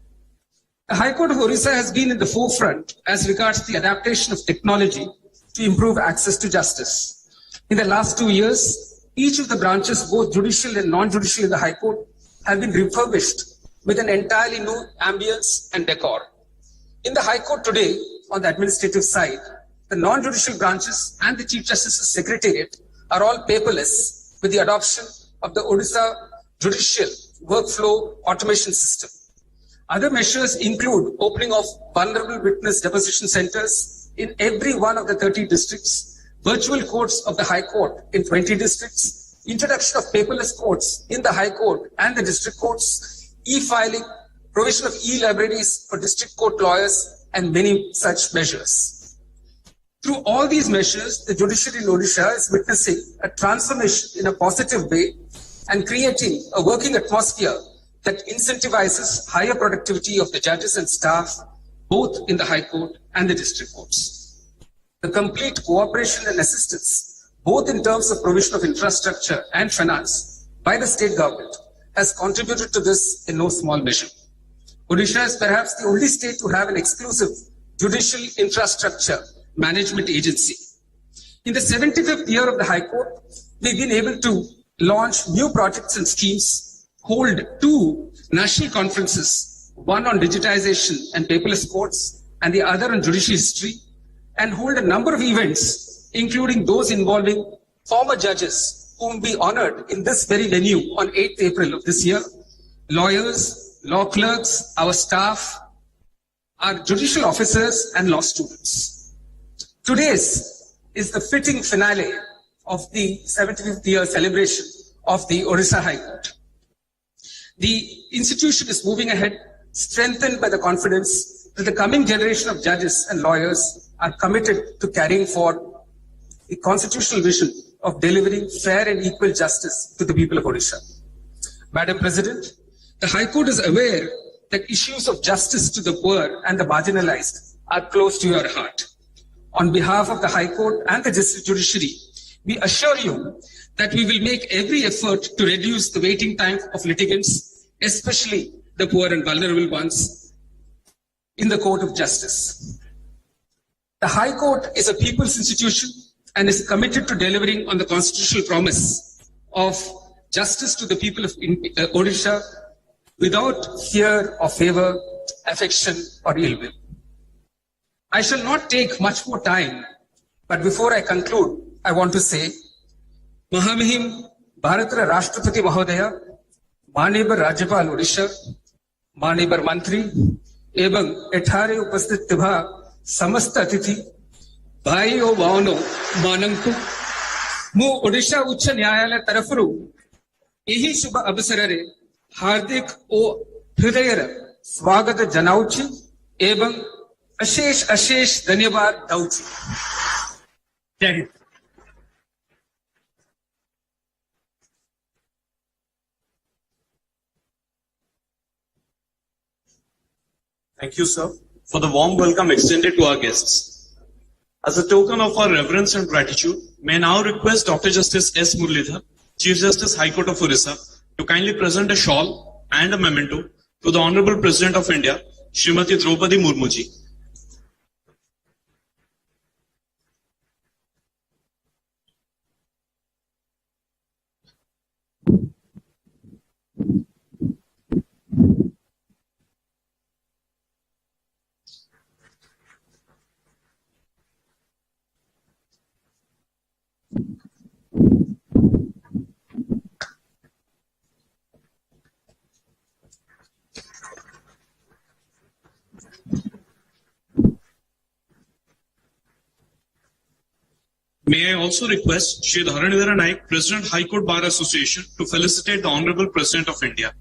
The High Court of Odisha has been in the forefront as regards the adaptation of technology to improve access to justice. In the last 2 years, each of the branches, both judicial and non-judicial in the High Court, have been refurbished with an entirely new ambience and decor. In the High Court today, on the administrative side, the non-judicial branches and the Chief Justice's Secretariat are all paperless with the adoption of the Odisha Judicial Workflow Automation System. Other measures include opening of vulnerable witness deposition centers in every one of the 30 districts, virtual courts of the High Court in 20 districts, introduction of paperless courts in the High Court and the district courts, e-filing, provision of e-libraries for district court lawyers, and many such measures. Through all these measures, the judiciary in Odisha is witnessing a transformation in a positive way and creating a working atmosphere that incentivizes higher productivity of the judges and staff, both in the High Court and the district courts. The complete cooperation and assistance, both in terms of provision of infrastructure and finance by the state government, has contributed to this in no small measure. Odisha is perhaps the only state to have an exclusive judicial infrastructure management agency. In the 75th year of the High Court, we've been able to launch new projects and schemes, hold 2 national conferences, one on digitization and paperless courts and the other on judicial history, and hold a number of events, including those involving former judges whom we honored in this very venue on 8th April of this year, lawyers, law clerks, our staff, our judicial officers and law students. Today's is the fitting finale of the 75th year celebration of the Odisha High Court. The institution is moving ahead, strengthened by the confidence that the coming generation of judges and lawyers are committed to carrying forward the constitutional vision of delivering fair and equal justice to the people of Odisha. Madam President, the High Court is aware that issues of justice to the poor and the marginalized are close to your heart. On behalf of the High Court and the judiciary, we assure you that we will make every effort to reduce the waiting time of litigants, especially the poor and vulnerable ones, in the court of justice. The High Court is a people's institution and is committed to delivering on the constitutional promise of justice to the people of Odisha without fear or favor, affection or ill will. I shall not take much more time, but before I conclude, I want to say, Mahamihim Bharatra Rashtrapati Mahodaya, Manebar Rajyapal Odisha, Manebar Mantri, एवं एठारे उपस्थित थिभा समस्त अतिथि भाई ओ भावनो मानंकु मु ओडिशा उच्च न्यायालय तरफरु यही शुभ अवसर रे हार्दिक ओ हृदयर स्वागत जनाउछि एवं अशेष अशेष धन्यवाद दउछि। जय Hind. Thank you, sir, for the warm welcome extended to our guests. As a token of our reverence and gratitude, may I now request Dr. Justice S. Muralidhar, Chief Justice, High Court of Odisha, to kindly present a shawl and a memento to the Honorable President of India, Srimati Droupadi Murmu ji. May I also request Shri Dharanidhara Naik, President, High Court Bar Association, to felicitate the Honorable President of India.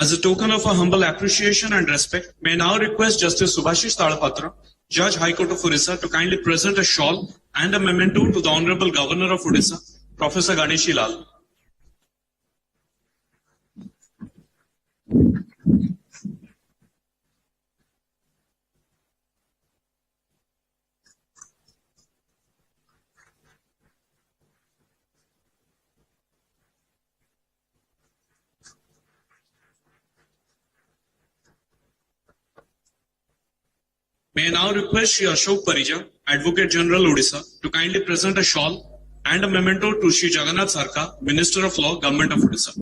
As a token of our humble appreciation and respect, may I now request Justice Subhashish Talapatra, Judge, High Court of Odisha, to kindly present a shawl and a memento to the Honorable Governor of Odisha, Professor Ganeshi Lal. I now request Shri Ashok Parija, Advocate General Odisha, to kindly present a shawl and a memento to Shri Jagannath Sarkar, Minister of Law, Government of Odisha.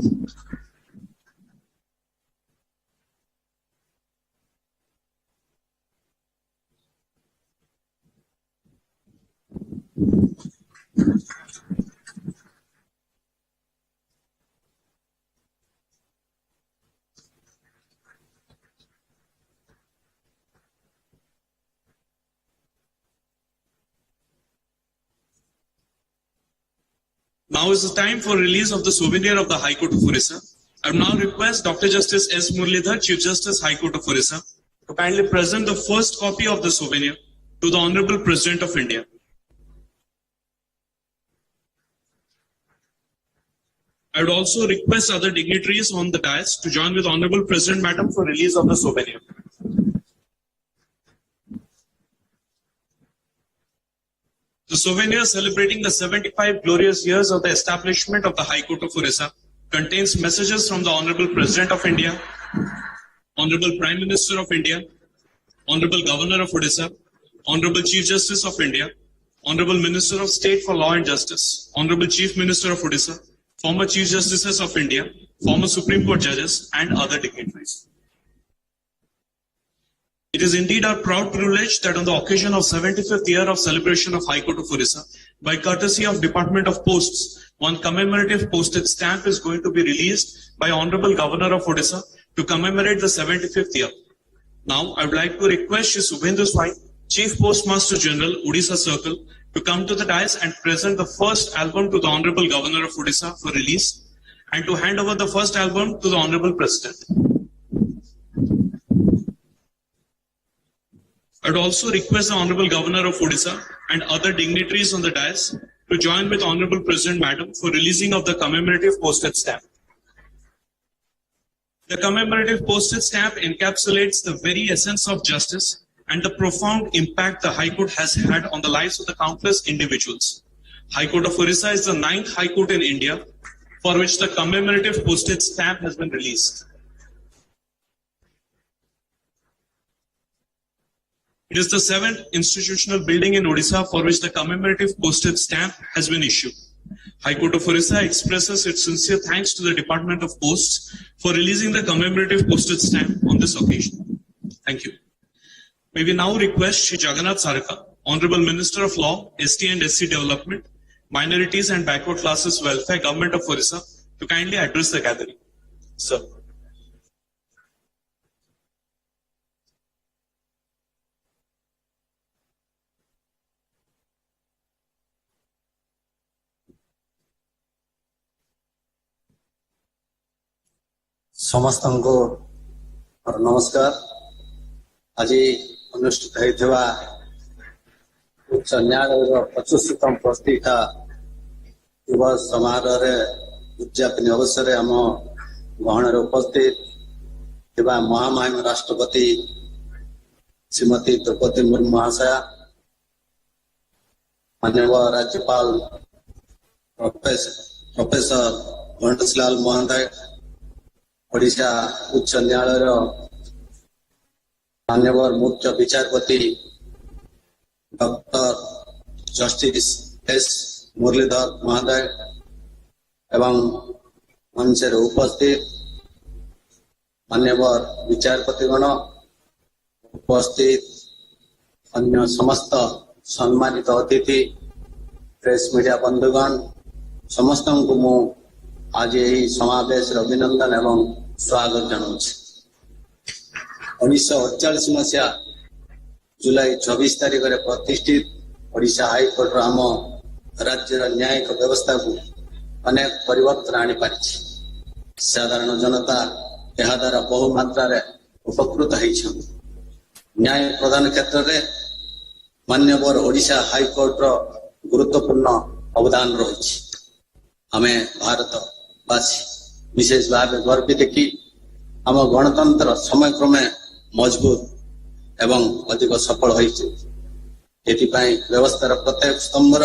Now is the time for release of the souvenir of the High Court of Odisha. I will now request Dr. Justice S. Muralidhar, Chief Justice, High Court of Odisha, to kindly present the first copy of the souvenir to the Honorable President of India. I would also request other dignitaries on the dais to join with Honorable President Madam for release of the souvenir. The souvenir celebrating the 75 glorious years of the establishment of the High Court of Odisha contains messages from the Honorable President of India, Honorable Prime Minister of India, Honorable Governor of Odisha, Honorable Chief Justice of India, Honorable Minister of State for Law and Justice, Honorable Chief Minister of Odisha, former Chief Justices of India, former Supreme Court judges, and other dignitaries. It is indeed our proud privilege that on the occasion of 75th year of celebration of High Court of Odisha, by courtesy of Department of Posts, one commemorative postage stamp is going to be released by Honorable Governor of Odisha to commemorate the 75th year. Now, I would like to request Shri Subhendu Swai, Chief Postmaster General, Odisha Circle, to come to the dais and present the first album to the Honorable Governor of Odisha for release, and to hand over the first album to the Honorable President. I would also request the Honorable Governor of Odisha and other dignitaries on the dais to join with Honorable President Madam for releasing of the commemorative postage stamp. The commemorative postage stamp encapsulates the very essence of justice and the profound impact the High Court has had on the lives of the countless individuals. High Court of Odisha is the 9th High Court in India for which the commemorative postage stamp has been released. It is the 7th institutional building in Odisha for which the commemorative postage stamp has been issued. High Court of Odisha expresses its sincere thanks to the Department of Posts for releasing the commemorative postage stamp on this occasion. Thank you. May we now request Shri Jagannath Sarkar, Honorable Minister of Law, ST and SC Development, Minorities and Backward Classes Welfare, Government of Odisha, to kindly address the gathering. Sir. ସମସ୍ତଙ୍କୁ ନମସ୍କାର। ଆଜି ଅନୁଷ୍ଠିତ ହୋଇଥିବା ଉଚ୍ଚ ନ୍ୟାୟାଳୟର 75ତମ ପ୍ରତିଷ୍ଠା ଦିବସ ସମାରୋହରେ ଉଦ୍ଯାପନୀ ଅବସରରେ ଆମ ଗହଣରେ ଉପସ୍ଥିତ ଥିବା ମହାମହିମ ରାଷ୍ଟ୍ରପତି ଶ୍ରୀମତୀ ଦ୍ରୌପଦୀ ମୁର୍ମୁ ମହାଶୟା, ମାନ୍ୟବର ରାଜ୍ୟପାଳ ପ୍ରଫେସର ଗଣେଶଲାଲ ମହୋଦୟ, ओडिशा उच्च न्यायालय मान्यवर मुख्य विचारपति डॉक्टर जस्टिस एस मुरलीधर महोदय एवं मंच उपस्थित मान्यवर विचारपतिगण, उपस्थित अन्य समस्त सम्मानित अतिथि, प्रेस मीडिया बंधुगण, समस्त को मु आज यही समावेश अभिनंदन एवं स्वागत जनाऊँ। 1948 मसीहा जुलाई 24 तारीख में प्रतिष्ठित ओडिशा हाईकोर्ट आम राज्यर न्यायिक व्यवस्था को अनेक परिवर्तन आनी पारी। साधारण जनता यह द्वारा बहु मात्रा उपकृत होती। न्याय प्रदान क्षेत्र में मान्यवर ओडिशा हाईकोर्ट गुरुत्वपूर्ण अवदान रही। हमें भारतवासी विशेष भाव गर्वित कि आम गणतंत्र समय क्रमे मजबूत एवं अधिक सफल होती। व्यवस्थार प्रत्येक स्तंभर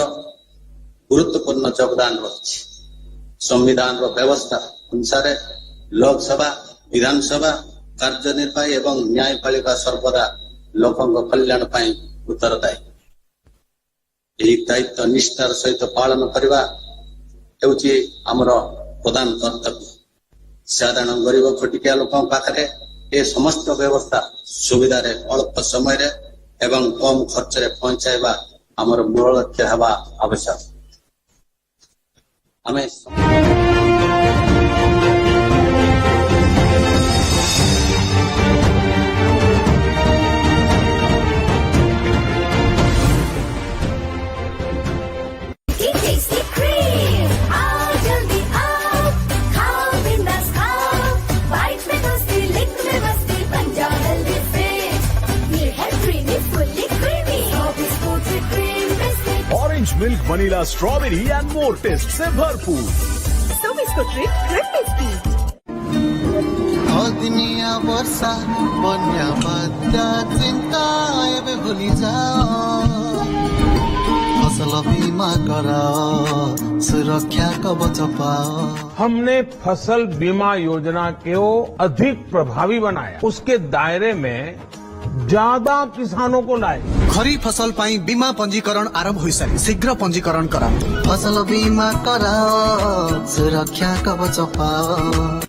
गुरुत्वपूर्ण योगदान रही। संविधान व्यवस्था अनुसार लोकसभा, विधानसभा, कार्यनिर्वाही एवं न्यायपालिका सर्वदा लोकों कल्याण पाई उत्तरदायी यही दायित्व निष्ठार सहित पालन करवा हेउची आमर प्रधान कर्तव्य। साधारण गरीब खटिया लोकों पाखरे ए समस्त व्यवस्था सुविधा रे अल्प समय रे एवं कम खर्च रे पहुंचाइबा आमर मूल लक्ष्य हेबा आवश्यक। आमे milk vanilla strawberry and more taste से भरपूर। सब इसको ट्रीट टेस्टी। दुनिया वर्षा बन्या बात्या चिंता एबे भूली जाओ फसल बीमा कराओ सुरक्षा कवच पाओ। हमने फसल बीमा योजना को अधिक प्रभावी बनाया, उसके दायरे में ज्यादा किसानों को लाए। खरीफ फसल पाई बीमा पंजीकरण आरंभ हुई सारी शीघ्र पंजीकरण कराओ फसल बीमा कराओ सुरक्षा कवच पाओ।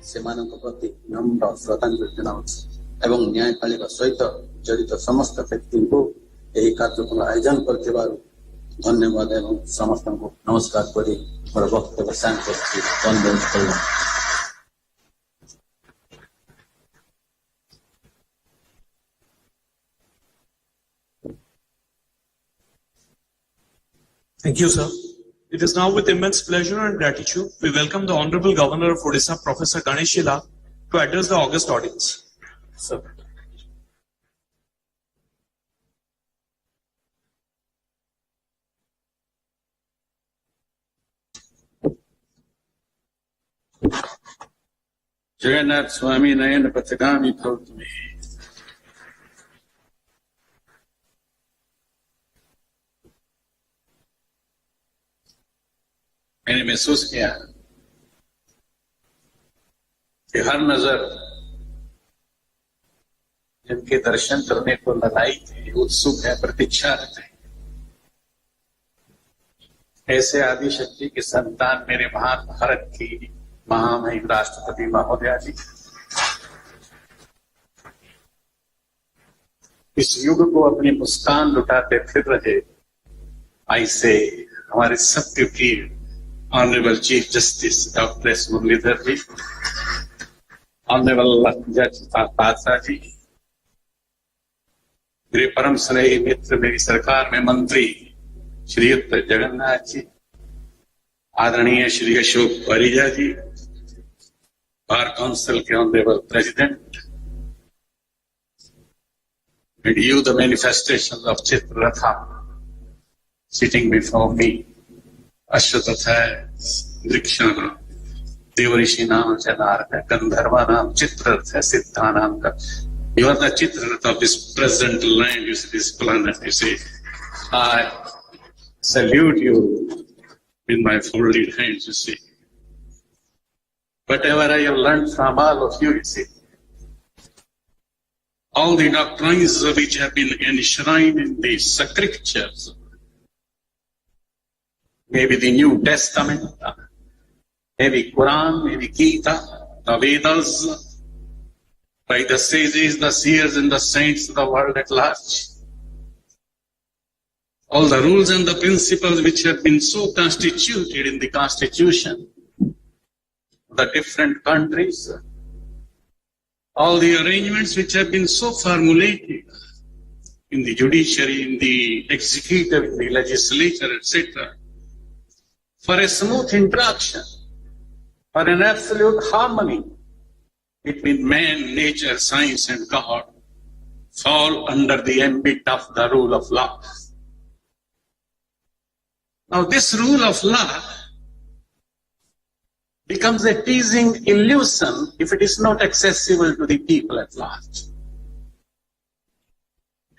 सेमानक प्रति नम्र श्रद्धांजलि जनाउछु एवं न्यायपालिका सहित जड़ित समस्त व्यक्ति को यही कार्यक्रम आयोजन करथिबारु धन्यवाद एवं समस्त को नमस्कार करी मोर वक्तव्य शांत करछि। धन्यवाद। Thank you, sir. It is now with immense pleasure and gratitude we welcome the Honorable Governor of Odisha, Professor Ganeshila, to address the august audience. Sir. Jagannath Swami Nayana Patagami Bhavtme. मैंने महसूस किया कि हर नजर जिनके दर्शन करने को लगाई थी उत्सुक है, प्रतीक्षारत है। ऐसे आदि शक्ति के संतान मेरे महान भारत की महामहिम राष्ट्रपति महोदया जी, इस युग को अपनी मुस्कान लुटाते फिर रहे ऐसे हमारे सत्य की honourable chief justice doctor S Muralidhar ji, honourable जज पात्रा जी, मेरे परम स्नेही मित्र, मेरी सरकार में मंत्री श्रीयुक्त जगन्नाथ जी, आदरणीय श्री अशोक परिजा जी, बार काउंसिल के honourable president, and you the manifestations of Chitraratha sitting before me, Ashwatatha, Drikshana, Devarishinam, Janarka, Gandharvanam, Chitratha, Siddhanam. You are the Chitraratha of this present land, you see, this planet, you see. I salute you in my folded hands, you see. Whatever I have learned from all of you, you see, all the doctrines which have been enshrined in the scriptures, maybe the New Testament, maybe Quran, maybe Gita, the Vedas, by the sages, the seers, and the saints of the world at large. All the rules and the principles which have been so constituted in the constitution of the different countries, all the arrangements which have been so formulated in the judiciary, in the executive, in the legislature, etc., for a smooth interaction, for an absolute harmony between man, nature, science, and God, fall under the ambit of the rule of law. Now, this rule of law becomes a teasing illusion if it is not accessible to the people at large.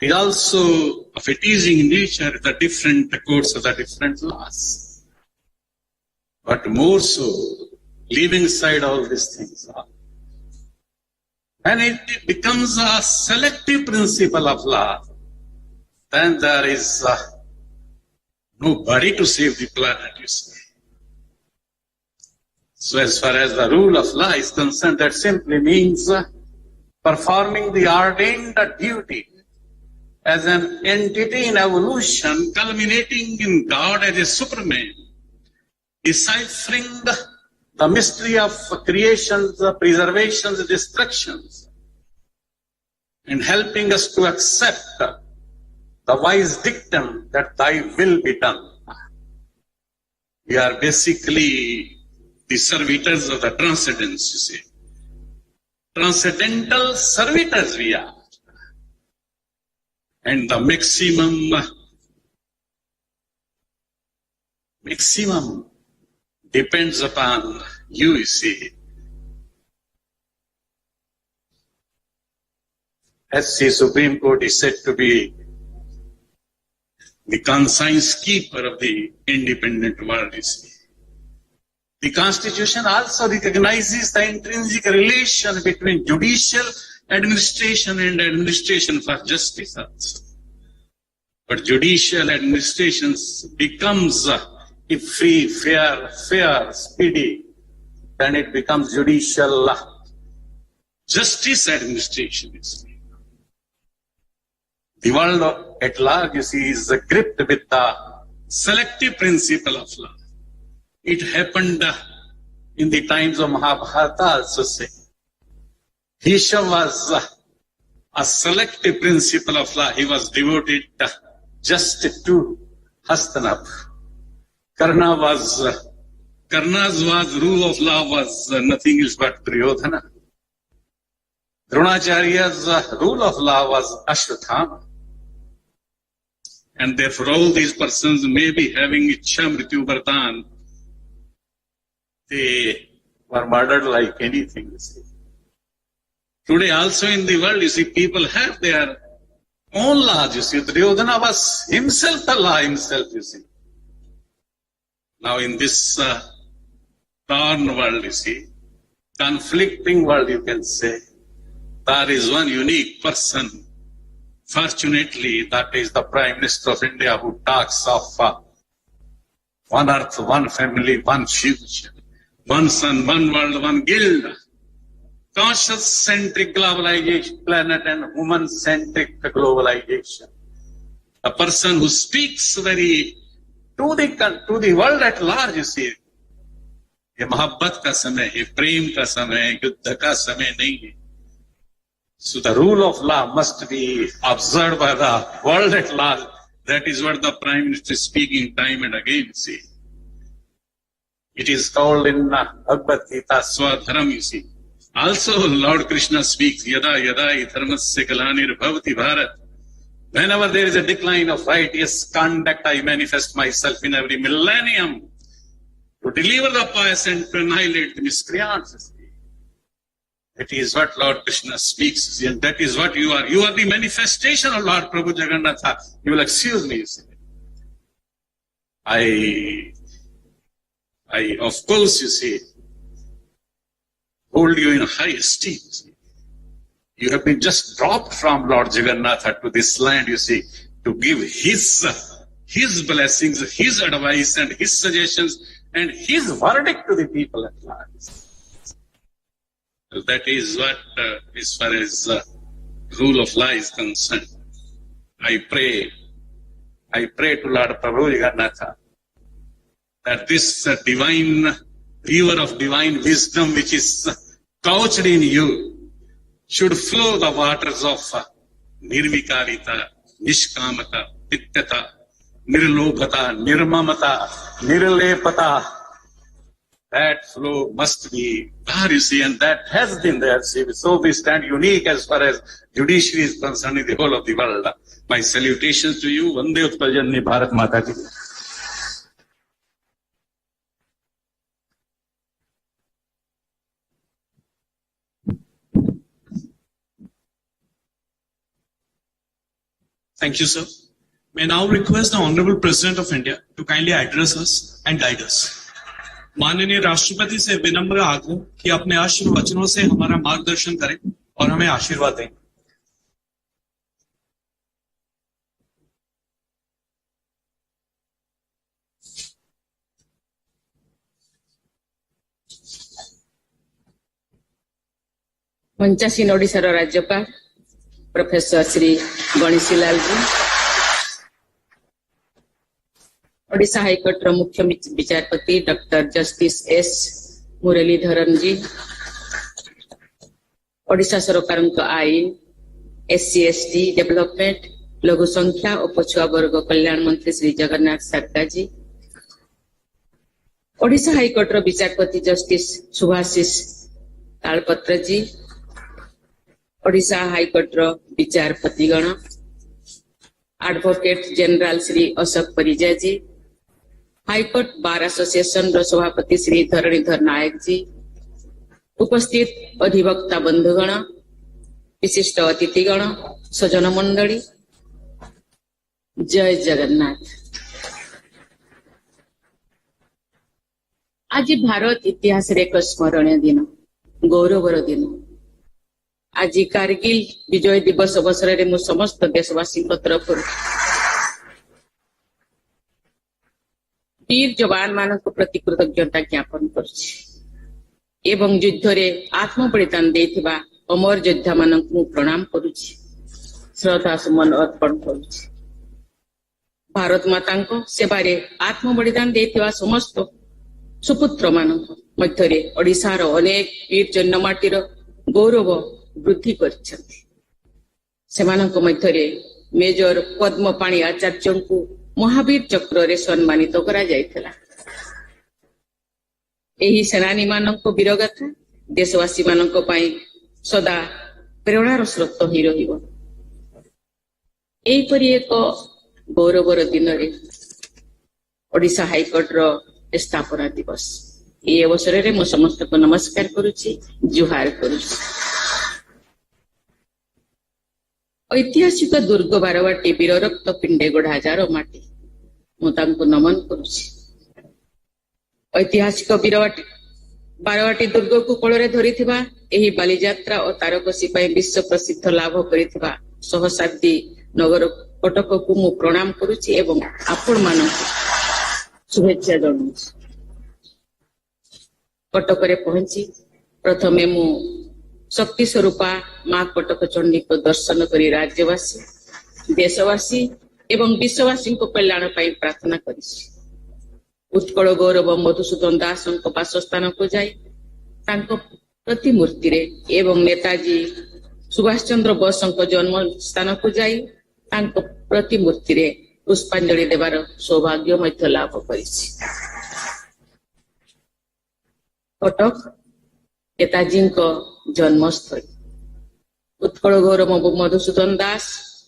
It is also of a teasing nature, the different courts of the different laws. But more so, leaving aside all these things, when it becomes a selective principle of law, then there is nobody to save the planet, you see. So as far as the rule of law is concerned, that simply means performing the ordained duty as an entity in evolution, culminating in God as a superman, deciphering the mystery of creations, preservations, destructions, and helping us to accept the wise dictum that thy will be done. We are basically the servitors of the transcendence, you see. Transcendental servitors we are. And the maximum depends upon you see. As the Supreme Court is said to be the conscience keeper of the independent world, you see. The Constitution also recognizes the intrinsic relation between judicial administration and administration for justice also. But judicial administration becomes if free, fair, speedy, then it becomes judicial justice administration, you see. The world at large, you see, is gripped with the selective principle of law. It happened in the times of Mahabharata also, say. Bhishma was a selective principle of law. He was devoted just to Hastinapur. Karna's rule of law was nothing else but Duryodhana. Dronacharya's rule of law was Ashwatthama. And therefore all these persons may be having Ichha Mrityu Vardhan. They were murdered like anything, you see. Today also in the world, you see, people have their own laws, you see. Duryodhana was himself the law himself, you see. Now in this torn world, you see, conflicting world, you can say, there is one unique person. Fortunately, that is the Prime Minister of India, who talks of one earth, one family, one future, one sun, one world, one guild. Conscious-centric globalization, planet and human-centric globalization. A person who speaks very to the world at large, you see. ये मोहब्बत का समय है, प्रेम का समय है, युद्ध का समय नहीं है. So the rule of law must be observed by the world at large. That is what the Prime Minister is speaking time and again, see. It is called in Bhagavad Gita Swadharam, you see. Also, Lord Krishna speaks, Yada Yada Dharmasya Galanir Bhavati Bharat. Whenever there is a decline of righteous conduct, I manifest myself in every millennium to deliver the pious and to annihilate the miscreants. That is what Lord Krishna speaks, and that is what you are. You are the manifestation of Lord Prabhu Jagannatha. You will excuse me, you see. I of course, you see, hold you in high esteem. You have been just dropped from Lord Jagannatha to this land, you see, to give his blessings, his advice and his suggestions and his verdict to the people at large. So that is what, as far as rule of law is concerned, I pray to Lord Prabhu Jagannatha that this divine river of divine wisdom which is couched in you should flow the waters of nirvikarita, nishkamata, tityata, nirlobhata, nirmamata, nirlepata. That flow must be there, you see, and that has been there. See, so we stand unique as far as judiciary is concerned in the whole of the world. My salutations to you. Vande Utkal Janani Bharat Mata Ki. Thank you, sir. May now request the Honorable President of India to kindly address us and guide us. माननीय राष्ट्रपति से विनम्र आग्रह कि अपने आशीर्वचनों से हमारा मार्गदर्शन करें और हमें आशीर्वाद दें। मंचासीन ओडिशार राज्यपाल प्रोफेसर श्री गणेशीलाल जी, ओडिशा हाईकोर्ट मुख्य विचारपति डॉक्टर जस्टिस एस मुरलीधरन जी, ओडिशा सरकार आईन SC ST डेवलपमेंट लघु संख्या और पछुआ वर्ग कल्याण मंत्री श्री जगन्नाथ सरकार जी, ओडिशा हाईकोर्ट विचारपति जस्टिस सुभाषिष तालपत्र जी, ओडिशा हाईकोर्ट विचारपतिगण, advocate general Shri Ashok Parija ji, high court bar association सभापति श्री धरणीधर नायक जी, उपस्थित अधिवक्ता बंधुगण, विशिष्ट अतिथिगण, सजन मंडली, जय जगन्नाथ। आज भारत इतिहास एक स्मरणीय दिन, गौरवर दिन। आज कारगिल विजय दिवस अवसर में मु समस्त देशवासी तरफ वीर जवान मान प्रति कृतज्ञता ज्ञापन करुछि एवं युद्ध में आत्म बलिदान देथिबा अमर योद्धा मानक मु प्रणाम करुछि, श्रद्धा सुमन अर्पण करुछि। भारत माता को सेवारे आत्म बलिदान देथिबा समस्त सुपुत्र मानक मध्यरे ओडिशार अनेक वीर जन्ममाटीर गौरव वृद्धि करिसेंति। सेमानक मध्यरे मेजर पद्मपाणी आचार्य को महावीर चक्र रे सम्मानित करा जायथिला। एही सेनानी मानक वीरगाथा देशवासी मानक पई सदा प्रेरणार स्रोत ही रहिबो। एहीपरि एक गौरवर दिन रे ओडिशा हाईकोर्ट रो स्थापना दिवस, ये अवसर रे मो समस्त को नमस्कार करुछि, जुहार करुछि। ऐतिहासिक दुर्ग बारवाटी वीर रक्त पिंडे गढ़ाजार माटी मुझे नमन करुछि। ऐतिहासिक बारवाटी दुर्ग को कोଳରେ धरिथिबा एही बालीजात्रा और तारकसी पई विश्व प्रसिद्ध लाभ करिथिबा सहसादी नगर कटक को मु प्रणाम करुछि एवं आपण मानक शुभेच्छा जणाउछि। कटक रे पहुंची प्रथमे मु शक्ति स्वरूपा मां कटक चंडी को दर्शन करी राज्यवासी, देशवासी एवं विश्ववासी को कल्याण पाई प्रार्थना करिछि। उत्कल गौरव मधुसूदन दास बासस्थान को जाई तांको प्रतिमूर्ति रे एवं नेताजी सुभाष चंद्र बोस जन्म स्थान को जाई तांको प्रतिमूर्ति रे पुष्पांजलि देवार सौभाग्य मध्य लाभ करिछि। कटक नेताजी को जन्मस्थली। उत्कल गौरव मधुसूदन दास,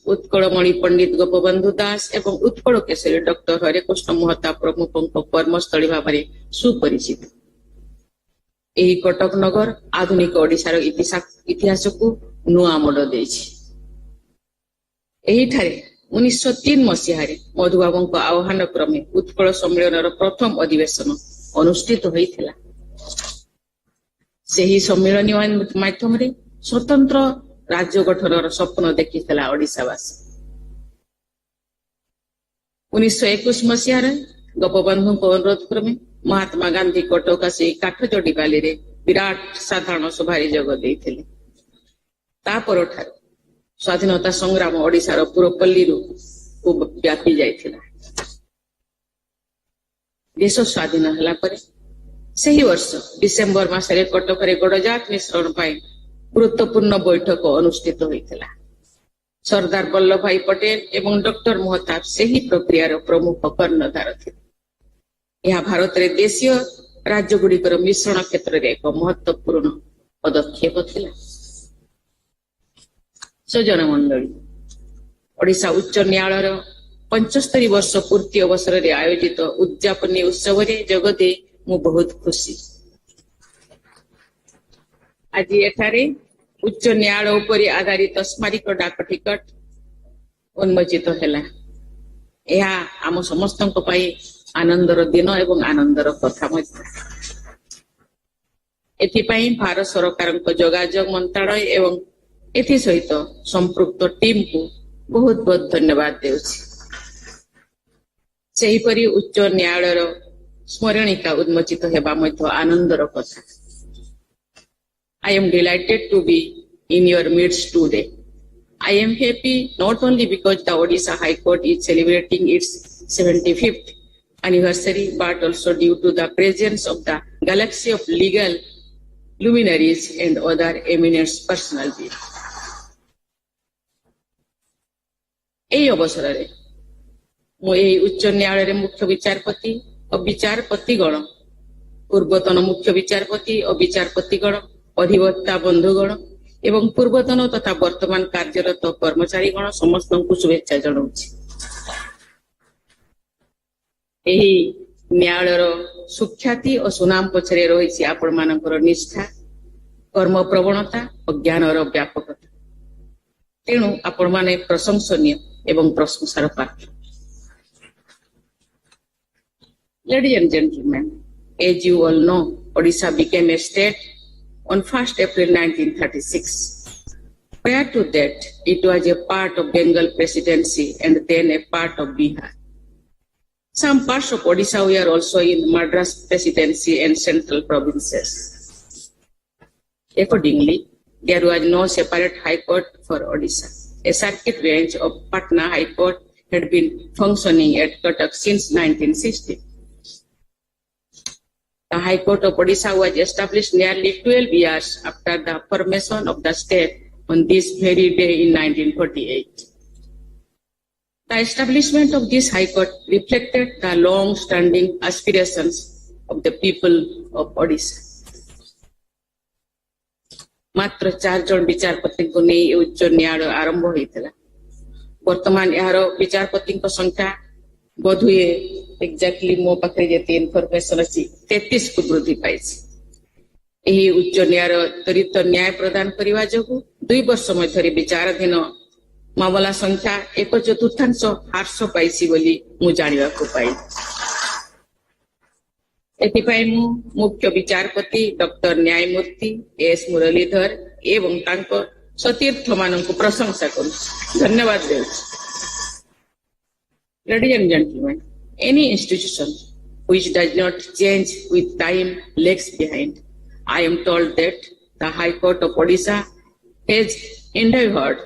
उत्कल मणि पंडित गोपबंधु दास एवं उत्कल केसरी डॉक्टर हरेकृष्ण महता प्रमुखों कर्मस्थली भाव में सुपरिचित। एही कटक नगर आधुनिक ओडिशार इतिहास को नुआ मोड़ देछि। एहीठारे 1903 मसीह मधुबाबू आह्वान क्रमे उत्कल सम्मेलन प्रथम अधिवेशन अनुष्ठित होइथिला। सेही सम्मेलन माध्यम रे स्वतंत्र राज्य गठन स्वप्न देखिथिला ओडिशावासी। 1921 मसीह गोपबंधु अनुरोध क्रमे महात्मा गांधी कटक आसी काठजोड़ी बाली रे विराट साधारण सभा जोग देइथिले। तापर ठार स्वाधीनता संग्राम ओडिशार पुरपल्ली को व्यापी जाइथिला। देश स्वाधीन हला परे सही वर्ष डिसेम्बर मासरे कटक रे गणजात मिश्रण पाई गुरुत्वपूर्ण बैठक अनुष्ठित होइथिला। सरदार वल्लभ भाई पटेल एवं डॉक्टर महताब सही प्रक्रियार प्रमुख कर्णधार थिले। यह भारत रे देशीय राज्य गुड़िकर मिश्रण क्षेत्र में एक महत्वपूर्ण पदक्षेप थिला। सजन मंडली, ओडिशा उच्च न्यायालय 75 वर्ष पूर्ति अवसर में आयोजित उद्यापनी उत्सव में जोगदे मु बहुत खुशी। आज एठारे उच्च न्यायालय उपर आधारित स्मारक डाक टिकट उन्मोचित ହେଲା। ଏହା ଆମ ସମସ୍ତଙ୍କ ପାଇଁ ଆନନ୍ଦର ଦିନ ଏବଂ ଆନନ୍ଦର କଥା ମଧ୍ୟ। ଏଥିପାଇଁ ଭାରତ ସରକାରଙ୍କ ଯୋଗାଯୋଗ ମନ୍ତ୍ରାଳୟ ଏବଂ ଏଥି ସହିତ ସମ୍ପୃକ୍ତ ଟିମକୁ ବହୁତ ବହୁତ ଧନ୍ୟବାଦ ଦେଉଛି। ସେହିପରି ଉଚ୍ଚ ନ୍ୟାୟାଳୟର ସ୍ମରଣିକା ଉନ୍ମୋଚିତ ହେବା ମଧ୍ୟ ଆନନ୍ଦର କଥା। I am delighted to be in your midst today. I am happy not only because the Odisha High Court is celebrating its 75th anniversary, but also due to the presence of the galaxy of legal luminaries and other eminent personalities. এই অবসরে ମୁଁ ଏହି ଉଚ୍ଚ ନ୍ୟାୟାଳୟରେ ମୁଖ୍ୟ ବିଚାରପତି ଓ ବିଚାରପତିଗଣ, ପୂର୍ବତନ ମୁଖ୍ୟ ବିଚାରପତି ଓ ବିଚାରପତିଗଣ, ଅଧିବକ୍ତା ବନ୍ଧୁଗଣ ଏବଂ ପୂର୍ବତନ ତଥା ବର୍ତ୍ତମାନ କାର୍ଯ୍ୟରତ କର୍ମଚାରୀଗଣ ସମସ୍ତଙ୍କୁ ଶୁଭେଚ୍ଛା ଜଣାଉଛି। ଏହି ନ୍ୟାୟାଳୟର ସୁଖ୍ୟାତି ଓ ସୁନାମ ପଛରେ ରହିଛି ଆପଣମାନଙ୍କର ନିଷ୍ଠା, କର୍ମ ପ୍ରବଣତା ଓ ଜ୍ଞାନର ବ୍ୟାପକତା। ତେଣୁ ଆପଣମାନେ ପ୍ରଶଂସନୀୟ ଏବଂ ପ୍ରଶଂସାର ପାତ୍ର। Ladies and gentlemen, as you all know, Odisha became a state on 1st April 1936. Prior to that, it was a part of Bengal Presidency and then a part of Bihar. Some parts of Odisha were also in Madras Presidency and central provinces. Accordingly, there was no separate High Court for Odisha. A circuit bench of Patna High Court had been functioning at Cuttack since 1960. The High Court of Odisha was established nearly 12 years after the formation of the state on this very day in 1948. The establishment of this High Court reflected the long-standing aspirations of the people of Odisha. ମାତ୍ର 4 ଜଣ ବିଚାରପତିଙ୍କୁ ନେଇ ଉଚ୍ଚ ନ୍ୟାୟାଳୟ ଆରମ୍ଭ ହୋଇଥିଲା। ବର୍ତ୍ତମାନ ଏହାର ବିଚାରପତିଙ୍କ ସଂଖ୍ୟା ବୋଧହୁଏ ଏକ୍ଜାକ୍ଟଲି ମୋ ପାଖରେ ଯେତେ ଇନଫରମେସନ ଅଛି 33କୁ ବୃଦ୍ଧି ପାଇଛି। ଏହି ଉଚ୍ଚ ନ୍ୟାୟାଳୟ ତ୍ୱରିତ ନ୍ୟାୟ ପ୍ରଦାନ କରିବା ଯୋଗୁଁ 2 ବର୍ଷ ମଧ୍ୟରେ ବିଚାରାଧୀନ ମାମଲା ସଂଖ୍ୟା 1/4 ହ୍ରାସ ପାଇଛି ବୋଲି ମୁଁ ଜାଣିବାକୁ ପାଇଲି। ଏଥିପାଇଁ ମୁଁ ମୁଖ୍ୟ ବିଚାରପତି ଡକ୍ଟର ନ୍ୟାୟମୂର୍ତ୍ତି ଏସ୍ ମୁରଲୀଧର ଏବଂ ତାଙ୍କ ସତୀର୍ଥମାନଙ୍କୁ ପ୍ରଶଂସା କରୁଛି, ଧନ୍ୟବାଦ ଦେଉଛି। Ladies and gentlemen, any institution which does not change with time lags behind. I am told that the High Court of Odisha has endeavored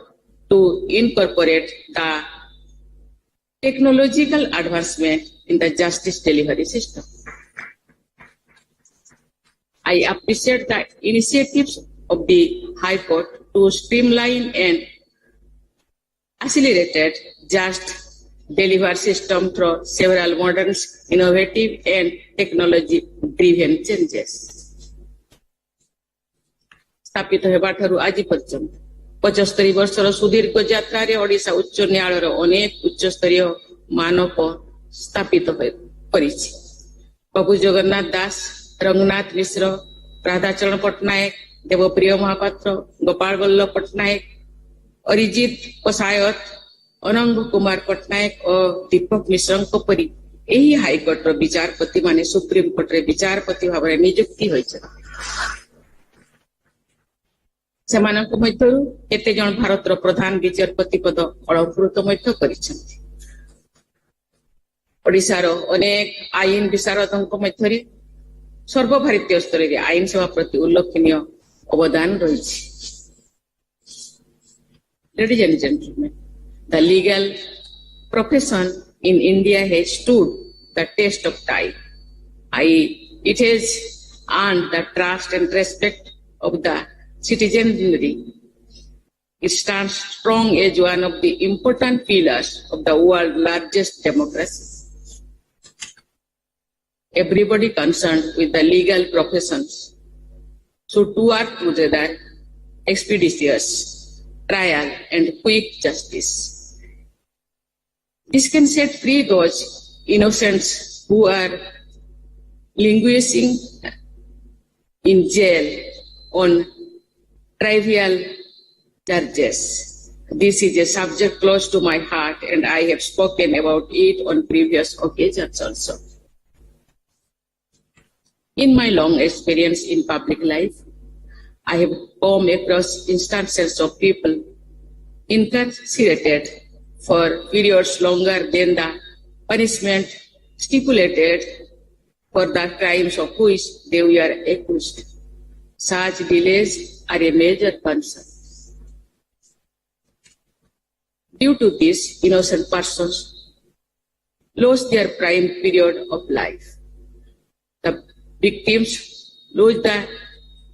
to incorporate the technological advancement in the justice delivery system. I appreciate the initiatives of the High Court to streamline and accelerated just deliver system through several modern, innovative and technology-driven changes. ସ୍ଥାପିତ ହେବାଠାରୁ ଆଜି ପର୍ଯ୍ୟନ୍ତ 75 ବର୍ଷର ସୁଦୀର୍ଘ ଯାତ୍ରାରେ ଓଡ଼ିଶା ଉଚ୍ଚ ନ୍ୟାୟାଳୟର ଅନେକ ଉଚ୍ଚସ୍ତରୀୟ ମାନକ ସ୍ଥାପିତ କରିଛି। ପ୍ରଭୁ ଜଗନ୍ନାଥ ଦାସ, ରଙ୍ଗନାଥ ମିଶ୍ର, ରାଧାଚରଣ ପଟ୍ଟନାୟକ, ଦେବପ୍ରିୟ ମହାପାତ୍ର, ଗୋପାଳ ବଲ୍ଲଭ ପଟ୍ଟନାୟକ, ଅରିଜିତ ପଶାୟତ, ଅନଙ୍ଗ କୁମାର ପଟ୍ଟନାୟକ ଓ ଦୀପକ ମିଶ୍ରଙ୍କ ପରି ଏହି ହାଇକୋର୍ଟର ବିଚାରପତି ମାନେ ସୁପ୍ରିମକୋର୍ଟରେ ବିଚାରପତି ଭାବରେ ନିଯୁକ୍ତି ହୋଇଛନ୍ତି। ସେମାନଙ୍କ ମଧ୍ୟରୁ କେତେ ଜଣ ଭାରତର ପ୍ରଧାନ ବିଚାରପତି ପଦ ଅଳଙ୍କୃତ ମଧ୍ୟ କରିଛନ୍ତି। ଓଡ଼ିଶାର ଅନେକ ଆଇନ ବିଶାରଦଙ୍କ ମଧ୍ୟରେ ସର୍ବଭାରତୀୟ ସ୍ତରରେ ଆଇନ ସେବା ପ୍ରତି ଉଲ୍ଲେଖନୀୟ ଅବଦାନ ରହିଛି। Ladies and gentlemen, the legal profession in India has stood the test of time. It has earned the trust and respect of the citizenry. It stands strong as one of the important pillars of the world's largest democracy. Everybody concerned with the legal professions should work together expeditious trial and quick justice. This can set free those innocents who are languishing in jail on trivial charges. This is a subject close to my heart, and I have spoken about it on previous occasions also. In my long experience in public life, I have come across instances of people incarcerated for periods longer than the punishment stipulated for the crimes of which they were accused. Such delays are a major concern. Due to this, innocent persons lose their prime period of life. The victims lose the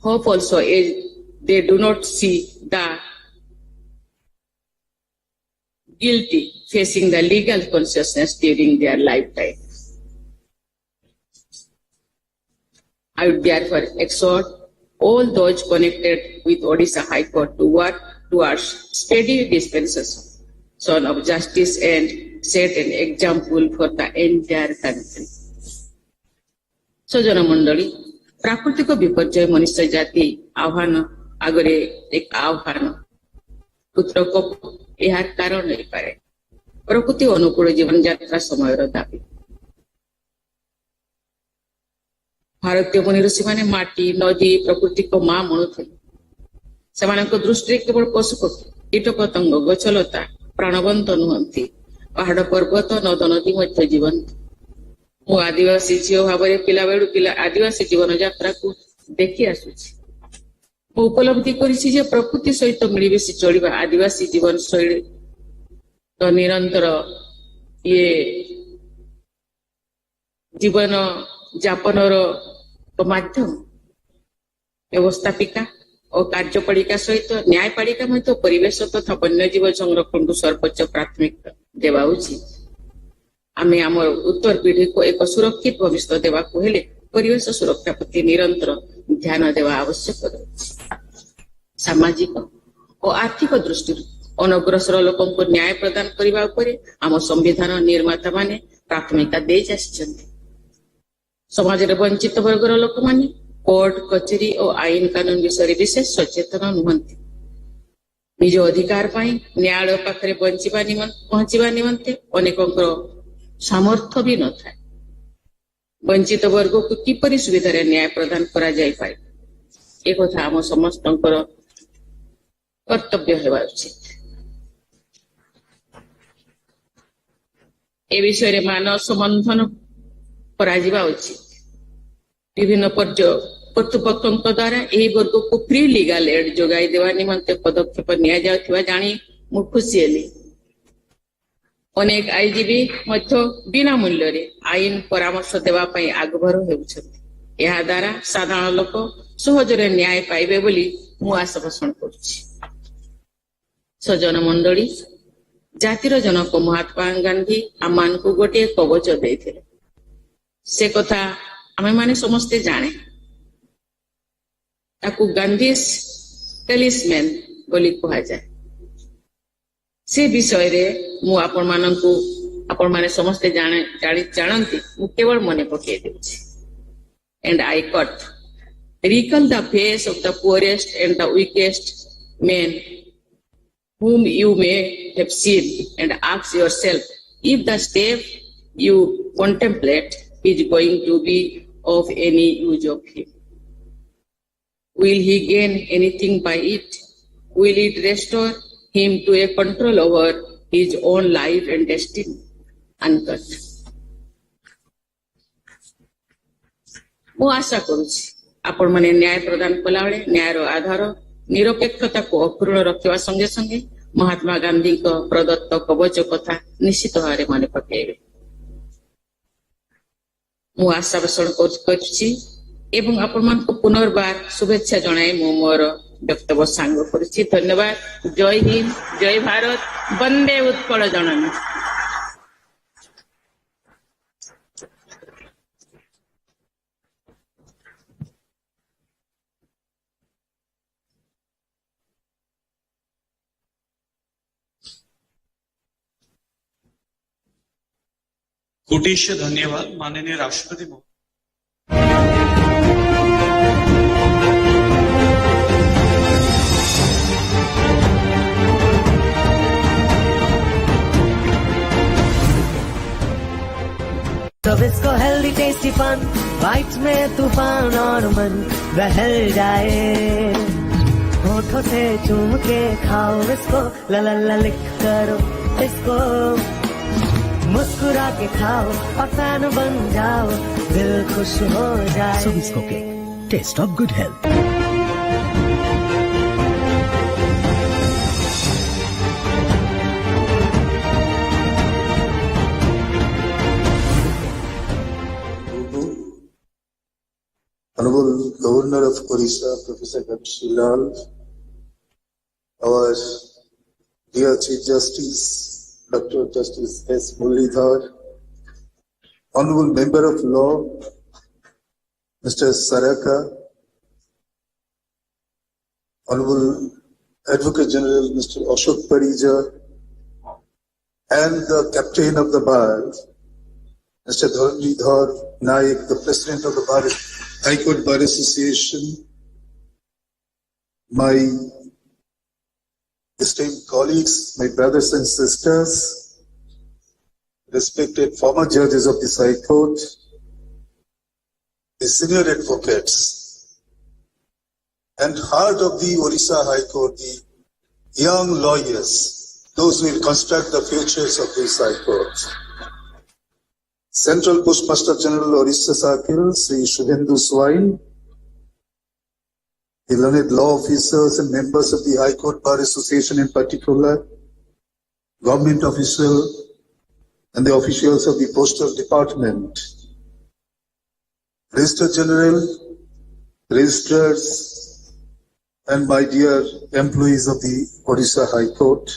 hope also as they do not see the guilty facing the legal consciousness during their lifetime. I would therefore exhort all those connected with Odisha High Court to work towards steady dispensation of justice and set an example for the entire country. सजन मंडली प्राकृतिक विपर्यय मनुष्य जाति आह्वान आगरे एक आह्वान पुत्रक यार कारण नहीं पारे प्रकृति अनुकूल जीवन यात्रा समय दाबी भारतीय मुनि ऋषि माने माटी नदी प्रकृति को मां मनुଥିଲେ ସେମାନଙ୍କ ଦୃଷ୍ଟିରେ କେବଳ ପଶୁ ପକ୍ଷୀ କୀଟ ପତଙ୍ଗ ଗଛଲତା ପ୍ରାଣବନ୍ତ ନୁହନ୍ତି ପାହାଡ ପର୍ବତ ନଦ ନଦୀ ମଧ୍ୟ ଜୀବନ୍ତ ମୁଁ ଆଦିବାସୀ ଝିଅ ଭାବରେ ପିଲାବେଳୁ ଆଦିବାସୀ ଜୀବନ ଯାତ୍ରାକୁ ଦେଖି ଆସୁଛି ମୁଁ ଉପଲବ୍ଧି କରିଛି ଯେ ପ୍ରକୃତି ସହିତ ମିଳିମିଶି ଚଳିବା ଆଦିବାସୀ ଜୀବନ ଶୈଳୀ ତ ନିରନ୍ତର ଜୀବନ ଯାପନର ମାଧ୍ୟମ ବ୍ୟବସ୍ଥାପିକା ଓ କାର୍ଯ୍ୟପାଳିକା ସହିତ ନ୍ୟାୟପାଳିକା ମଧ୍ୟ ପରିବେଶ ତଥା ବନ୍ୟଜୀବ ସଂରକ୍ଷଣକୁ ସର୍ବୋଚ୍ଚ ପ୍ରାଥମିକତା ଦେବା ଉଚିତ ଆମେ ଆମର ଉତ୍ତର ପିଢିକୁ ଏକ ସୁରକ୍ଷିତ ଭବିଷ୍ୟତ ଦେବାକୁ ହେଲେ ପରିବେଶ ସୁରକ୍ଷା ପ୍ରତି ନିରନ୍ତର ଧ୍ୟାନ ଦେବା ଆବଶ୍ୟକ ରହିଛି ସାମାଜିକ ଓ ଆର୍ଥିକ ଦୃଷ୍ଟିରୁ ଅନଗ୍ରସର ଲୋକଙ୍କୁ ନ୍ୟାୟ ପ୍ରଦାନ କରିବା ଉପରେ ଆମ ସମ୍ବିଧାନ ନିର୍ମାତା ମାନେ ପ୍ରାଥମିକତା ଦେଇ ଆସିଛନ୍ତି ସମାଜରେ ବଞ୍ଚିତ ବର୍ଗର ଲୋକମାନେ କୋର୍ଟ କଚେରୀ ଓ ଆଇନ କାନୁନ ବିଷୟରେ ବିଶେଷ ସଚେତନ ନୁହନ୍ତି ନିଜ ଅଧିକାର ପାଇଁ ନ୍ୟାୟାଳୟ ପାଖରେ ପହଞ୍ଚିବା ନିମନ୍ତେ ଅନେକଙ୍କର ସାମର୍ଥ୍ୟ ବି ନଥାଏ ବଞ୍ଚିତ ବର୍ଗକୁ କିପରି ସୁବିଧାରେ ନ୍ୟାୟ ପ୍ରଦାନ କରାଯାଇପାରେ ଏକଥା ଆମ ସମସ୍ତଙ୍କର କର୍ତ୍ତବ୍ୟ ହେବା ଉଚିତ ଏ ବିଷୟରେ ମାନବ ସମ୍ବନ୍ଧନ କରାଯିବା ଉଚିତ ବିଭିନ୍ନ କର୍ତ୍ତୃପକ୍ଷଙ୍କ ଦ୍ୱାରା ଏହି ବର୍ଗକୁ ଫ୍ରି ଲିଗାଲ ଏଡ୍ ଯୋଗାଇ ଦେବା ନିମନ୍ତେ ପଦକ୍ଷେପ ନିଆଯାଉଥିବା ଜାଣି ମୁଁ ଖୁସି ହେଲି ଅନେକ ଆଇଜିବି ମଧ୍ୟ ବିନା ମୂଲ୍ୟରେ ଆଇନ ପରାମର୍ଶ ଦେବା ପାଇଁ ଆଗଭର ହେଉଛନ୍ତି ଏହା ଦ୍ୱାରା ସାଧାରଣ ଲୋକ ସହଜରେ ନ୍ୟାୟ ପାଇବେ ବୋଲି ମୁଁ ଆଶା ପୋଷଣ କରୁଛି ସଜନ ମଣ୍ଡଳୀ ଜାତିର ଜନକ ମହାତ୍ମା ଗାନ୍ଧୀ ଆମମାନଙ୍କୁ ଗୋଟିଏ କବଚ ଦେଇଥିଲେ ସେ କଥା ଆମେମାନେ ସମସ୍ତେ ଜାଣେ ତାକୁ ଗାନ୍ଧୀସ୍ ଟେଲିସ୍ମେନ୍ ବୋଲି କୁହାଯାଏ ସେ ବିଷୟରେ ମୁଁ ଆପଣମାନେ ସମସ୍ତେ ଜାଣନ୍ତି ମୁଁ କେବଳ ମନେ ପକେଇ ଦେଉଛି and I quote recall the face of the poorest and the weakest men whom you may have seen and ask yourself if the step you contemplate is going to be of any use of him. Will he gain anything by it? Will it restore him to a control over his own life and destiny? Uncut. ମୁଁ ଆଶା କରୁଛି ଆପଣମାନେ ନ୍ୟାୟ ପ୍ରଦାନ କଲାବେଳେ ନ୍ୟାୟର ଆଧାର ନିରପେକ୍ଷତାକୁ ଅକ୍ଷୁଣ୍ଣ ରଖିବା ସଙ୍ଗେ ସଙ୍ଗେ ମହାତ୍ମା ଗାନ୍ଧୀଙ୍କ ପ୍ରଦତ୍ତ କବଚ କଥା ନିଶ୍ଚିତ ଭାବରେ ମନେ ପକାଇବେ ମୁଁ ଆଶା ପୋଷଣ କରୁଛି ଏବଂ ଆପଣମାନଙ୍କୁ ପୁନର୍ବାର ଶୁଭେଚ୍ଛା ଜଣାଇ ମୁଁ ମୋର ବକ୍ତବ୍ୟ ସାଙ୍ଗ କରୁଛି ଧନ୍ୟବାଦ ଜୟ ହିନ୍ଦ ଜୟ ଭାରତ ବନ୍ଦେ ଉତ୍କଳ ଜନନୀ कोटेश्वर धन्यवाद माननीय राष्ट्रपति महोदय मीठीपन, बाइट्स में तूफान और मन बहल जाए। होठों से चूम के खाओ इसको, ला ला ला लिख करो इसको, मुस्कुरा के खाओ और फैन बन जाओ, दिल खुश हो जाए। Sabisco cake, taste of good health. Honorable Governor of Odisha, Professor Ghanshyam, our dear Chief Justice, Dr. Justice S. Muralidhar, Honorable Member of Law, Mr. Saraka, Honorable Advocate General, Mr. Ashok Parija, and the Captain of the Bar, Mr. Dharanjidhar Naik, the President of the Bar High Court Bar Association, my esteemed colleagues, my brothers and sisters, respected former judges of this High Court, the senior advocates, and heart of the Odisha High Court, the young lawyers, those who will construct the futures of this High Court. Central Postmaster General Odisha Circle, Sri Shubhendu Swain, the learned law officers and members of the High Court Bar Association in particular, government officials, and the officials of the Postal Department, Registrar General, registrars, and my dear employees of the Odisha High Court,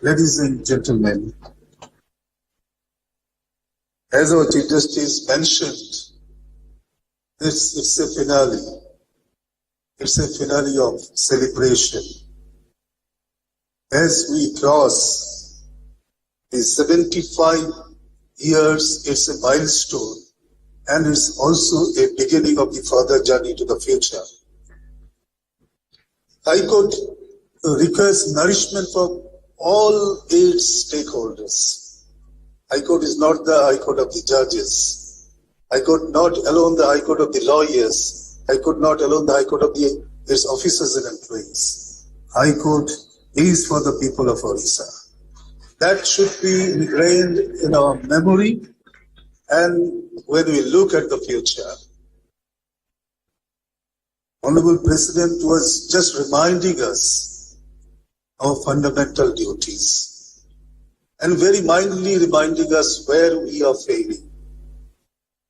ladies and gentlemen, as our Chief Justice mentioned, it's a finale. It's a finale of celebration. As we cross the 75 years, it's a milestone, and it's also a beginning of the further journey to the future. High Court requires nourishment from all its stakeholders. High Court is not the High Court of the judges. High Court not alone the High Court of the lawyers. High Court not alone the High Court of its officers and employees. High Court is for the people of Odisha. That should be ingrained in our memory, and when we look at the future, Honorable President was just reminding us of fundamental duties, and very mildly reminding us where we are failing.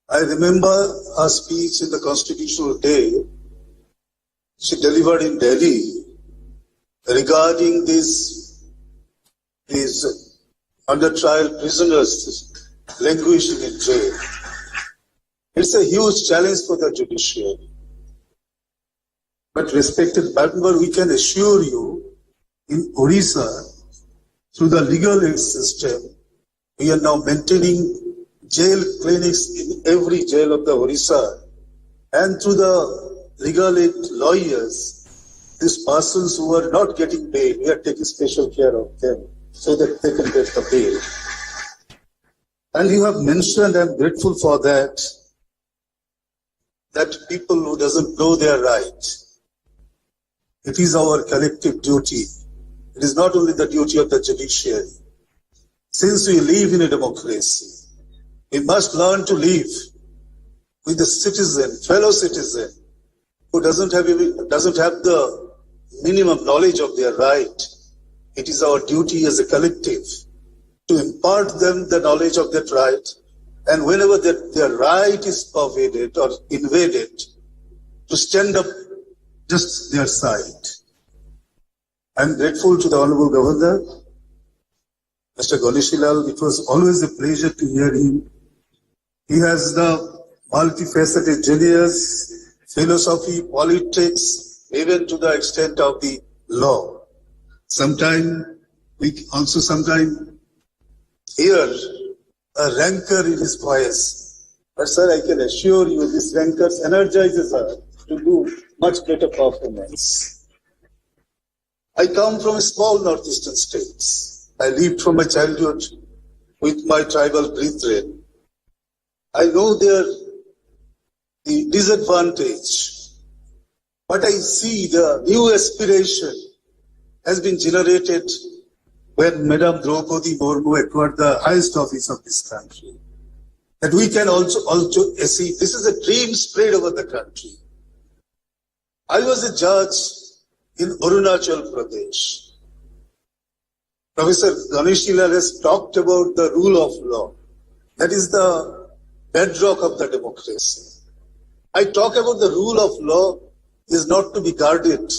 I remember her speech in the Constitutional Day she delivered in Delhi regarding these under trial prisoners languishing in jail. It's a huge challenge for the judiciary. But respected member, we can assure you, in Odisha, through the legal aid system, we are now maintaining jail clinics in every jail of the Odisha, and through the legal aid lawyers, these persons who are not getting bail, we are taking special care of them so that they can get the bail. And you have mentioned, I'm grateful for that people who doesn't know their right, it is our collective duty. It is not only the duty of the judiciary. Since we live in a democracy, we must learn to live with the citizen, fellow citizen, who doesn't have the minimum knowledge of their right. It is our duty as a collective to impart them the knowledge of that right, and whenever their right is pervaded or invaded, to stand up just their side. I'm grateful to the Honorable Governor, Mr. Ghanshyam. It was always a pleasure to hear him. He has the multifaceted genius, philosophy, politics, even to the extent of the law. We sometimes hear a rancor in his voice. But sir, I can assure you this rancor energizes her to do much better performance. I come from a small northeastern states. I lived from my childhood with my tribal brethren. I know the disadvantage, but I see the new aspiration has been generated when Madam Droupadi Murmu acquired the highest office of this country. That we can also see, this is a dream spread over the country. I was a judge in Arunachal Pradesh. Professor Ganesh Hilal has talked about the rule of law. That is the bedrock of the democracy. I talk about the rule of law is not to be guarded.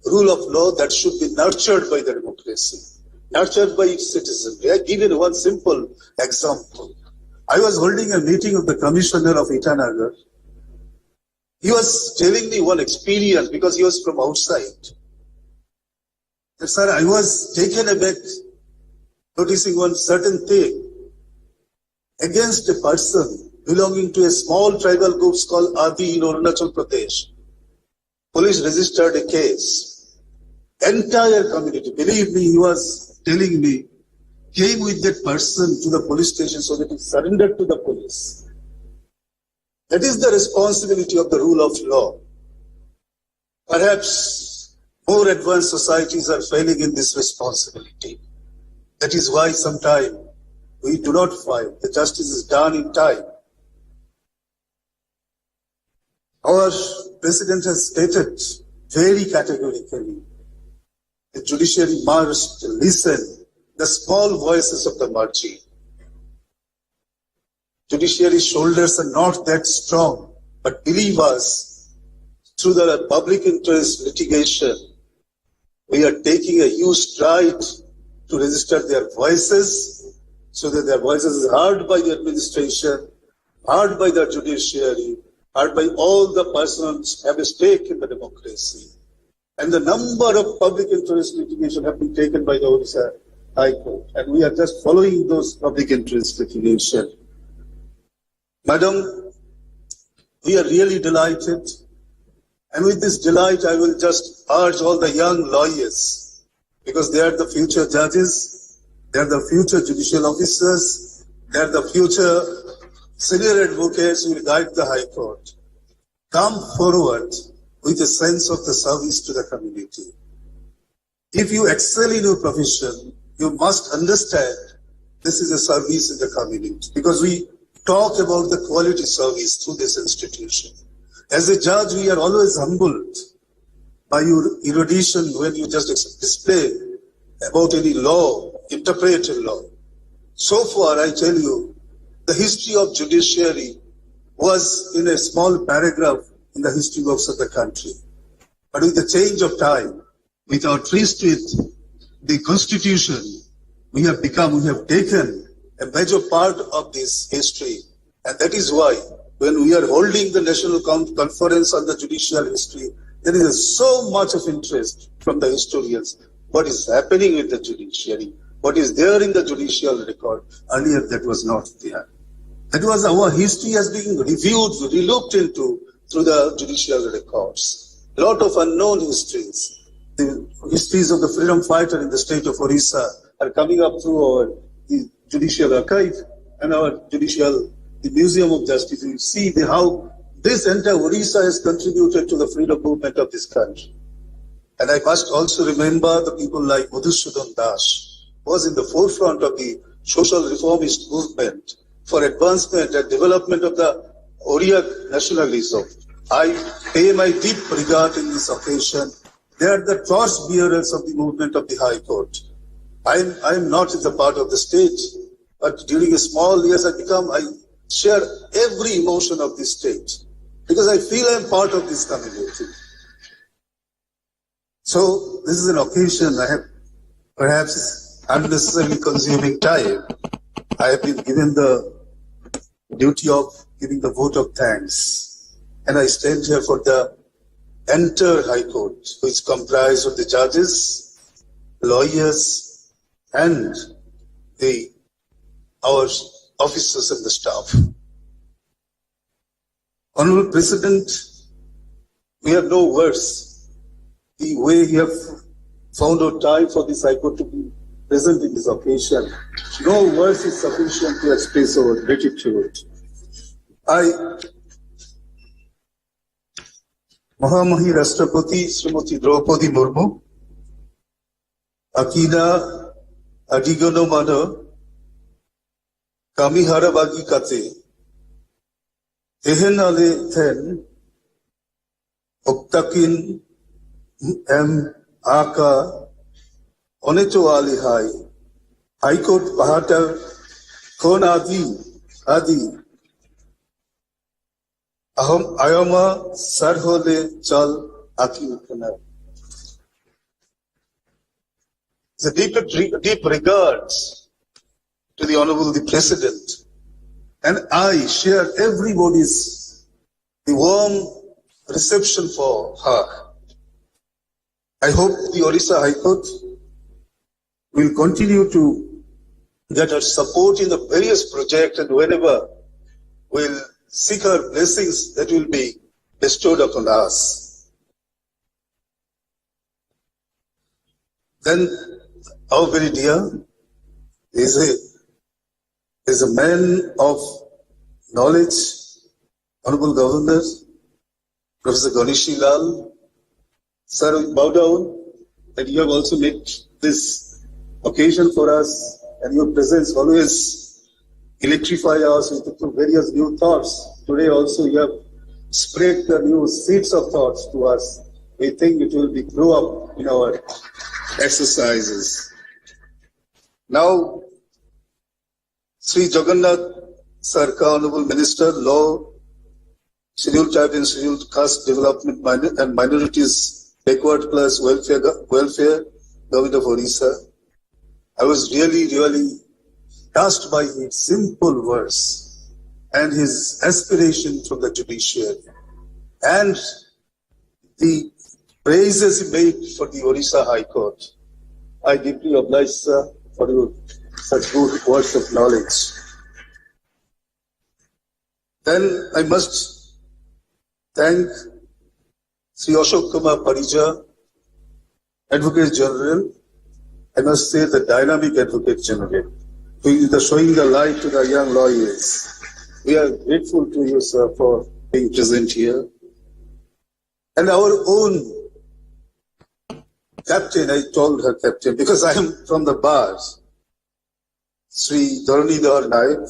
Rule of law that should be nurtured by the democracy, nurtured by its citizenry. I give you one simple example. I was holding a meeting of the Commissioner of Itanagar. He was telling me one experience because he was from outside. And sir, I was taken aback noticing one certain thing. Against a person belonging to a small tribal group called Adi in Arunachal Pradesh, police registered a case. Entire community, believe me, he was telling me, came with that person to the police station so that he surrendered to the police. That is the responsibility of the rule of law. Perhaps more advanced societies are failing in this responsibility. That is why sometimes we do not find the justice is done in time. Our president has stated very categorically, the judiciary must listen the small voices of the margin. Judiciary shoulders are not that strong, but believe us, through the public interest litigation, we are taking a huge stride to register their voices so that their voices are heard by the administration, heard by the judiciary, heard by all the persons who have a stake in the democracy. And the number of public interest litigation have been taken by the Odisha High Court, and we are just following those public interest litigation. Madam, we are really delighted, and with this delight I will just urge all the young lawyers, because they are the future judges, they are the future judicial officers, they are the future senior advocates who will guide the High Court. Come forward with a sense of the service to the community. If you excel in your profession, you must understand this is a service in the community, because we talk about the quality service through this institution. As a judge, we are always humbled by your erudition when you just display about any law, interpreted law. So far, I tell you, the history of judiciary was in a small paragraph in the history books of the country. But with the change of time, with our twist with the constitution, we have taken a major part of this history. And that is why when we are holding the National Conference on the Judicial History, there is so much of interest from the historians. What is happening with the judiciary? What is there in the judicial record? Earlier that was not there. That was our history has been reviewed, relooked into through the judicial records. A lot of unknown histories. The histories of the freedom fighter in the state of Odisha are coming up through our judicial archive and our the Museum of Justice. You see how this entire Odisha has contributed to the freedom movement of this country. And I must also remember the people like Madhusudan Das, who was in the forefront of the social reformist movement for advancement and development of the Odia nationalism. I pay my deep regard in this occasion. They are the torch bearers of the movement of the High Court. I am not in the part of the state, but during a small years I share every emotion of this state because I feel I am part of this community. So this is an occasion I have perhaps unnecessarily consuming time. I have been given the duty of giving the vote of thanks, and I stand here for the entire High Court, which comprised of the judges, lawyers, and our officers and the staff. Honorable President, we have no words. The way you have found out time for this High Court to be present in this occasion, no words is sufficient to express our gratitude. I, Mahamahir Rashtrapati Srimati Droupadi Murmu, Akina Adigono Mano, Kamihara Bagi Kate, Ehenale Ten, Oktakin M. Aka, Oneto Ali Hai, High Court Bahata, Kon Adi, Ayama Sarhole Chal Akina. The deep regards to the Honorable the President, and I share everybody's the warm reception for her. I hope the Odisha High Court will continue to get her support in the various projects, and whenever we'll seek her blessings that will be bestowed upon us. Then our very dear is a man of knowledge, Honorable Governor, Professor Ganeshi Lal. Sir, we bow down, and you have also made this occasion for us, and your presence always electrify us with various new thoughts. Today also you have spread the new seeds of thoughts to us. We think it will be grow up in our exercises. Now, Sri Jagannath Sarkar, Honorable Minister, Law, Scheduled Tribe and Scheduled Caste Development and Minorities, Backward Class Welfare, Government of Odisha. I was really touched by his simple verse and his aspiration from the judiciary and the praises he made for the Odisha High Court. I deeply oblige, sir, for your such good words of knowledge. Then I must thank Sri Ashok Kumar Parija, Advocate General. I must say the dynamic Advocate General, who is showing the light to the young lawyers. We are grateful to you, sir, for being present here. And our own captain, I told her captain, because I am from the bars, Sri Dharanidhar Naik,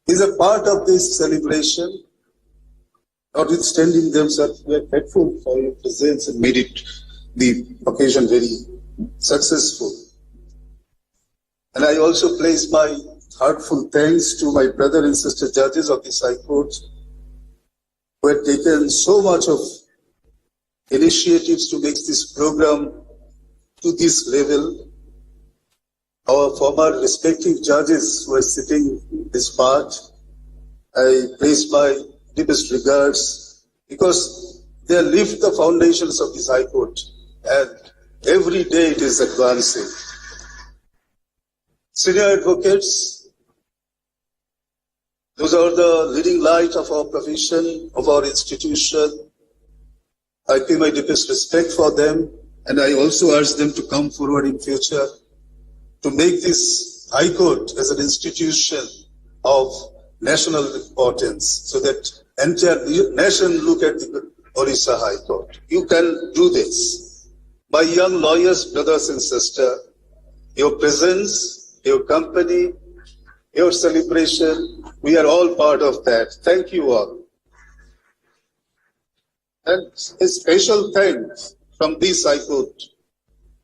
is a part of this celebration. Notwithstanding them, sir, we are grateful for your presence and made it the occasion very successful. And I also place my heartfelt thanks to my brother and sister judges of this High Court who have taken so much of initiatives to make this program to this level. Our former respective judges who are sitting this part, I place my deepest regards because they lift the foundations of this High Court and every day it is advancing. Senior advocates, those are the leading light of our profession, of our institution. I pay my deepest respect for them, and I also urge them to come forward in future to make this High Court as an institution of national importance, so that entire nation look at the Odisha High Court. You can do this. My young lawyers, brothers and sisters, your presence, your company, your celebration, we are all part of that. Thank you all. And a special thanks from this High Court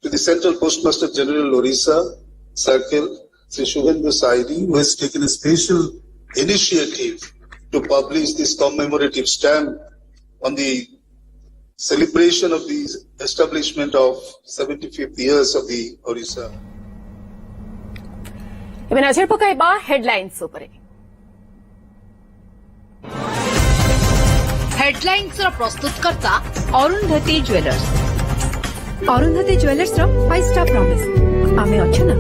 to the Central Postmaster General Odisha Circle, Sri Shubhendu Saidi, who has taken a special initiative to publish this commemorative stamp on the celebration of the establishment of 75th years of the Odisha. ଏବେ ନଜର ପକାଇବା headlines ଉପରେ। ହେଡଲାଇନ୍ସର ପ୍ରସ୍ତୁତକର୍ତ୍ତା Arundhati jewellers. Arundhati ଜୁଏଲର୍ସର 5 star promise, ଆମେ ଅଛୁ ନା।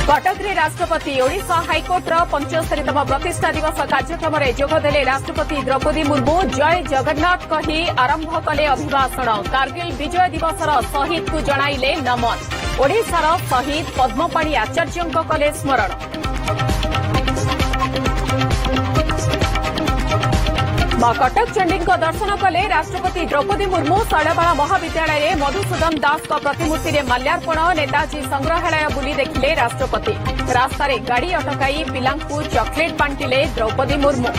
କଟକରେ ରାଷ୍ଟ୍ରପତି ଓଡ଼ିଶା ହାଇକୋର୍ଟର 75ତମ ପ୍ରତିଷ୍ଠା ଦିବସ କାର୍ଯ୍ୟକ୍ରମରେ ଯୋଗଦେଲେ ରାଷ୍ଟ୍ରପତି ଦ୍ରୌପଦୀ ମୁର୍ମୁ। ଜୟ ଜଗନ୍ନାଥ କହି ଆରମ୍ଭ କଲେ ଅଭିଭାଷଣ। କାର୍ଗିଲ ବିଜୟ ଦିବସର ଶହୀଦଙ୍କୁ ଜଣାଇଲେ ନମନ। ओडिशार शहीद पद्मपाणी आचार्यଙ୍କ कले स्मरण। मां कटक चंडी दर्शन कले राष्ट्रपति द्रौपदी मुर्मू शैलबाला महाविद्यालय में मधुसूदन दास प्रतिमूर्ति में माल्यार्पण नेताजी संग्रहालय बुली देखिले राष्ट्रपति। रास्तार गाड़ी अटकाई पिलांकु चॉकलेट बांटिले द्रौपदी मुर्मू।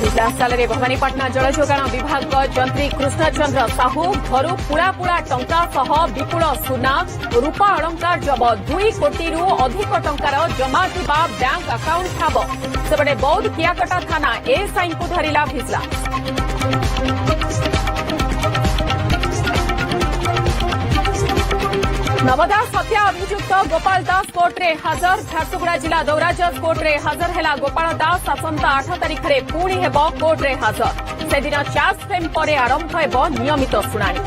विधानसभा भवानीपाटना जलयोगान विभाग जंत्री कृष्णचंद्र साहू घर पुड़ा पुड़ा टंका सह विपुल सुना रूपा अलंकार जबत 2 कोटी अधिक टंकार जमा थिबा बैंक अकाउंट ठाब। सेपटे बौद्ध कियाकटा थाना एएसआई को धरिला भिजिलांस। नवदास हत्या अभियुक्त गोपाल दास कोर्टे हाजर। झारसुगुड़ा जिला दौराजज कोर्टे हाजर है गोपाल दास। आसंता 8 तारिख में पुणी हेब कोर्टे हाजर। से दिन चार्ज फ्रेम पर आरंभ हेब नियमित शुणाणी।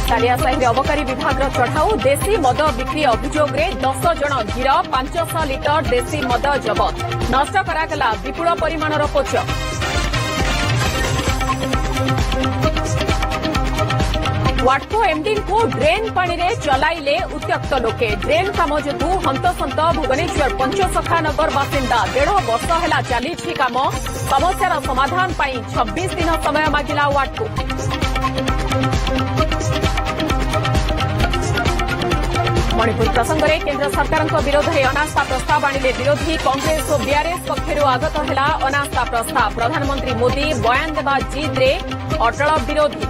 सालियासाही अबकारी विभाग चढ़ाऊ देशी मद बिक्री अभियोग 10 जन गिरफ 500 लिटर देशी मद जबत। नष्ट करागला विपुल परिमाणर पोच। वाटको एमडी को ड्रेन पानी रे चलाइले उत्त्यक्त लोके। ड्रेन काम जोगु हंतसंत भुवनेश्वर पंचसखा नगर बासिंदा 1.5 वर्ष है चली काम। समस्यार समाधान पाई 26 दिन समय मागिला वाटको। मणिपुर प्रसंग में केन्द्र सरकार विरोध में अनास्था प्रस्ताव आणिले विरोधी। कांग्रेस और बीआरएस पक्षर आगत है अनास्था प्रस्ताव। प्रधानमंत्री मोदी बयान देवा जिद्रे अटल विरोधी।